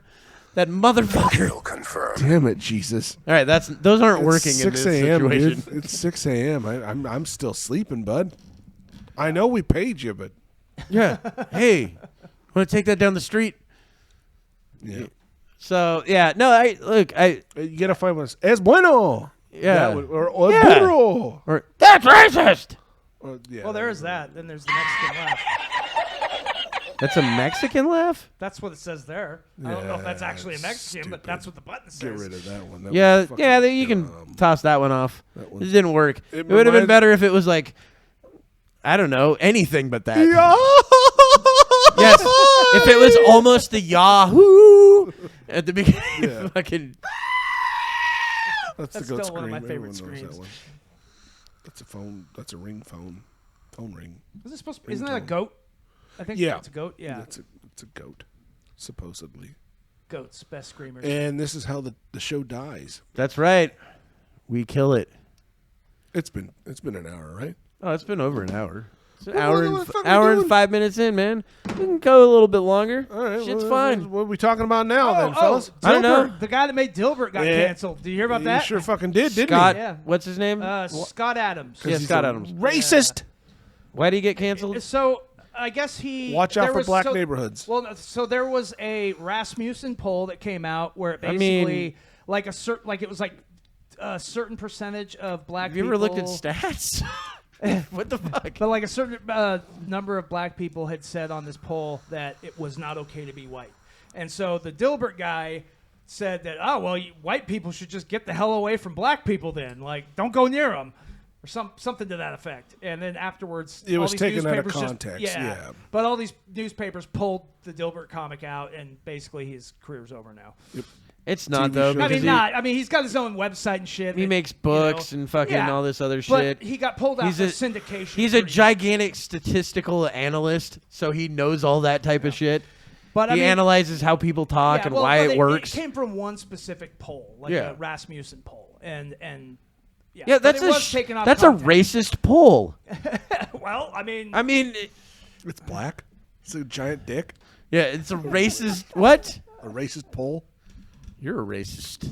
Speaker 1: That motherfucker.
Speaker 2: Damn it, Jesus.
Speaker 1: All right, those aren't working
Speaker 2: It's
Speaker 1: in this
Speaker 2: 6 a.m.,
Speaker 1: situation.
Speaker 2: dude. It's 6 a.m. I'm still sleeping, bud. I know we paid you, but
Speaker 1: Yeah. Hey, want to take that down the street?
Speaker 2: yeah.
Speaker 1: So yeah, no.
Speaker 2: You gotta find one. Es bueno.
Speaker 1: Yeah.
Speaker 2: That or
Speaker 1: Yeah.
Speaker 2: burro.
Speaker 1: Or that's racist.
Speaker 2: Or, yeah,
Speaker 3: Well, there is that. Then there's the Mexican laugh.
Speaker 1: That's a Mexican laugh.
Speaker 3: That's what it says there. I don't know if that's actually a Mexican, but that's what the button says.
Speaker 2: Get rid of that one. That
Speaker 1: Yeah,
Speaker 2: was fucking
Speaker 1: yeah. You can
Speaker 2: dumb.
Speaker 1: toss that one off.
Speaker 2: That
Speaker 1: It
Speaker 2: one-
Speaker 1: didn't work.
Speaker 2: It
Speaker 1: It would have been
Speaker 2: reminds-
Speaker 1: better if it was like, I don't know, anything but that.
Speaker 2: Yeah.
Speaker 1: Yes. If it was almost the Yahoo at the beginning.
Speaker 2: Yeah.
Speaker 1: Fucking.
Speaker 2: That's
Speaker 3: That's
Speaker 2: the goat
Speaker 3: still one of my
Speaker 2: scream.
Speaker 3: favorite
Speaker 2: Everyone knows that
Speaker 3: screams.
Speaker 2: one. That's a phone. That's a ring phone. Phone ring.
Speaker 3: Is it supposed to, isn't that a goat? I think
Speaker 2: Yeah.
Speaker 3: it's a goat. Yeah.
Speaker 2: It's a goat, supposedly.
Speaker 3: Goats, best screamers.
Speaker 2: And this is how the show dies.
Speaker 1: That's right. We kill it.
Speaker 2: It's been an hour, right?
Speaker 1: Oh, it's been over an hour. It's an
Speaker 2: Well,
Speaker 1: hour
Speaker 2: what
Speaker 1: and
Speaker 2: the fuck we
Speaker 1: hour and
Speaker 2: doing?
Speaker 1: 5 minutes in, man. We can go a little bit longer.
Speaker 2: All right.
Speaker 1: Shit's
Speaker 2: well,
Speaker 1: fine.
Speaker 2: What are we talking about now, then, fellas?
Speaker 1: I don't know.
Speaker 3: Dilbert, the guy that made Dilbert got
Speaker 2: Yeah.
Speaker 3: canceled. Did you hear about
Speaker 2: You
Speaker 3: that?
Speaker 2: sure fucking did, didn't
Speaker 1: Scott,
Speaker 3: Yeah.
Speaker 1: what's his name?
Speaker 3: Scott Adams.
Speaker 1: Yeah,
Speaker 2: he's
Speaker 1: Scott
Speaker 2: a
Speaker 1: Adams.
Speaker 2: he? Racist.
Speaker 1: Why did he get canceled?
Speaker 3: So I guess he
Speaker 2: Watch out
Speaker 3: there
Speaker 2: for
Speaker 3: was-
Speaker 2: black
Speaker 3: so-
Speaker 2: neighborhoods.
Speaker 3: Well, no, so there was a Rasmussen poll that came out where it
Speaker 1: I
Speaker 3: basically
Speaker 1: mean-
Speaker 3: like a certain like it was like a certain percentage of black
Speaker 1: Have you
Speaker 3: people.
Speaker 1: ever looked at stats? What the fuck?
Speaker 3: But like a certain number of black people had said on this poll that it was not okay to be white, and so the Dilbert guy said that white people should just get the hell away from black people then, like don't go near them, or something to that effect. And then afterwards,
Speaker 2: It
Speaker 3: all
Speaker 2: was
Speaker 3: these
Speaker 2: taken out of
Speaker 3: newspapers
Speaker 2: context, yeah.
Speaker 3: But all these newspapers pulled the Dilbert comic out, and basically his career's over now.
Speaker 1: It's not
Speaker 2: TV
Speaker 1: though.
Speaker 2: show.
Speaker 3: I
Speaker 1: Because
Speaker 3: mean, not. I mean, he's got his own website and shit.
Speaker 1: he
Speaker 3: that,
Speaker 1: makes
Speaker 3: you know,
Speaker 1: books and fucking
Speaker 3: yeah.
Speaker 1: all this other
Speaker 3: But
Speaker 1: shit.
Speaker 3: he got pulled out
Speaker 1: He's
Speaker 3: for
Speaker 1: a-
Speaker 3: syndication.
Speaker 1: He's a
Speaker 3: for-
Speaker 1: gigantic statistical analyst, so he knows all that type of shit.
Speaker 3: But I
Speaker 1: He
Speaker 3: mean,
Speaker 1: analyzes how people talk
Speaker 3: yeah,
Speaker 1: and
Speaker 3: well,
Speaker 1: why
Speaker 3: but
Speaker 1: it works.
Speaker 3: It came from one specific poll, like
Speaker 1: Yeah.
Speaker 3: a Rasmussen poll, and yeah.
Speaker 1: Yeah,
Speaker 3: But
Speaker 1: that's
Speaker 3: it was taken off
Speaker 1: that's
Speaker 3: context.
Speaker 1: a racist poll.
Speaker 3: Well, I mean,
Speaker 2: It's black. It's a giant dick.
Speaker 1: Yeah, it's a racist. What?
Speaker 2: A racist pole.
Speaker 1: You're a racist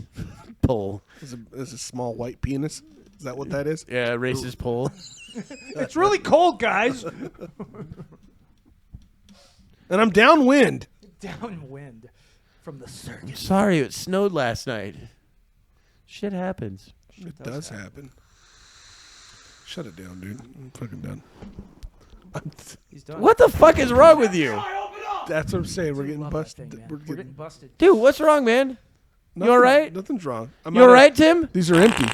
Speaker 1: poll.
Speaker 2: Is a small white penis. Is that what that is?
Speaker 1: Yeah, racist poll.
Speaker 3: it's really cold, guys.
Speaker 2: And I'm downwind.
Speaker 3: Downwind from the circus.
Speaker 1: Sorry, it snowed last night. Shit happens.
Speaker 2: It does happen. Shut it down, dude. I'm fucking done.
Speaker 3: He's done.
Speaker 1: What the fuck is wrong with you?
Speaker 2: That's what I'm saying. We're getting
Speaker 3: Love that
Speaker 2: busted.
Speaker 3: thing, man.
Speaker 2: We're
Speaker 3: We're getting
Speaker 2: getting
Speaker 3: busted.
Speaker 1: Dude, what's wrong, man?
Speaker 2: nothing,
Speaker 1: all right?
Speaker 2: Nothing's wrong. I'm
Speaker 1: You
Speaker 2: out
Speaker 1: all
Speaker 2: of-
Speaker 1: right, Tim?
Speaker 2: These are empty.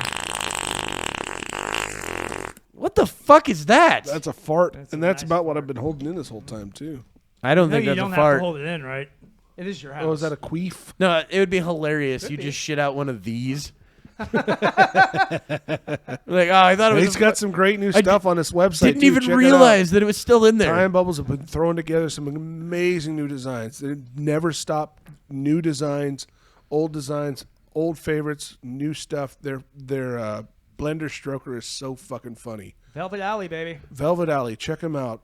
Speaker 1: What the fuck is that?
Speaker 2: That's a fart,
Speaker 3: That's a
Speaker 2: and that's
Speaker 3: nice
Speaker 2: about what
Speaker 3: fart.
Speaker 2: I've been holding in this whole time too.
Speaker 1: I don't
Speaker 3: No,
Speaker 1: think
Speaker 3: you
Speaker 1: that's
Speaker 3: don't
Speaker 1: a
Speaker 3: have
Speaker 1: fart.
Speaker 3: to hold it in, right? It is your house.
Speaker 2: Oh, is that a queef?
Speaker 1: No, it would be hilarious. You
Speaker 3: be.
Speaker 1: just shit out one of these. Like, oh, I thought it was.
Speaker 2: He's got some great new stuff on this website.
Speaker 1: Didn't
Speaker 2: too.
Speaker 1: even
Speaker 2: Check it out.
Speaker 1: realize that it was still in there.
Speaker 2: Time Bubbles have been throwing together some amazing new designs. They never stop. New designs, old favorites, new stuff. Their blender stroker is so fucking funny.
Speaker 3: Velvet Alley, baby.
Speaker 2: Velvet Alley, check them out.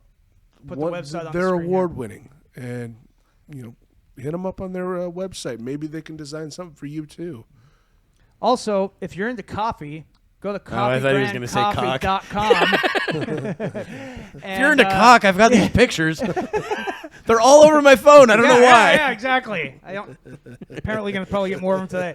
Speaker 3: Put the website on the
Speaker 2: They're
Speaker 3: screen here.
Speaker 2: award winning, and hit them up on their website. Maybe they can design something for you too.
Speaker 3: Also, if you're into coffee, Go to
Speaker 1: I thought he was gonna say cock.
Speaker 3: coffeebrandcoffee.com.
Speaker 1: If you're into cock, I've got these pictures. They're all over my phone. I don't know why.
Speaker 3: Yeah, exactly. Apparently going to probably get more of them today.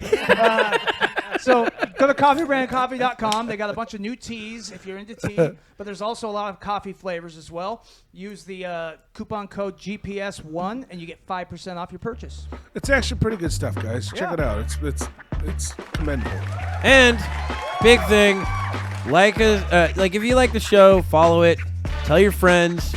Speaker 3: So go to coffeebrandcoffee.com. They got a bunch of new teas if you're into tea, but there's also a lot of coffee flavors as well. Use the coupon code GPS1 and you get 5% off your purchase.
Speaker 2: It's actually pretty good stuff, guys. Check it out. It's commendable.
Speaker 1: And big thing, like if you like the show, follow it, tell your friends,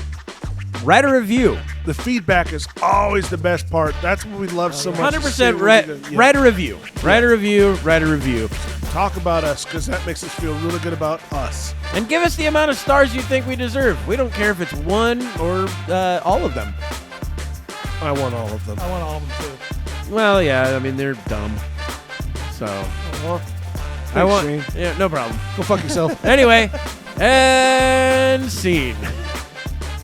Speaker 1: write a review.
Speaker 2: The feedback is always the best part. That's what we love so much.
Speaker 1: 100% write a review. Write a review. Write a review.
Speaker 2: Talk about us, because that makes us feel really good about us.
Speaker 1: And give us the amount of stars you think we deserve. We don't care if it's one or all of them.
Speaker 2: I want all of them.
Speaker 3: I want all of them too.
Speaker 1: Well, yeah, I mean, they're dumb. So,
Speaker 2: Thanks, Shane.
Speaker 1: Yeah, no problem.
Speaker 2: Go fuck yourself.
Speaker 1: Anyway, and scene.